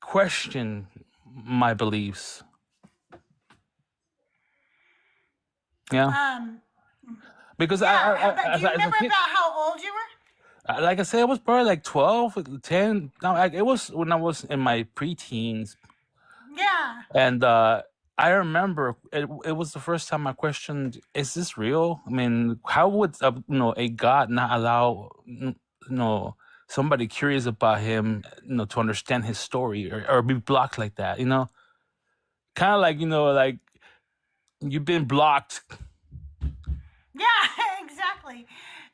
questioned my beliefs. Yeah, Um, because yeah, but I do you as a remember kid, about how old you were? like I said, I was probably like 12, 10. No, like it was when I was in my preteens. Yeah. And I remember it was the first time I questioned, is this real? I mean, how would a God not allow somebody curious about him, to understand his story, or be blocked like that? Kind of like like you've been blocked. Yeah, exactly.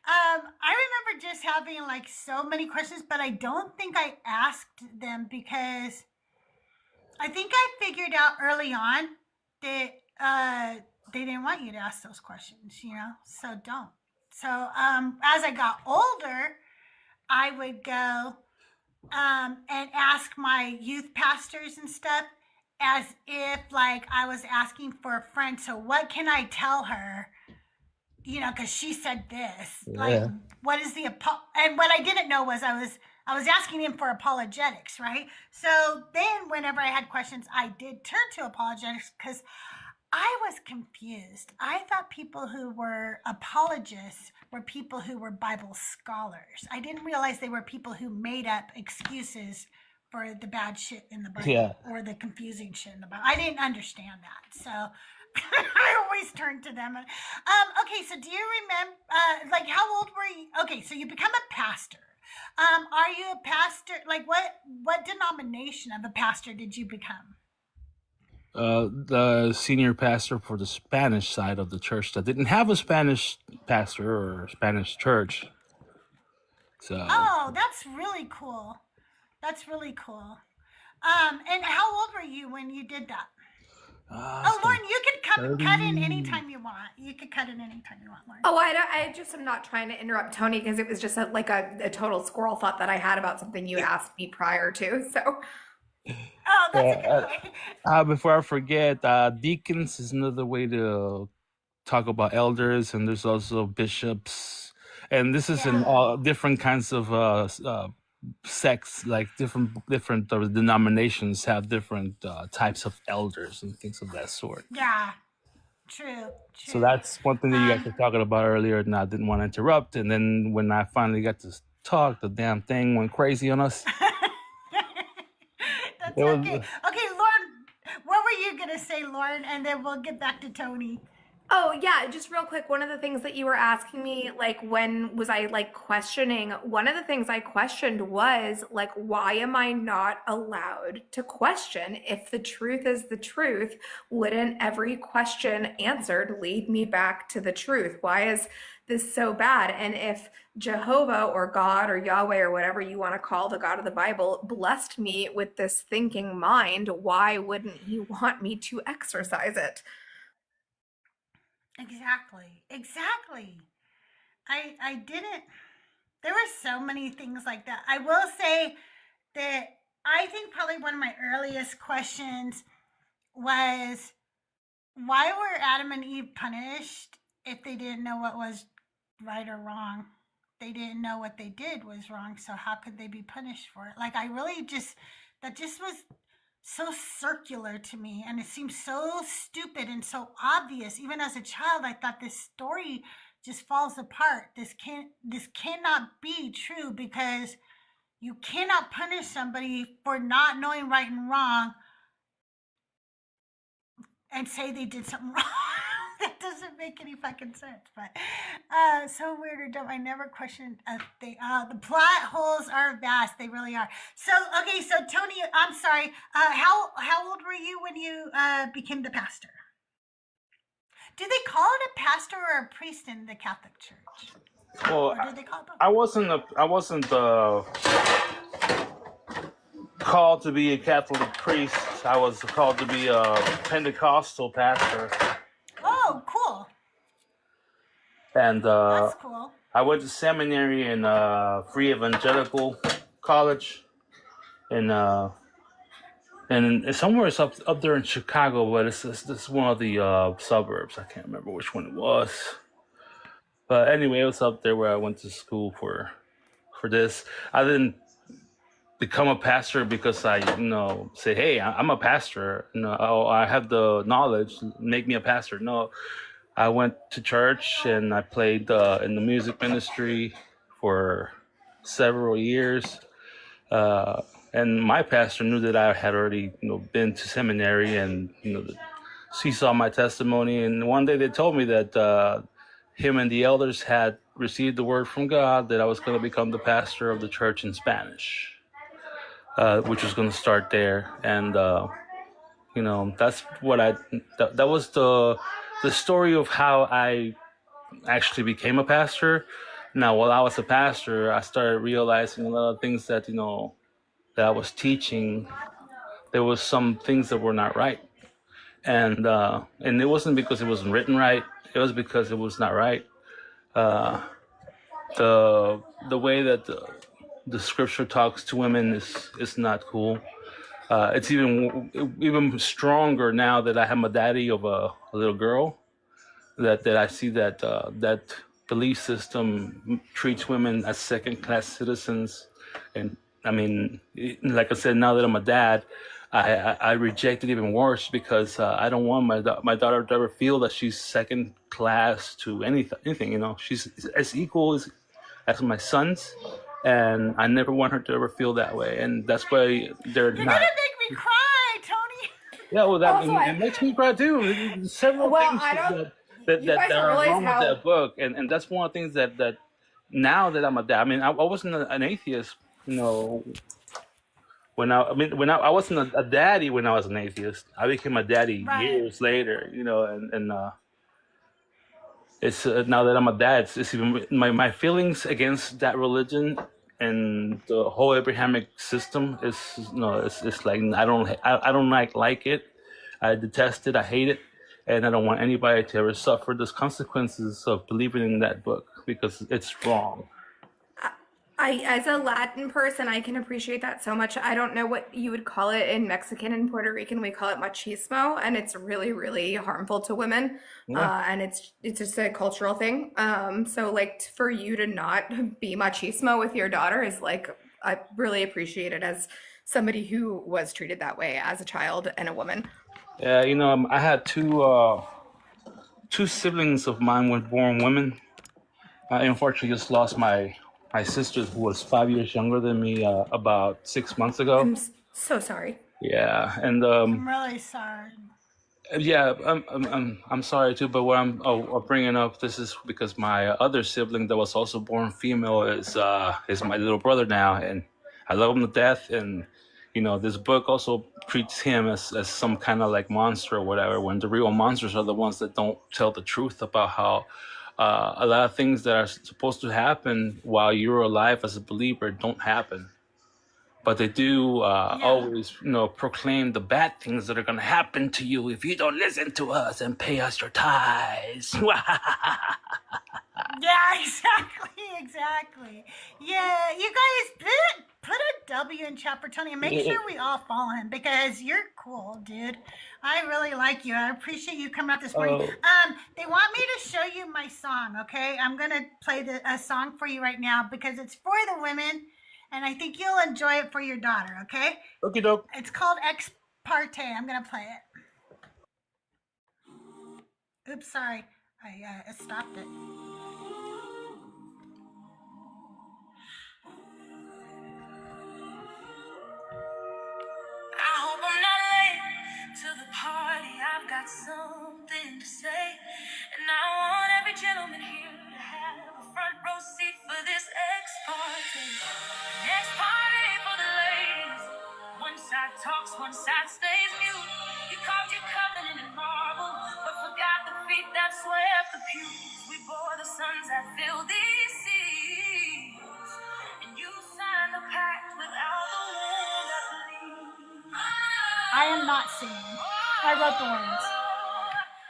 I remember just having like so many questions, but I don't think I asked them because I think I figured out early on that they didn't want you to ask those questions, so don't. So as I got older, I would go and ask my youth pastors and stuff as if like I was asking for a friend. So what can I tell her? Because she said this. Like, Yeah. what is and what I didn't know was I was asking him for apologetics, right? So then whenever I had questions, I did turn to apologetics because I was confused. I thought people who were apologists were people who were Bible scholars. I didn't realize they were people who made up excuses for the bad shit in the Bible Yeah. or the confusing shit in the Bible. I didn't understand that. So I always turn to them. Okay, so do you remember, like, how old were you? Okay, so you become a pastor. Are you a pastor? Like, what denomination of a pastor did you become? The senior pastor for the Spanish side of the church that didn't have a Spanish pastor or Spanish church. So Oh, that's really cool. That's really cool. And how old were you when you did that? Oh, Lauren, you could cut in 30. anytime you want. You could cut in anytime you want, Lauren. Oh, I just am not trying to interrupt Tony because it was just a total squirrel thought that I had about something you asked me prior to. So, Oh, that's okay. Before I forget, deacons is another way to talk about elders, and there's also bishops, and this is in Yeah. all different kinds of sects, like different denominations have different types of elders and things of that sort. Yeah. True. So that's one thing that you guys were talking about earlier, and I didn't want to interrupt. And then when I finally got to talk, the damn thing went crazy on us. That's It was- okay. Okay, Lauren, what were you gonna say, Lauren? And then we'll get back to Tony. oh yeah, just real quick, one of the things that you were asking me, like, when was I like questioning? One of the things I questioned was like, why am I not allowed to question? If the truth is the truth, wouldn't every question answered lead me back to the truth? Why is this so bad? And if Jehovah or God or Yahweh or whatever you want to call the God of the Bible blessed me with this thinking mind, why wouldn't he want me to exercise it? Exactly. I didn't. There were so many things like that. I will say that I think probably one of my earliest questions was, why were Adam and Eve punished if they didn't know what was right or wrong? They didn't know what they did was wrong, so how could they be punished for it? Like, that just was so circular to me, and it seemed so stupid and so obvious. Even as a child, I thought this story just falls apart. This cannot be true, because you cannot punish somebody for not knowing right and wrong and say they did something wrong. That doesn't make any fucking sense. But so weird or dumb. I never questioned. The plot holes are vast. They really are. So okay. So Tony, I'm sorry. How old were you when you became the pastor? Do they call it a pastor or a priest in the Catholic Church? Well, Or do they call it both? I wasn't called to be a Catholic priest. I was called to be a Pentecostal pastor, Oh, cool. and That's cool. I went to seminary in Free Evangelical College, and it's somewhere up there in Chicago, but it's one of the suburbs. I can't remember which one it was. But anyway, it was up there where I went to school for this. I didn't become a pastor because I, say, hey, I'm a pastor. I have the knowledge, make me a pastor. No, I went to church and I played in the music ministry for several years. And my pastor knew that I had already, been to seminary, and she saw my testimony. And one day they told me that him and the elders had received the word from God that I was going to become the pastor of the church in Spanish, which was going to start there. And that's what that was the story of how I actually became a pastor. Now, while I was a pastor, I started realizing a lot of things that that I was teaching. There was some things that were not right, and it wasn't because it wasn't written right. It was because it was not right. The way that the scripture talks to women is not cool. It's even stronger now that I have a daddy of a little girl. That I see that that belief system treats women as second-class citizens, and I mean, like I said, now that I'm a dad, I reject it even worse because I don't want my daughter to ever feel that she's second class to anything. She's as equal as my sons, and I never want her to ever feel that way, and that's why they're You're not. gonna make me cry, Tony. Yeah, well, Also, it makes me cry too. Several well, things I don't. that You guys don't are realize wrong with how. that book, and that's one of the things that now that I'm a dad. I mean, I wasn't an atheist, when I wasn't a daddy when I was an atheist. I became a daddy Right. years later, and it's now that I'm a dad, it's even my feelings against that religion and the whole Abrahamic system is it's like I don't like it. I detest it. I hate it, and I don't want anybody to ever suffer the consequences of believing in that book because it's wrong. As a Latin person, I can appreciate that so much. I don't know what you would call it in Mexican and Puerto Rican. We call it machismo, and it's really, really harmful to women. Yeah. And it's just a cultural thing. So like for you to not be machismo with your daughter is like I really appreciate it as somebody who was treated that way as a child and a woman. Yeah, I had two siblings of mine were born women. I unfortunately just lost my sister, who was 5 years younger than me, about 6 months ago. I'm so sorry. Yeah, and I'm really sorry. yeah, I'm sorry too. But what I'm bringing up this is because my other sibling that was also born female is my little brother now, and I love him to death. And this book also treats him as some kind of like monster or whatever, when the real monsters are the ones that don't tell the truth about how a lot of things that are supposed to happen while you're alive as a believer don't happen. But they do always, proclaim the bad things that are going to happen to you if you don't listen to us and pay us your tithes. Yeah, exactly. Yeah, you guys put a W in chat for Tony and make sure we all follow him because you're cool, dude. I really like you. I appreciate you coming out this morning. They want me to show you my song, okay? I'm gonna play a song for you right now because it's for the women, and I think you'll enjoy it for your daughter, okay? Okie doke. It's called Ex Parte. I'm gonna play it. Oops, sorry. I stopped it. I hope I'm not late to the party. I've got something to say. gentlemen here to have a front row seat for this ex-party. Next party for the ladies. One side talks, one side stays mute. You carved your covenant in marble, but forgot the feet that swept the pews. We bore the sons that filled these seas, and you signed the pact without the womb that believed. I am not singing. I wrote the words.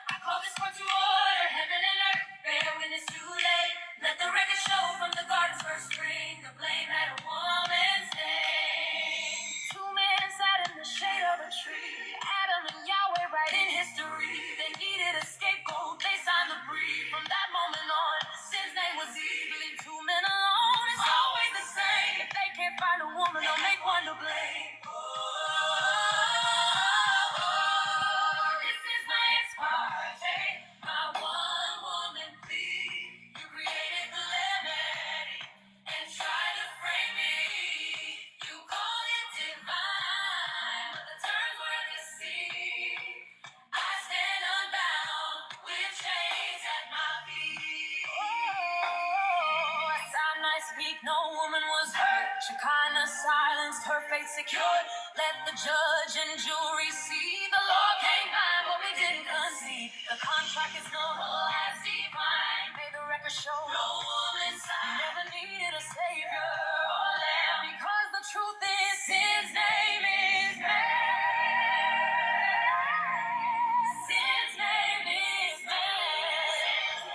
I call this one to order, heaven and earth, bear witness today. Let the record show from the garden's first spring, the blame had a woman's name. Two men sat in the shade of a tree, Adam and Yahweh right in history. They needed a scapegoat, they signed the brief. From that moment on, sin's name was Eve. Leave two men alone, it's always the same. If they can't find a woman, they'll make one to blame. This is my ex-party, my one-woman plea. You created calamity and tried to frame me. You called it divine, but the terms were deceit. I stand unbound with chains at my feet. Oh, Sinai speak, no woman was hurt. Shekinah silenced, her fate secured. Let the judge and jury see. The law came by, but we didn't concede. The contract is known as divine. May the record show no woman sign. You never needed a savior or lamb, because the truth is his name is man. His name is man.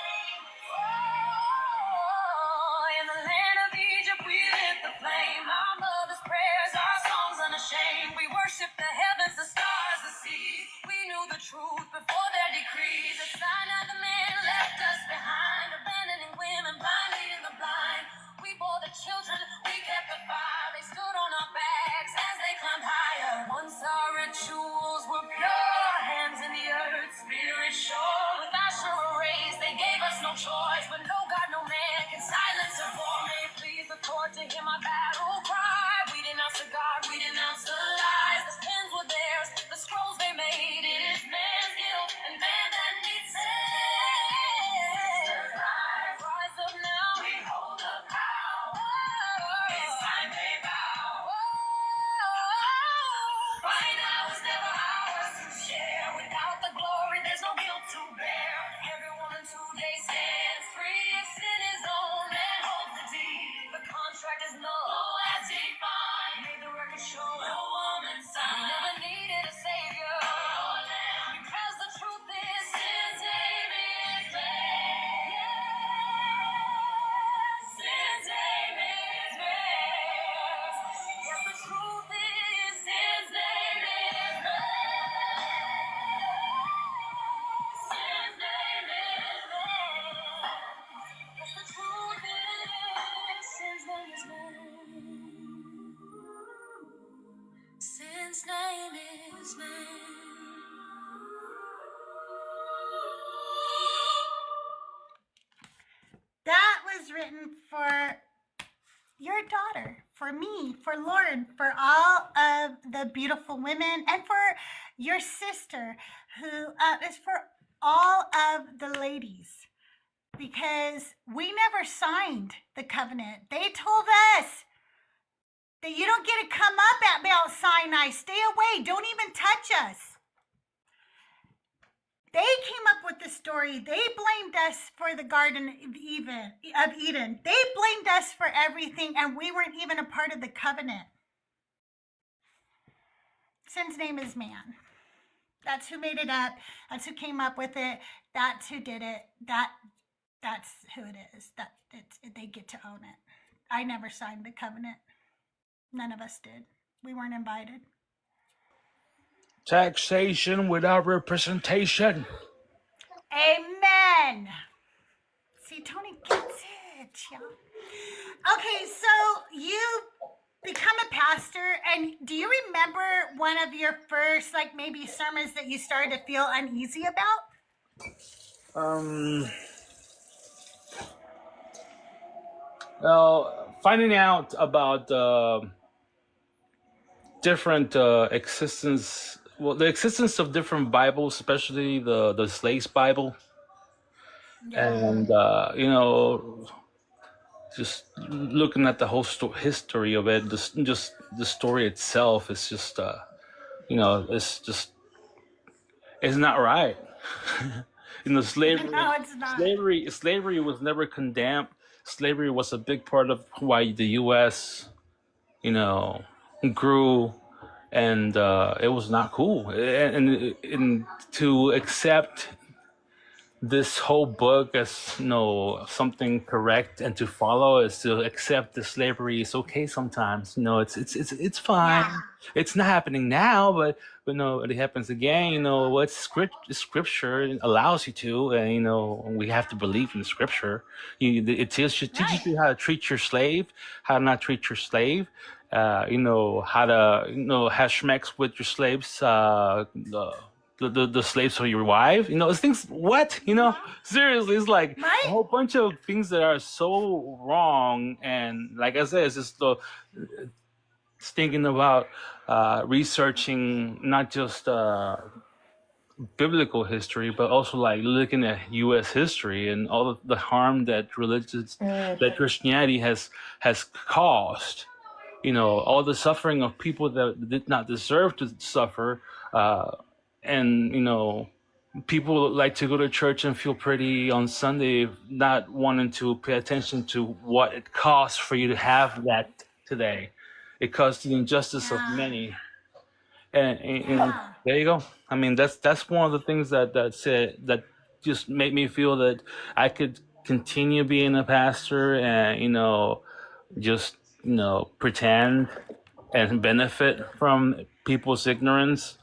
Oh, in the land of Egypt we lit the flame. Our mother's prayers, our songs unashamed. We worship the heavens, the stars, the seas. We knew the truth before their decrees. At Sinai the man left us behind, abandoning women, blinding the blind. We bore the children, we kept the fire. They stood on our backs as they climbed higher. Once our rituals were pure, hands in the earth, spirit sure. With Asherah raised, they gave us no choice. But no God, no man can silence her for me. Please the court to hear my battle cry. We denounce the God, we denounce the lies. The pens were theirs, the scrolls they made. It is man's guilt and man that needs saved. Rise up now, we hold up how. It's time they bow. Right now was never ours to share. Without the glory, there's no guilt to bear. Every woman today stands free. If sin is own, man holds the deed. The contract is null as defined. Made the record show no woman sign. We never needed a savior or lamb, because the truth is his name is man. His name is man. Yes, the truth is his name is man. His name is man. Yes, the truth is his name is man. Sin's name is man. That was written for your daughter, for me, for Lauren, for all of the beautiful women, and for your sister, who is for all of the ladies, because we never signed the covenant. They told us that you don't get to come up at Mount Sinai. Stay away. Don't even touch us. They came up with the story. They blamed us for the Garden of Eden. They blamed us for everything, and we weren't even a part of the covenant. Sin's name is man. That's who made it up. That's who came up with it. That's who did it. That's who it is. They get to own it. I never signed the covenant. None of us did. We weren't invited. Taxation without representation. Amen. See, Tony gets it, y'all. Okay, so you become a pastor, and do you remember one of your first, like, maybe sermons that you started to feel uneasy about? Well, finding out about different existence, well, the existence of different Bibles, especially the Slate's Bible, Yeah. and just looking at the whole history of it, just the story itself is just it's not right. Slavery, No, it's not. slavery was never condemned. Slavery was a big part of why the U.S. you know grew, and it was not cool. And to accept this whole book as something correct and to follow is to accept that slavery is okay sometimes. It's fine. Yeah. It's not happening now, but no, it happens again. What scripture allows you to, and we have to believe in the scripture. Teaches you how to treat your slave, how to not treat your slave. How to have schmecks with your slaves. The slaves for your wife, it's things. What, seriously, it's like a Right? whole bunch of things that are so wrong. And like I said, it's just thinking about researching not just biblical history, but also like looking at U.S. history and all of the harm that that Christianity has caused. All the suffering of people that did not deserve to suffer. And people like to go to church and feel pretty on Sunday, not wanting to pay attention to what it costs for you to have that today. It costs the injustice of Yeah. many, and Yeah. there you go. I mean, that's one of the things that just made me feel that I could continue being a pastor and just pretend and benefit from people's ignorance.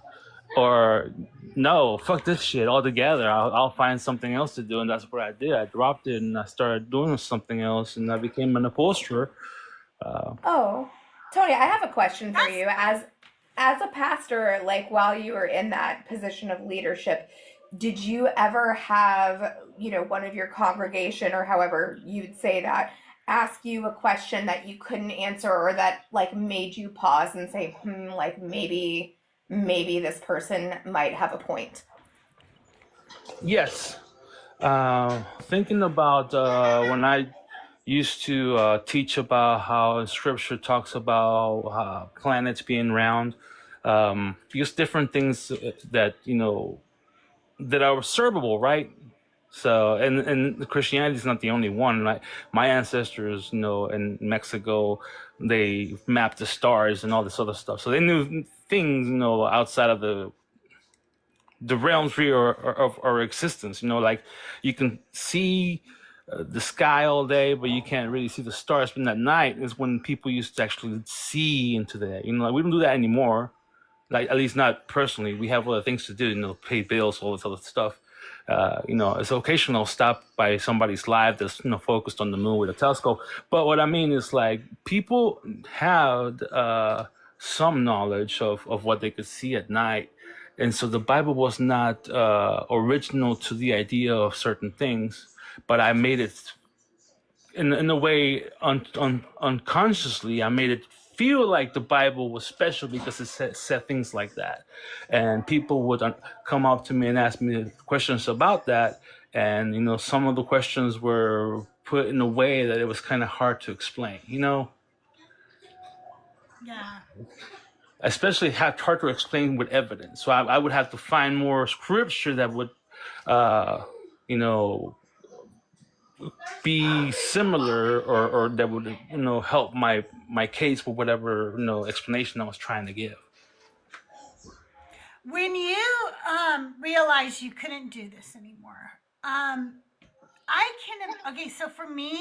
Or no, fuck this shit altogether. I'll find something else to do, and that's what I did. I dropped it and I started doing something else, and I became an upholsterer. Oh, Tony, I have a question for That's you. As a pastor, like while you were in that position of leadership, did you ever have, one of your congregation or however you'd say that, ask you a question that you couldn't answer or that like made you pause and say, like maybe this person might have a point? Yes, thinking about when I used to teach about how Scripture talks about planets being round, just different things that that are observable, right? So, and Christianity is not the only one. Like my ancestors, in Mexico, they mapped the stars and all this other stuff. So they knew things, outside of the realms of our existence. Like you can see the sky all day, but you can't really see the stars. But at night is when people used to actually see into that. Like we don't do that anymore. Like at least not personally. We have other things to do. Pay bills, all this other stuff. It's occasional stop by somebody's live that's focused on the moon with a telescope. But what I mean is like people had some knowledge of what they could see at night, and so the Bible was not original to the idea of certain things, but I made it in a way unconsciously. I made it feel like the Bible was special because it said things like that, and people would come up to me and ask me questions about that, and some of the questions were put in a way that it was kind of hard to explain. Yeah. Especially hard to explain with evidence. So I would have to find more scripture that would, you know, be similar or that would help my case for whatever explanation I was trying to give. When you realized you couldn't do this anymore, okay, so for me,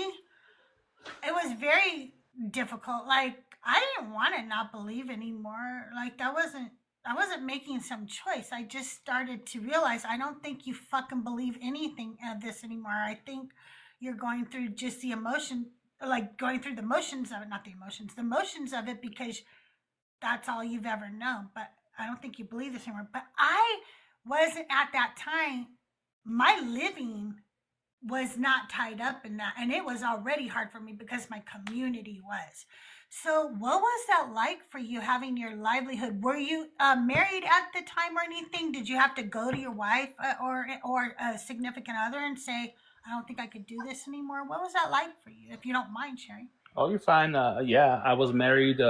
it was very difficult. Like I didn't want to not believe anymore. Like I wasn't making some choice. I just started to realize I don't think you fucking believe anything of this anymore. I think you're going through just the emotion, like going through the motions of it, not the emotions, the motions of it because that's all you've ever known. But I don't think you believe this anymore. But I wasn't at that time. My living was not tied up in that, and it was already hard for me because my community was. So, what was that like for you having your livelihood? Were you married at the time or anything? Did you have to go to your wife or a significant other and say, I don't think I could do this anymore. What was that like for you, if you don't mind sharing? Oh, you're fine. Yeah, I was married,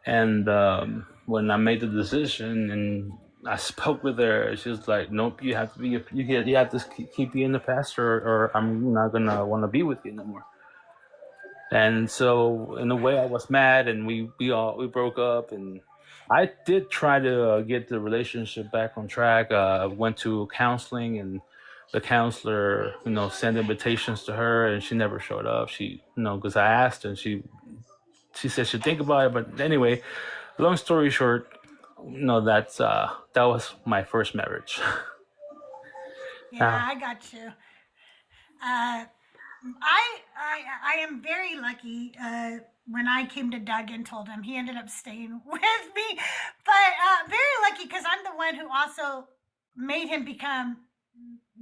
and when I made the decision and I spoke with her, she was like, "Nope, you have to be, you have to keep being the pastor, or I'm not gonna want to be with you no more." And so, in a way, I was mad, and we broke up, and I did try to get the relationship back on track. Went to counseling, and the counselor, sent invitations to her, and she never showed up. She, because I asked, and she said she'd think about it. But anyway, long story short, that was my first marriage. Yeah, I got you. Uh, I am very lucky. When I came to Doug and told him, he ended up staying with me, but very lucky because I'm the one who also made him become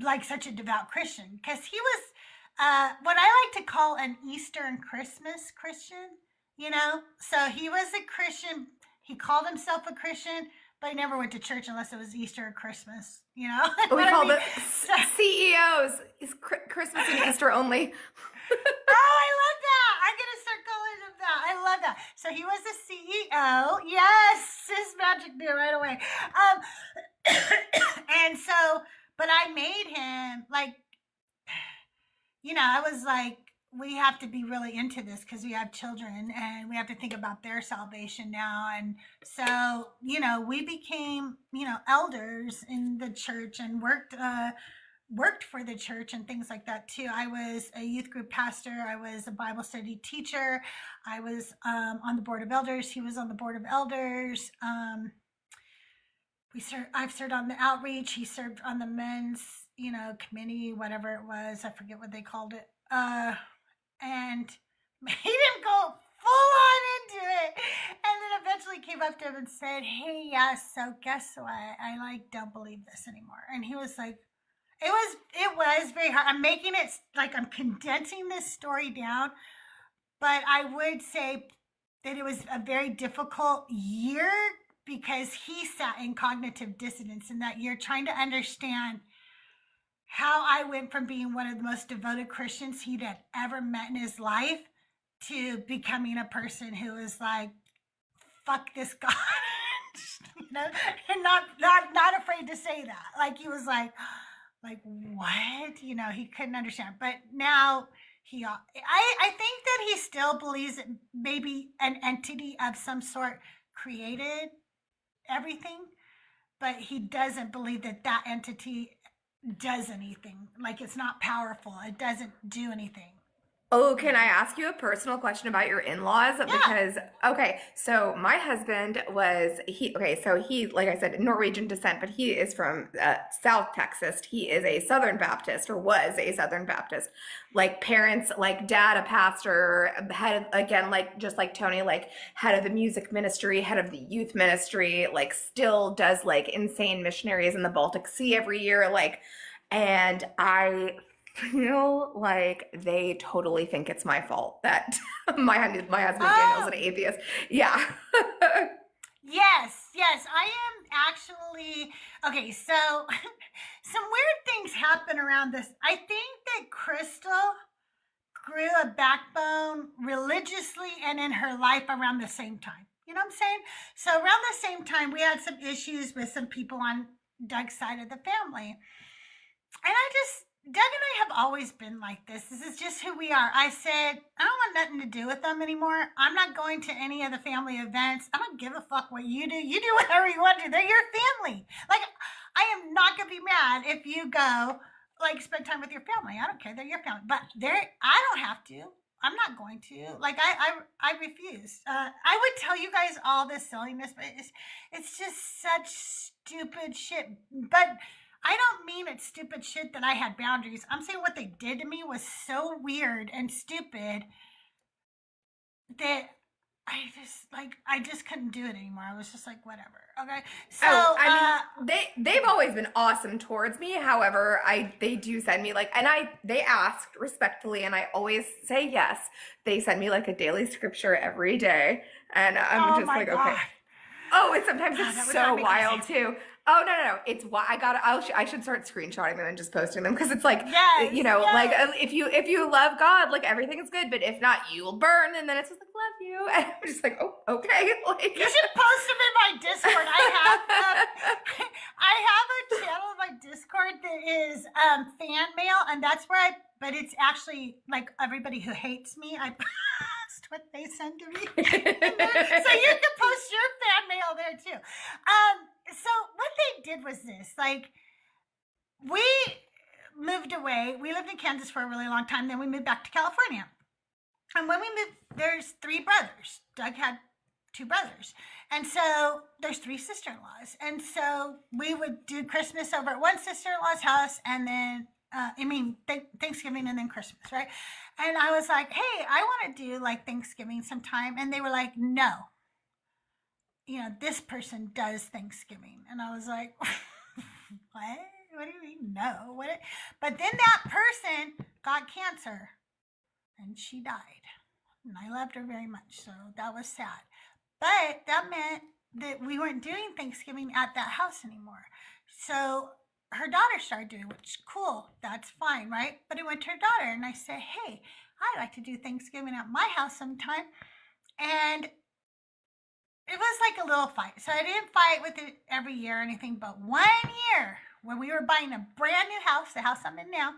like such a devout Christian, because he was what I like to call an Easter and Christmas Christian. So he was a Christian. He called himself a Christian, but he never went to church unless it was Easter or Christmas. We What I call mean? the CEOs is Christmas and Easter only. Oh, I love that. I'm going to start calling him that. I love that. So he was the CEO. Yes, his magic knew right away. And so, but I made him like, I was like, we have to be really into this because we have children and we have to think about their salvation now. And so, we became, elders in the church and worked for the church and things like that too. I was a youth group pastor. I was a Bible study teacher. I was on the board of elders. He was on the board of elders. I've served on the outreach. He served on the men's, committee, whatever it was. I forget what they called it. And made him go full on into it. And then eventually came up to him and said, "Hey, yeah, so guess what? I don't believe this anymore." And he was like, it was very hard. I'm making it like I'm condensing this story down, but I would say that it was a very difficult year because he sat in cognitive dissonance in that year, trying to understand how I went from being one of the most devoted Christians he'd had ever met in his life to becoming a person who is like, fuck this God, and not afraid to say that. Like he was like what? He couldn't understand. But now I think that he still believes that maybe an entity of some sort created everything, but he doesn't believe that that entity does anything. Like it's not powerful. It doesn't do anything. Oh, can I ask you a personal question about your in-laws? Because, so my husband so he, like I said, Norwegian descent, but he is from South Texas. He is a Southern Baptist, or was a Southern Baptist. Like parents, like dad, a pastor, head, again, like just like Tony, like head of the music ministry, head of the youth ministry, like still does like insane missionaries in the Baltic Sea every year. And I feel like they totally think it's my fault that my husband Daniel's an atheist. Yeah. Yes, I am actually okay. So some weird things happen around this. I think that Crystal grew a backbone religiously and in her life around the same time. You know what I'm saying? So around the same time, we had some issues with some people on Doug's side of the family. And Doug and I have always been like this. This is just who we are. I said, I don't want nothing to do with them anymore. I'm not going to any of the family events. I don't give a fuck what you do. You do whatever you want to do. They're your family. Like, I am not going to be mad if you go, like, spend time with your family. I don't care. They're your family. But I don't have to. I'm not going to. Like, I refuse. I would tell you guys all this silliness, but it's just such stupid shit. But I don't mean it's stupid shit that I had boundaries. I'm saying what they did to me was so weird and stupid that I just couldn't do it anymore. I was just like, whatever. Okay. So they've always been awesome towards me. However, they do send me they asked respectfully, and I always say yes. They send me like a daily scripture every day, and I'm just like, God. okay. Oh, and sometimes it's so wild too. Oh no! It's why I should start screenshotting them and just posting them because it's like, Yes, like yes. if you love God, like everything is good, but if not, you will burn. And then it's just like love you, and I'm just like, oh, okay. Like You should post them in my Discord. I have a channel in my Discord that is fan mail, and that's where but it's actually like everybody who hates me, I post what they send to me. So you can post your fan mail there too. So what they did was this, like, we moved away. We lived in Kansas for a really long time. Then we moved back to California. And when we moved, there's 3 brothers. Doug had 2 brothers. And so there's 3 sister-in-laws. And so we would do Christmas over at one sister-in-law's house, and then, Thanksgiving and then Christmas, right? And I was like, hey, I want to do like Thanksgiving sometime. And they were like, no. This person does Thanksgiving. And I was like, what? What do you mean, no? What? But then that person got cancer and she died. And I loved her very much, so that was sad. But that meant that we weren't doing Thanksgiving at that house anymore. So her daughter started doing, which cool, that's fine, right? But it went to her daughter, and I said, hey, I'd like to do Thanksgiving at my house sometime. And it was like a little fight. So I didn't fight with it every year or anything, but one year when we were buying a brand new house, the house I'm in now,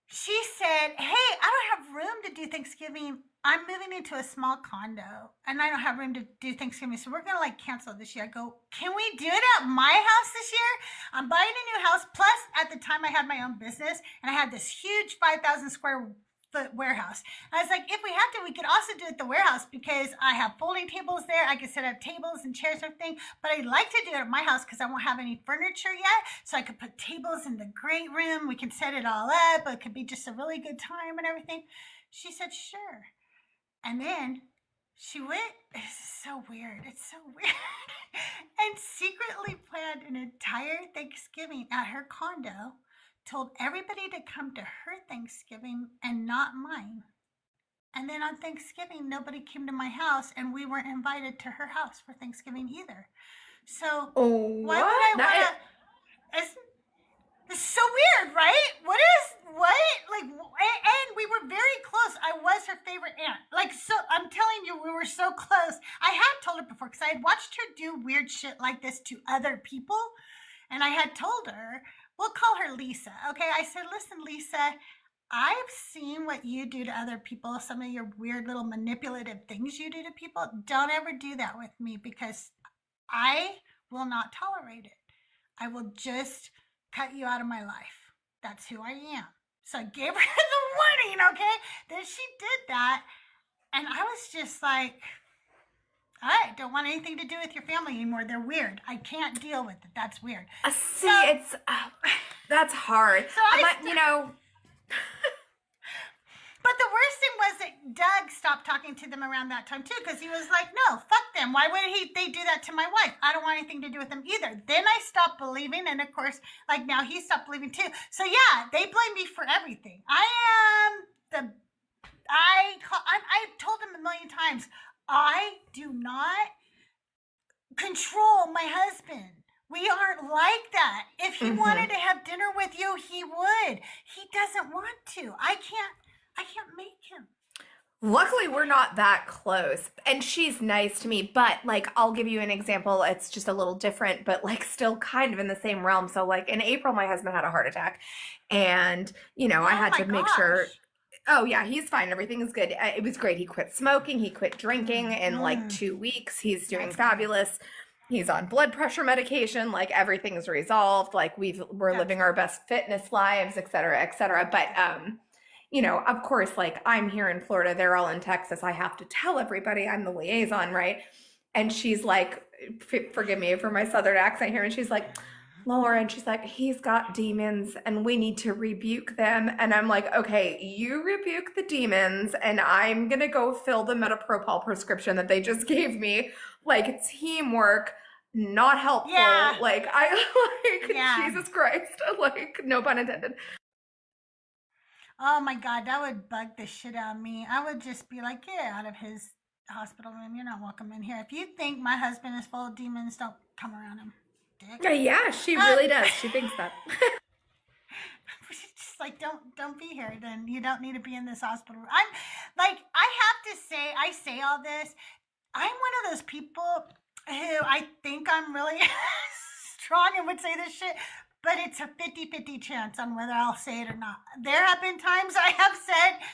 she said, hey, I don't have room to do Thanksgiving. I'm moving into a small condo and I don't have room to do Thanksgiving. So we're going to like cancel this year. I go, can we do it at my house this year? I'm buying a new house. Plus at the time I had my own business and I had this huge 5,000 square foot warehouse. And I was like, if we had to, we could also do it at the warehouse because I have folding tables there. I could set up tables and chairs and everything, but I'd like to do it at my house because I won't have any furniture yet. So I could put tables in the great room. We can set it all up. It could be just a really good time and everything. She said, sure. And then she went, it's so weird. It's so weird. And secretly planned an entire Thanksgiving at her condo, told everybody to come to her Thanksgiving and not mine. And then on Thanksgiving, nobody came to my house and we weren't invited to her house for Thanksgiving either. So why would I want to... It's so weird, right? What? Like, and we were very close. I was her favorite aunt. Like, so I'm telling you, we were so close. I had told her before because I had watched her do weird shit like this to other people. And I had told her, we'll call her Lisa. Okay. I said, listen, Lisa, I've seen what you do to other people. Some of your weird little manipulative things you do to people. Don't ever do that with me because I will not tolerate it. I will just cut you out of my life. That's who I am. So I gave her the warning, okay? Then she did that. And I was just like, I don't want anything to do with your family anymore. They're weird. I can't deal with it. That's weird. See, it's that's hard. So But the worst thing was that Doug stopped talking to them around that time too, because he was like, no, fuck them. Why would they do that to my wife? I don't want anything to do with them either. Then I stopped believing, and of course, like now he stopped believing too. So yeah, they blame me for everything. I've told them a million times, I do not control my husband. We aren't like that. If he wanted to have dinner with you, he would. He doesn't want to. I can't make him. Luckily, we're not that close. And she's nice to me, but like, I'll give you an example. It's just a little different, but like still kind of in the same realm. So like in April, my husband had a heart attack and, I had to make sure. Oh yeah, he's fine. Everything is good. It was great. He quit smoking. He quit drinking in like 2 weeks. He's doing fabulous. He's on blood pressure medication. Like everything is resolved. Like we're living our best fitness lives, et cetera, et cetera. But, of course, like I'm here in Florida, they're all in Texas. I have to tell everybody I'm the liaison, right? And she's like, forgive me for my Southern accent here. And she's like, Laura, and she's like, he's got demons and we need to rebuke them. And I'm like, okay, you rebuke the demons and I'm going to go fill the Metapropol prescription that they just gave me. Like teamwork, not helpful. Yeah. Like Jesus Christ, like no pun intended. Oh my God, that would bug the shit out of me. I would just be like, get out of his hospital room. You're not welcome in here. If you think my husband is full of demons, don't come around him. dick. Yeah, she really does. She thinks that. Just like don't be here, then you don't need to be in this hospital. I'm like, I have to say, I say all this, I'm one of those people who I think I'm really strong and would say this shit, but it's a 50-50 chance on whether I'll say it or not. There have been times I have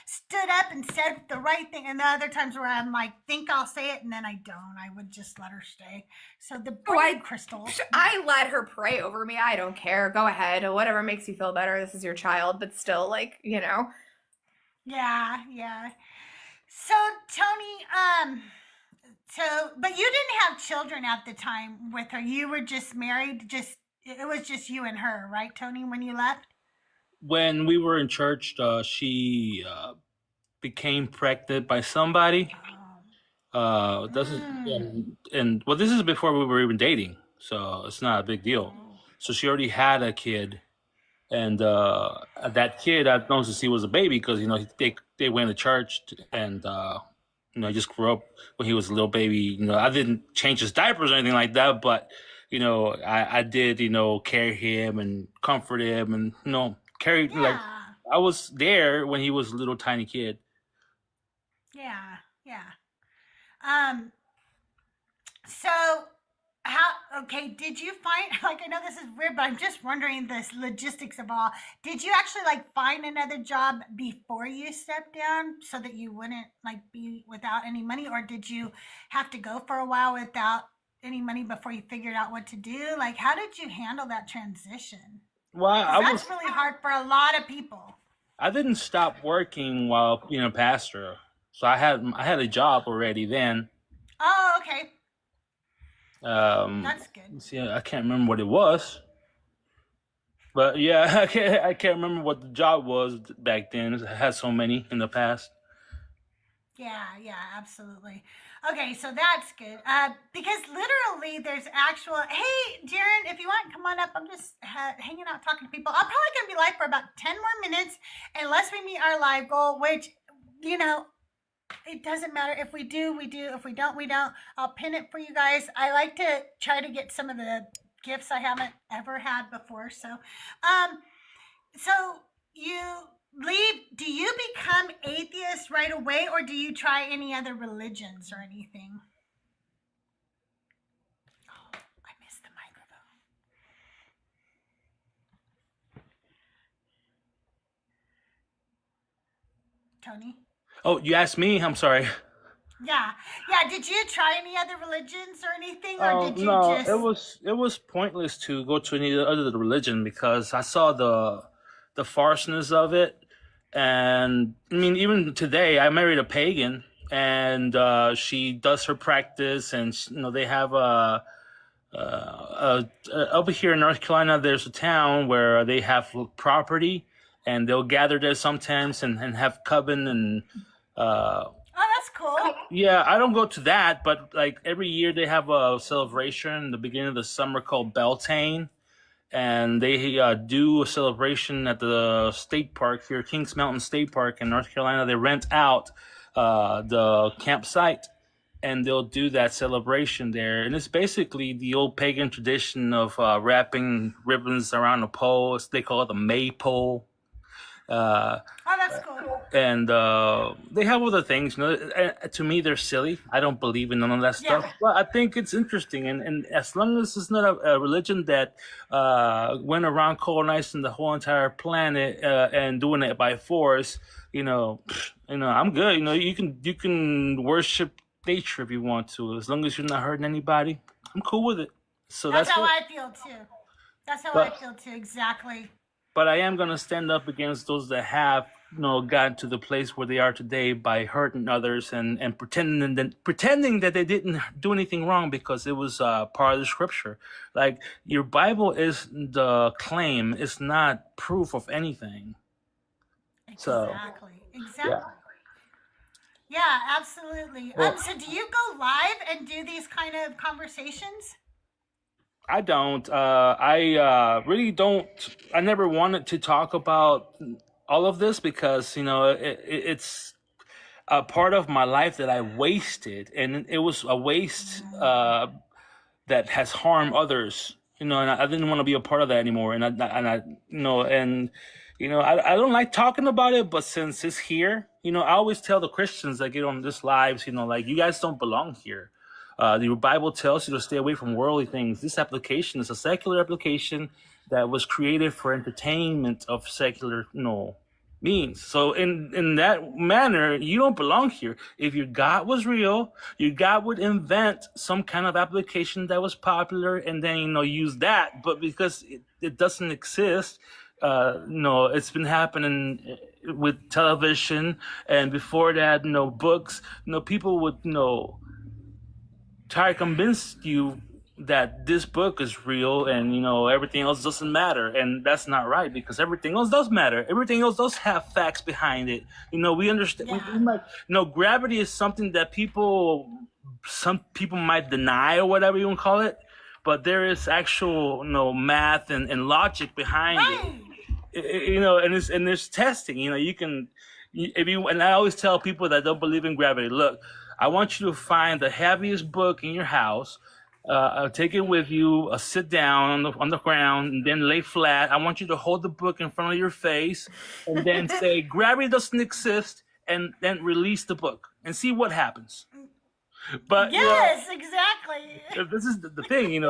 stood up and said the right thing, and the other times where I'm like, think I'll say it, and then I don't. I would just let her stay. So the Crystal. I let her pray over me. I don't care. Go ahead. Whatever makes you feel better. This is your child, but still, like, you know. Yeah. So Tony, but you didn't have children at the time with her. You were just married. It was just you and her, right, Tony, when you left? When we were in church, she became pregnant by somebody. This is and well, this is before we were even dating, so it's not a big deal. So she already had a kid, and that kid I've known since he was a baby because they went to church, and he just grew up when he was a little baby. I didn't change his diapers or anything like that, but I did carry him and comfort him and carry like I was there when he was a little tiny kid. Yeah. So did you find, like, I know this is weird, but I'm just wondering this logistics of all. Did you actually like find another job before you stepped down so that you wouldn't like be without any money, or did you have to go for a while without any money before you figured out what to do? Like, how did you handle that transition? Well, that's really hard for a lot of people. I didn't stop working while being a pastor, so I had a job already then. Oh, okay. That's good. See, I can't remember what it was, but yeah, I can't remember what the job was back then. I had so many in the past. Yeah, absolutely. Okay, so that's good. Because literally there's actual, hey, Darren, if you want, come on up. I'm just hanging out talking to people. I'm probably going to be live for about 10 more minutes unless we meet our live goal, which, it doesn't matter. If we do, we do. If we don't, we don't. I'll pin it for you guys. I like to try to get some of the gifts I haven't ever had before. So you leave, do you become atheist right away, or do you try any other religions or anything? Oh, I missed the microphone. Tony? Oh, you asked me? I'm sorry. Yeah. Did you try any other religions or anything, or did you no, just? it was pointless to go to any other religion because I saw the farceness of it. And I mean, even today, I married a pagan, and she does her practice, and they have over here in North Carolina, there's a town where they have property, and they'll gather there sometimes and have coven and. Oh, that's cool. Yeah, I don't go to that, but like every year they have a celebration in the beginning of the summer called Beltane. And they do a celebration at the state park here, Kings Mountain State Park in North Carolina. They rent out the campsite, and they'll do that celebration there. And it's basically the old pagan tradition of wrapping ribbons around a pole. They call it the maypole. Oh, that's cool. And they have other things. To me, they're silly. I don't believe in none of that stuff. Yeah. But I think it's interesting. And as long as it's not a religion that went around colonizing the whole entire planet and doing it by force, I'm good. You can worship nature if you want to, as long as you're not hurting anybody. I'm cool with it. So that's how I feel too. I feel too. Exactly. But I am going to stand up against those that have, gotten to the place where they are today by hurting others and pretending that they didn't do anything wrong because it was part of the scripture. Like, your Bible is the claim, it's not proof of anything. Exactly. Yeah, absolutely. Well, so do you go live and do these kind of conversations? I don't. I really don't. I never wanted to talk about all of this because, it's a part of my life that I wasted. And it was a waste that has harmed others. And I didn't want to be a part of that anymore. I don't like talking about it, but since it's here, I always tell the Christians that get on this lives, like, you guys don't belong here. The Bible tells you to stay away from worldly things. This application is a secular application that was created for entertainment of secular, means. So in that manner, you don't belong here. If your God was real, your God would invent some kind of application that was popular and then use that. But because it doesn't exist, it's been happening with television, and before that, books. People would try to convince you that this book is real and everything else doesn't matter, and that's not right, because everything else does matter. Everything else does have facts behind it. We understand. We might, gravity is something that some people might deny, or whatever you want to call it, but there is actual math and logic behind it. And there's testing. You can, and I always tell people that don't believe in gravity, look, I want you to find the heaviest book in your house, take it with you, sit down on the ground, and then lay flat. I want you to hold the book in front of your face, and then say, gravity doesn't exist, and then release the book and see what happens. But yes, exactly. This is the thing,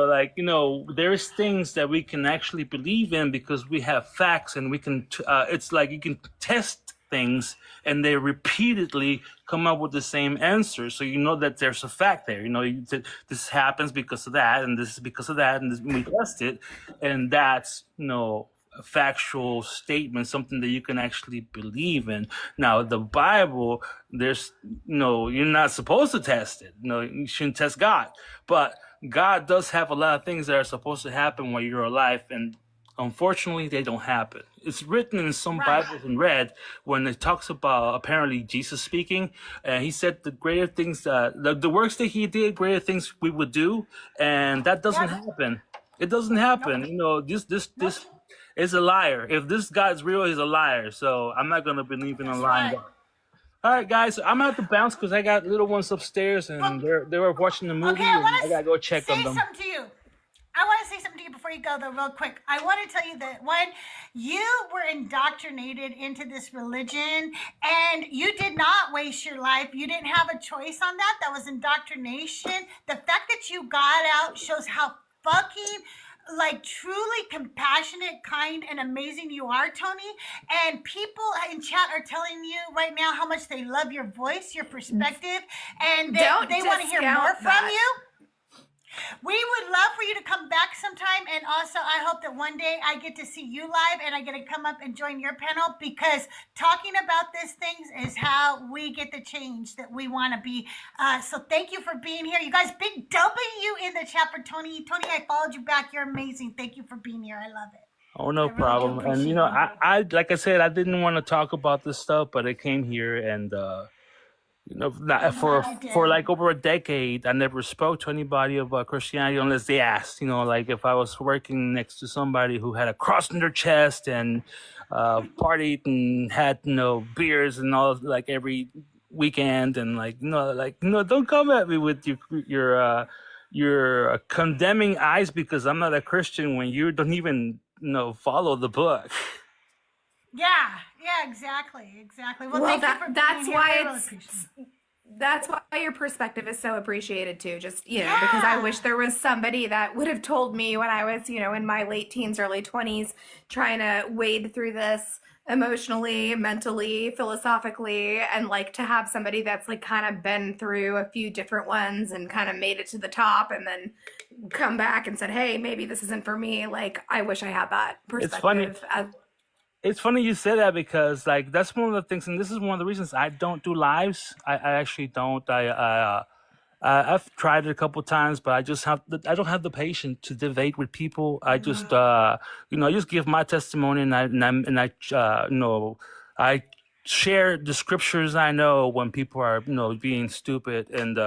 there's things that we can actually believe in because we have facts, and we can. It's like you can test things, and they repeatedly come up with the same answer. So that there's a fact there. This happens because of that, and this is because of that, and we test it, and that's a factual statement, something that you can actually believe in. Now, the Bible, there's you're not supposed to test it. You shouldn't test God, but God does have a lot of things that are supposed to happen while you're alive, and unfortunately, they don't happen. It's written in some Bibles in red when it talks about apparently Jesus speaking, and he said the greater things, the works that he did, greater things we would do, and that doesn't happen. It doesn't happen. This is a liar. If this God's real, he's a liar. So I'm not gonna believe in a lying God. All right, guys, I'm gonna have to bounce because I got little ones upstairs, and they were watching the movie, and I gotta go check on them. Something to you. I want to say something to you before you go, though, real quick. I want to tell you that when you were indoctrinated into this religion and you did not waste your life, you didn't have a choice on that. That was indoctrination. The fact that you got out shows how fucking, truly compassionate, kind, and amazing you are, Tony. And people in chat are telling you right now how much they love your voice, your perspective, and they want to hear more from you. We would love for you to come back sometime, and also I hope that one day I get to see you live and I get to come up and join your panel, because talking about these things is how we get the change that we want to be. So thank you for being here. You guys, big W in the chat for Tony. Tony, I followed you back. You're amazing. Thank you for being here. I love it. Oh, no problem. And, I like I said, I didn't want to talk about this stuff, but I came here and, for like over a decade, I never spoke to anybody about Christianity unless they asked. If I was working next to somebody who had a cross in their chest and partied and had beers and all, like, every weekend, and don't come at me with your condemning eyes because I'm not a Christian when you don't even follow the book. Yeah, exactly. Well, thank you for that's being why here. I really it's appreciate it. that's why your perspective is so appreciated too. Just because I wish there was somebody that would have told me when I was in my late teens, early 20s, trying to wade through this emotionally, mentally, philosophically, and to have somebody that's kind of been through a few different ones and kind of made it to the top and then come back and said, hey, maybe this isn't for me. I wish I had that perspective. It's funny you say that because that's one of the things, and this is one of the reasons I don't do lives. I actually don't. I've tried it a couple times, but I don't have the patience to debate with people. I just I just give my testimony, and I share the scriptures I know when people are being stupid. And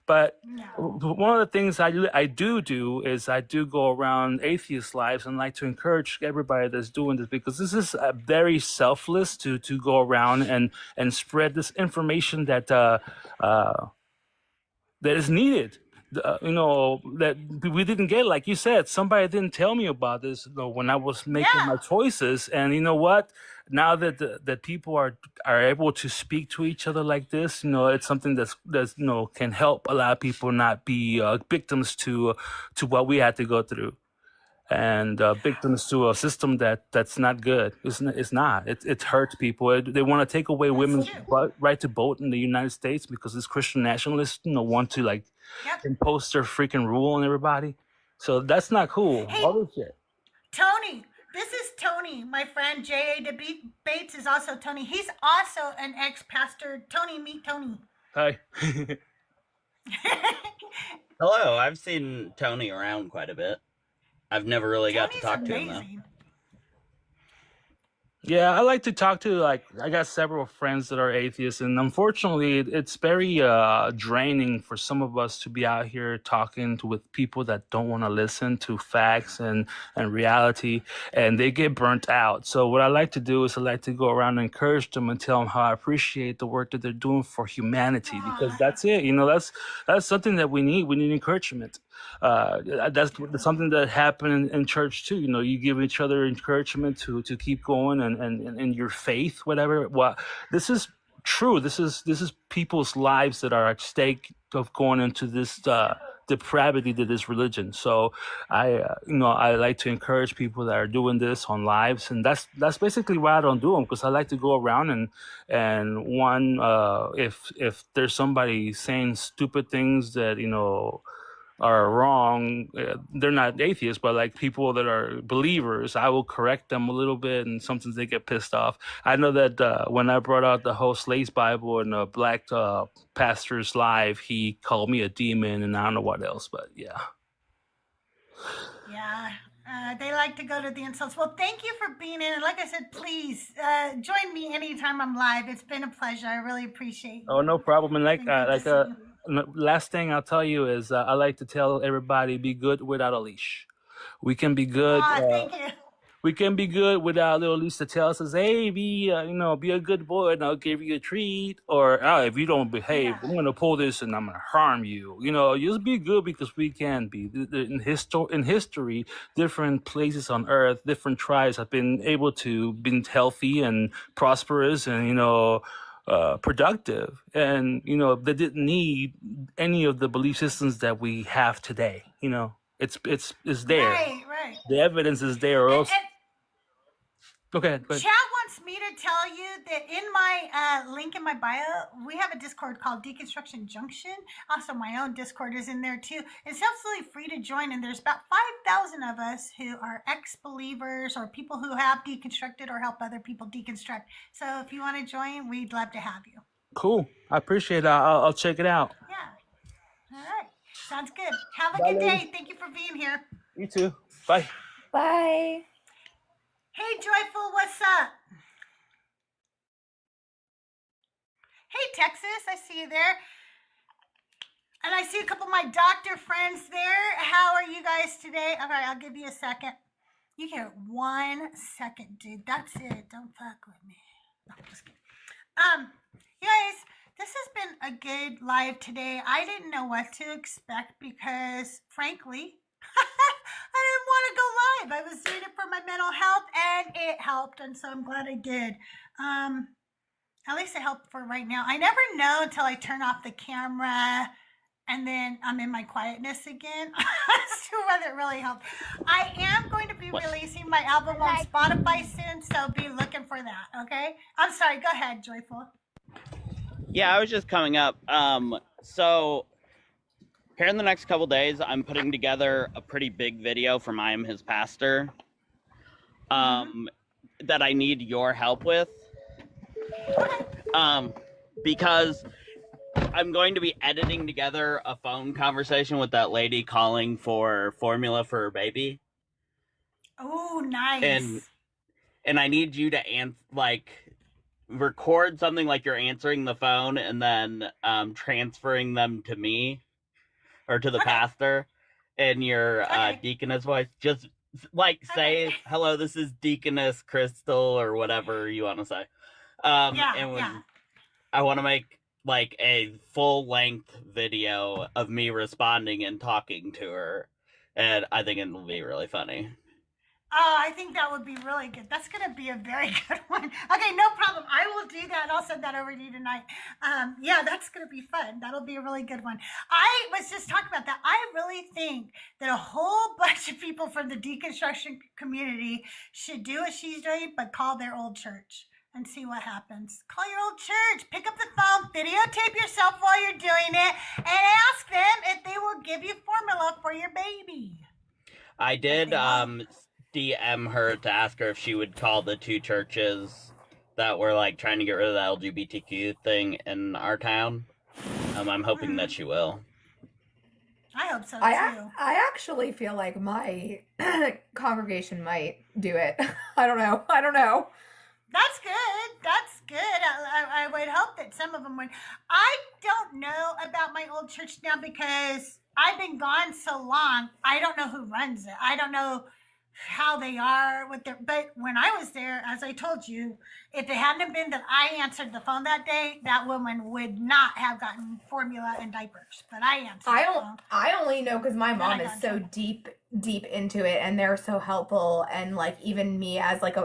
but one of the things I do is I do go around atheist lives and like to encourage everybody that's doing this, because this is very selfless to go around and spread this information that is needed. that we didn't get, like you said, somebody didn't tell me about this, when I was making my Yeah. choices. And you know what? Now that that people are able to speak to each other like this, it's something that's can help a lot of people not be victims to what we had to go through, and victims to a system that's not good. It's not. It hurts people. They want to take away That's women's true. right to vote in the United States because these Christian nationalists, want to like Yep. impose their freaking rule on everybody. So that's not cool. Hey, All this shit. Tony, this is Tony. My friend J.A. Bates is also Tony. He's also an ex-pastor. Tony, meet Tony. Hi. Hello, I've seen Tony around quite a bit. I've never really got to Tony's talk to him though. amazing. Yeah, I like to talk to, I got several friends that are atheists, and unfortunately, it's very draining for some of us to be out here talking with people that don't want to listen to facts and reality, and they get burnt out. So what I like to do is I like to go around and encourage them and tell them how I appreciate the work that they're doing for humanity, because that's it. That's something that we need. We need encouragement. That's something that happened in church too. You give each other encouragement to keep going and in your faith, whatever. Well, this is true. This is people's lives that are at stake of going into this depravity that is religion. So I like to encourage people that are doing this on lives, and that's basically why I don't do them, because I like to go around and one, if there's somebody saying stupid things that are wrong, they're not atheists, but like people that are believers, I will correct them a little bit, and sometimes they get pissed off. I know that when I brought out the whole Slaves Bible and the black pastor's live, he called me a demon, and I don't know what else, but yeah. Yeah. They like to go to the insults. Well, thank you for being in. And like I said, please join me anytime I'm live. It's been a pleasure. I really appreciate Oh, no problem. And It's been good to see you. last thing I'll tell you is I like to tell everybody, be good without a leash. We can be good. Thank you. We can be good without a little leash to tell us, hey, be a good boy and I'll give you a treat. Or if you don't behave, Yeah. I'm gonna pull this and I'm gonna harm you. Just be good, because we can be. In history, different places on earth, different tribes have been able to be healthy and prosperous and productive, and they didn't need any of the belief systems that we have today. It's there. Right. The evidence is there, or else. Okay, go ahead. Chat wants me to tell you that in my link in my bio, we have a Discord called Deconstruction Junction. Also, my own Discord is in there too. It's absolutely free to join, and there's about 5,000 of us who are ex-believers or people who have deconstructed or help other people deconstruct. So if you want to join, we'd love to have you. Cool. I appreciate it. I'll check it out. Yeah. All right. Sounds good. Have a Bye, good ladies. day. Thank you for being here. You too. Bye. Bye. Hey, Joyful, what's up? Hey, Texas, I see you there. And I see a couple of my doctor friends there. How are you guys today? All right, I'll give you a second. You get 1 second, dude. That's it. Don't fuck with me. No, just kidding. You guys, this has been a good live today. I didn't know what to expect because, frankly, I didn't want to go live. I was doing it for my mental health, and it helped, and so I'm glad I did. At least it helped for right now. I never know until I turn off the camera, and then I'm in my quietness again as to whether it really helped. I am going to be releasing my album on Spotify soon, so be looking for that, okay? I'm sorry. Go ahead, Joyful. Yeah, I was just coming up. So here in the next couple days, I'm putting together a pretty big video from I Am His Pastor that I need your help with. Because I'm going to be editing together a phone conversation with that lady calling for formula for her baby. Oh, nice. And I need you to record something like you're answering the phone and then transferring them to me or to the pastor in your deaconess voice. Just say, hello, this is Deaconess Crystal or whatever you want to say. I want to make like a full-length video of me responding and talking to her, and I think it'll be really funny. Oh, I think that would be really good. That's going to be a very good one. Okay, no problem. I will do that. I'll send that over to you tonight. Yeah, that's going to be fun. That'll be a really good one. I was just talking about that. I really think that a whole bunch of people from the deconstruction community should do what she's doing, but call their old church and see what happens. Call your old church, pick up the phone, videotape yourself while you're doing it, and ask them if they will give you formula for your baby. I did DM her to ask her if she would call the 2 churches that were like trying to get rid of the LGBTQ thing in our town. I'm hoping that she will. I hope so too. I actually feel like my congregation might do it. I don't know. That's good. That's good. I would hope that some of them would. I don't know about my old church now because I've been gone so long. I don't know who runs it. I don't know how they are with their, but when I was there, as I told you, if it hadn't been that I answered the phone that day, that woman would not have gotten formula and diapers. But I answered the phone. I only know because my mom I is got so deep into it, and they're so helpful. And like even me as like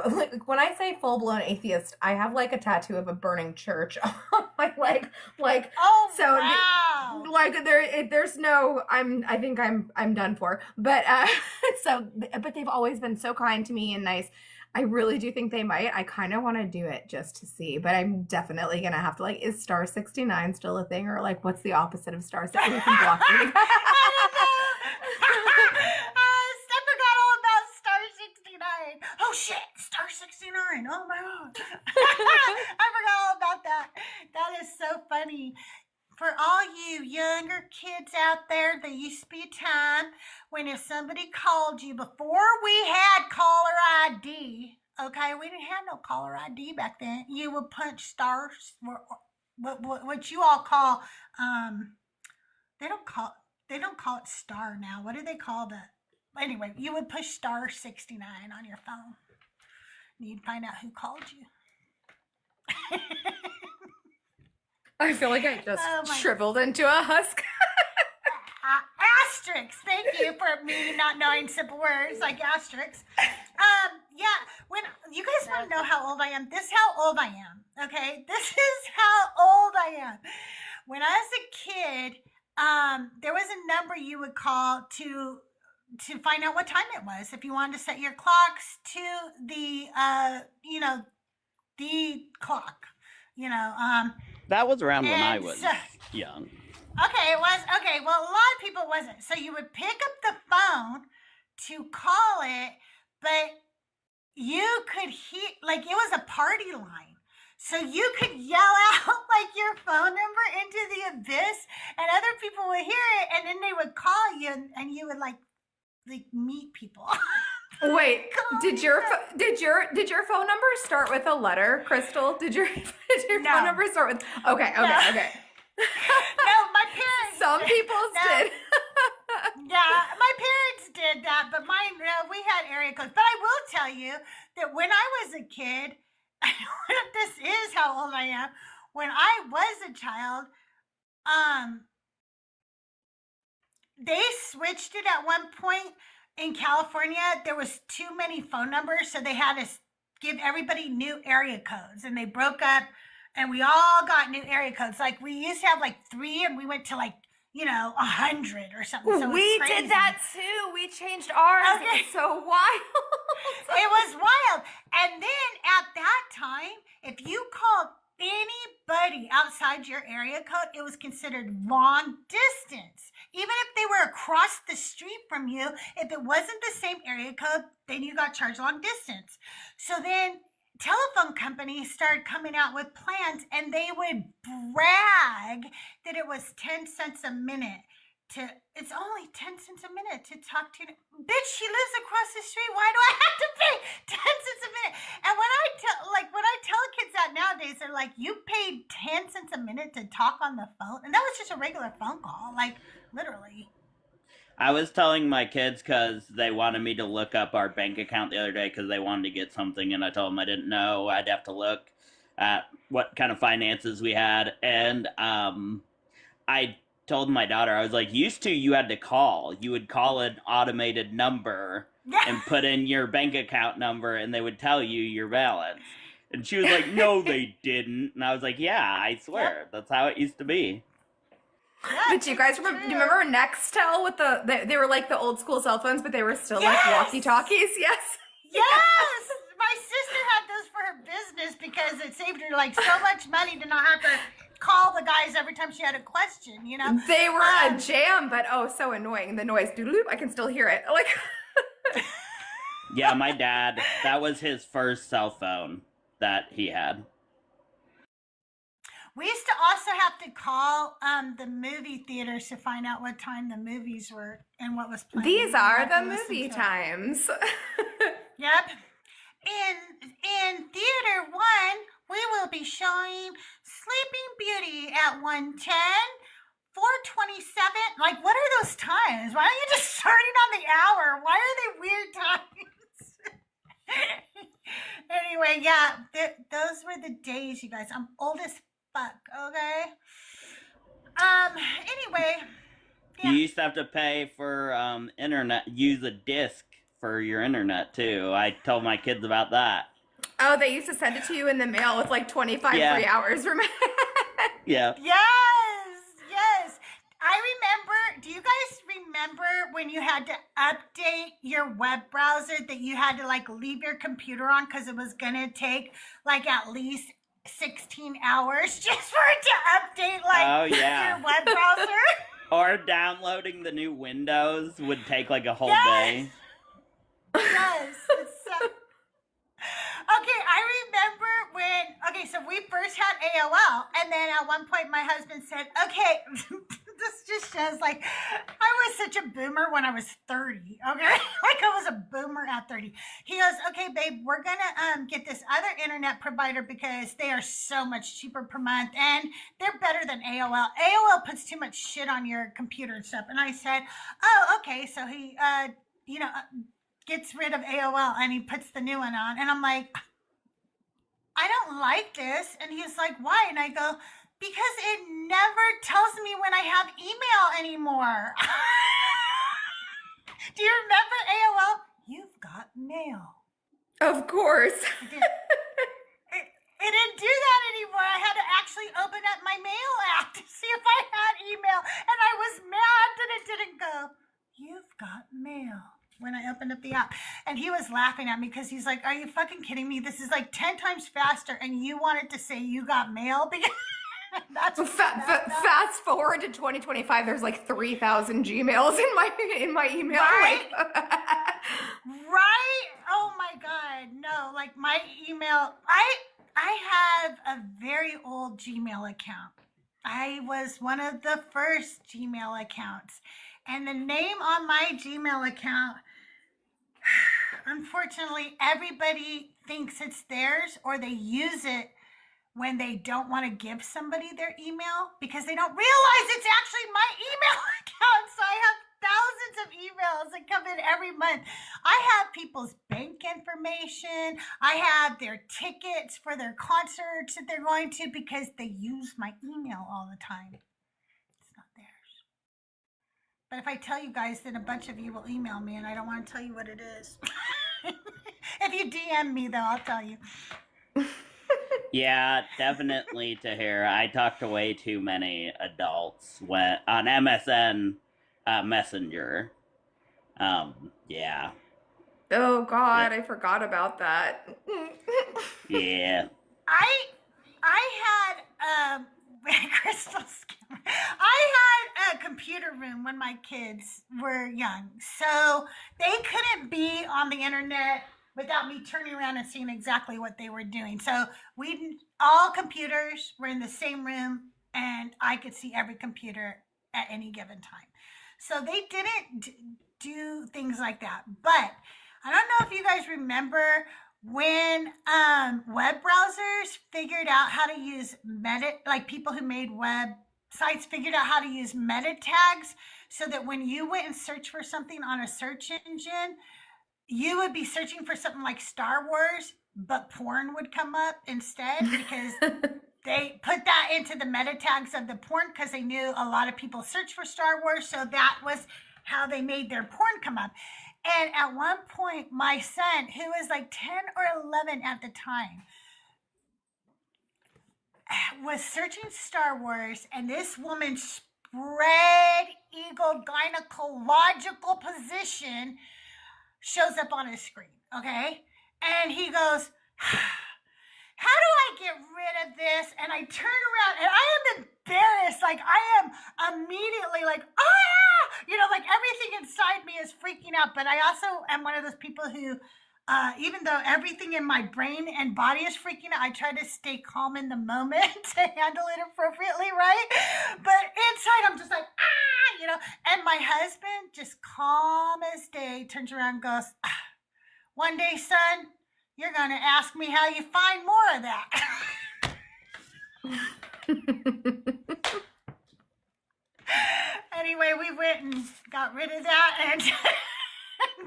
when I say full blown atheist, I have like a tattoo of a burning church on my leg. Like wow. Like there's no I think I'm done for. But but they've always been so kind to me and nice. I really do think they might. I kind of want to do it just to see, but I'm definitely gonna have to is star 69 still a thing, or like what's the opposite of star 69? Can block me. Steph forgot all about star 69. Oh shit, star 69. Oh my god. I forgot all about that. That is so funny. For all you younger kids out there, there used to be a time when if somebody called you before we had caller ID, okay, we didn't have no caller ID back then, you would punch stars, what you all call, they don't call it star now. What do they call that? Anyway, you would push star 69 on your phone. And you'd find out who called you. I feel like I just shriveled into a husk. Asterisks. Thank you for me not knowing simple words like asterisks. Yeah, when you guys want to know how old I am, this is how old I am. Okay, this is how old I am. When I was a kid, there was a number you would call to find out what time it was. If you wanted to set your clocks to the the clock. That was around when I was young. Okay, it was. Okay, well, a lot of people wasn't. So you would pick up the phone to call it, but you could hear, it was a party line. So you could yell out, your phone number into the abyss, and other people would hear it, and then they would call you, and you would, meet people. Wait, did your phone number start with a letter, Crystal? Did your phone number start with? Okay. No, my parents. Some people's did. Yeah, my parents did that, but mine, we had area codes. But I will tell you that when I was a kid, this is how old I am. When I was a child, they switched it at one point. In California, there was too many phone numbers, so they had to give everybody new area codes, and they broke up, and we all got new area codes. We used to have 3, and we went to 100 or something. So we did that too. We changed ours. Okay. It's so wild. It was wild. And then at that time, if you called anybody outside your area code, it was considered long distance. Even if they were across the street from you, if it wasn't the same area code, then you got charged long distance. So then telephone companies started coming out with plans, and they would brag that it was 10 cents a minute. It's only 10 cents a minute to talk to you. Bitch, she lives across the street. Why do I have to pay 10 cents a minute? And when I tell kids that nowadays, they're like, you paid 10 cents a minute to talk on the phone? And that was just a regular phone call, literally. I was telling my kids because they wanted me to look up our bank account the other day because they wanted to get something, and I told them I didn't know. I'd have to look. what kind of finances we had, and I told my daughter, I was like, used to you had to call. You would call an automated number and put in your bank account number, and they would tell you your balance. And she was like, no, they didn't. And I was like, yeah, I swear. That's how it used to be. But do you guys remember? Do you remember Nextel with they were like the old school cell phones, but they were still like walkie talkies? Yes. Yes, my sister had those for her business because it saved her like so much money to not have to call the guys every time she had a question. You know, They were a jam, but so annoying. The noise, doodle, I can still hear it. Like. Yeah, my dad, that was his first cell phone that he had. We used to also have to call the movie theaters to find out what time the movies were and what was playing. These We are had the to listen movie to it. times. Yep. In theater one, we will be showing Sleeping Beauty at 1:10, 4:27. Like, what are those times? Why aren't you just starting on the hour? Why are they weird times? Anyway, yeah, those were the days, you guys. I'm old as fuck, okay? Anyway, You used to have to pay for internet, use a disc for your internet too. I told my kids about that. Oh, they used to send it to you in the mail with like 25 free hours. Remember? Yeah. yes. I remember, do you guys remember when you had to update your web browser that you had to like leave your computer on because it was going to take like at least 16 hours just for it to update like your web browser? Or downloading the new Windows would take like a whole day. Yes. Okay, I remember when, so we first had AOL, and then at one point my husband said, okay, this just shows like I was such a boomer when I was 30, okay? Like I was a boomer at 30. He goes, okay, babe, we're gonna get this other internet provider because they are so much cheaper per month, and they're better than AOL. AOL puts too much shit on your computer and stuff. And I said, oh, okay, so he, gets rid of AOL and he puts the new one on. And I'm like, I don't like this. And he's like, why? And I go, because it never tells me when I have email anymore. Do you remember AOL? You've got mail. Of course. It didn't do that anymore. I had to actually open up my mail app to see if I had email. And I was mad that it didn't go, you've got mail, when I opened up the app. And he was laughing at me because he's like, are you fucking kidding me? This is like 10 times faster and you wanted to say you got mail? Because that's fast forward to 2025, there's like 3,000 Gmails in my email. Right? Like, Right? Oh my God. No, like my email, I have a very old Gmail account. I was one of the first Gmail accounts. And the name on my Gmail account, unfortunately, everybody thinks it's theirs or they use it when they don't want to give somebody their email because they don't realize it's actually my email account. So I have thousands of emails that come in every month. I have people's bank information. I have their tickets for their concerts that they're going to because they use my email all the time. It's not theirs. But if I tell you guys, then a bunch of you will email me, and I don't want to tell you what it is. If you DM me, though, I'll tell you. Yeah, definitely to hear. I talk to way too many adults on MSN Messenger. Yeah. oh God, I forgot about that. Yeah. I had Crystal Skimmer. I had a computer room when my kids were young, so they couldn't be on the internet without me turning around and seeing exactly what they were doing. So all computers were in the same room, and I could see every computer at any given time. So they didn't do things like that. But I don't know if you guys remember when web browsers figured out how to use people who made websites figured out how to use meta tags so that when you went and searched for something on a search engine, you would be searching for something like Star Wars, but porn would come up instead because they put that into the meta tags of the porn because they knew a lot of people search for Star Wars. So that was how they made their porn come up. And at one point, my son, who was like 10 or 11 at the time, was searching Star Wars, and this woman spread eagle gynecological position shows up on his screen, okay? And he goes, how do I get rid of this? And I turn around and I am embarrassed. Like I am immediately like, like everything inside me is freaking out. But I also am one of those people who, even though everything in my brain and body is freaking out, I try to stay calm in the moment to handle it appropriately, right? But inside I'm just like, and my husband, just calm as day, turns around and goes, one day, son, you're going to ask me how you find more of that. Anyway, we went and got rid of that and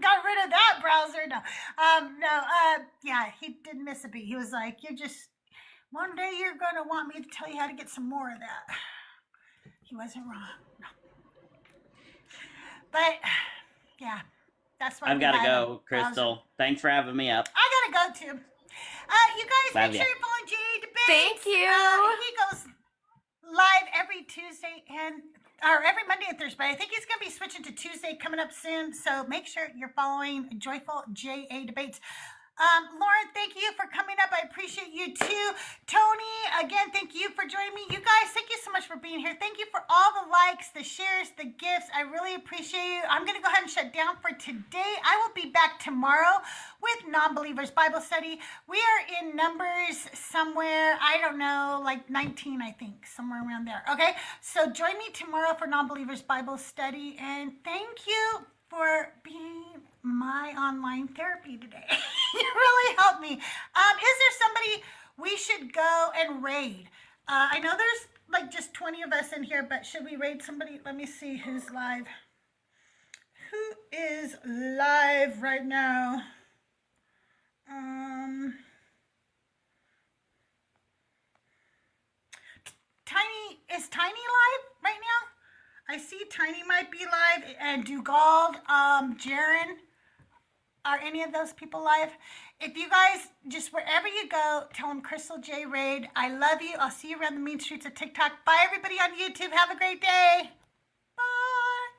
got rid of that browser. He didn't miss a beat. He was like, one day you're going to want me to tell you how to get some more of that. He wasn't wrong. No. But, yeah. That's why I've got to go, Crystal. Thanks for having me up. I gotta go too. You guys, Love make ya. sure you follow Jay Debates. Thank you. He goes live every Tuesday or every Monday and Thursday. I think he's gonna be switching to Tuesday coming up soon. So make sure you're following Joyful JA Debates. Lauren, thank you for coming up. I appreciate you too. Tony, again, thank you for joining me. You guys, thank you so much for being here. Thank you for all the likes, the shares, the gifts. I really appreciate you. I'm going to go ahead and shut down for today. I will be back tomorrow with Non-Believers Bible Study. We are in Numbers somewhere, I don't know, like 19, I think, somewhere around there. Okay, so join me tomorrow for Non-Believers Bible Study. And thank you for being my online therapy today. You really helped me. Is there somebody we should go and raid? I know there's like just 20 of us in here, but should we raid somebody? Let me see who's live. Who is live right now? Is Tiny live right now? I see Tiny might be live, and Dugald, Jaren. Are any of those people live? If you guys, just wherever you go, tell them CrystalJae Raid. I love you. I'll see you around the mean streets of TikTok. Bye, everybody on YouTube. Have a great day. Bye.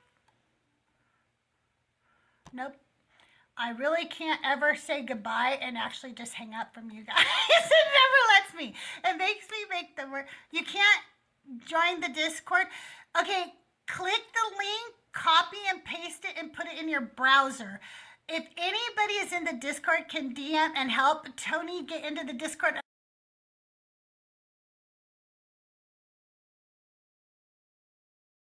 Nope. I really can't ever say goodbye and actually just hang up from you guys. It never lets me. It makes me make the word. You can't join the Discord. Okay, click the link, copy and paste it, and put it in your browser. If anybody is in the Discord can DM and help Tony get into the Discord.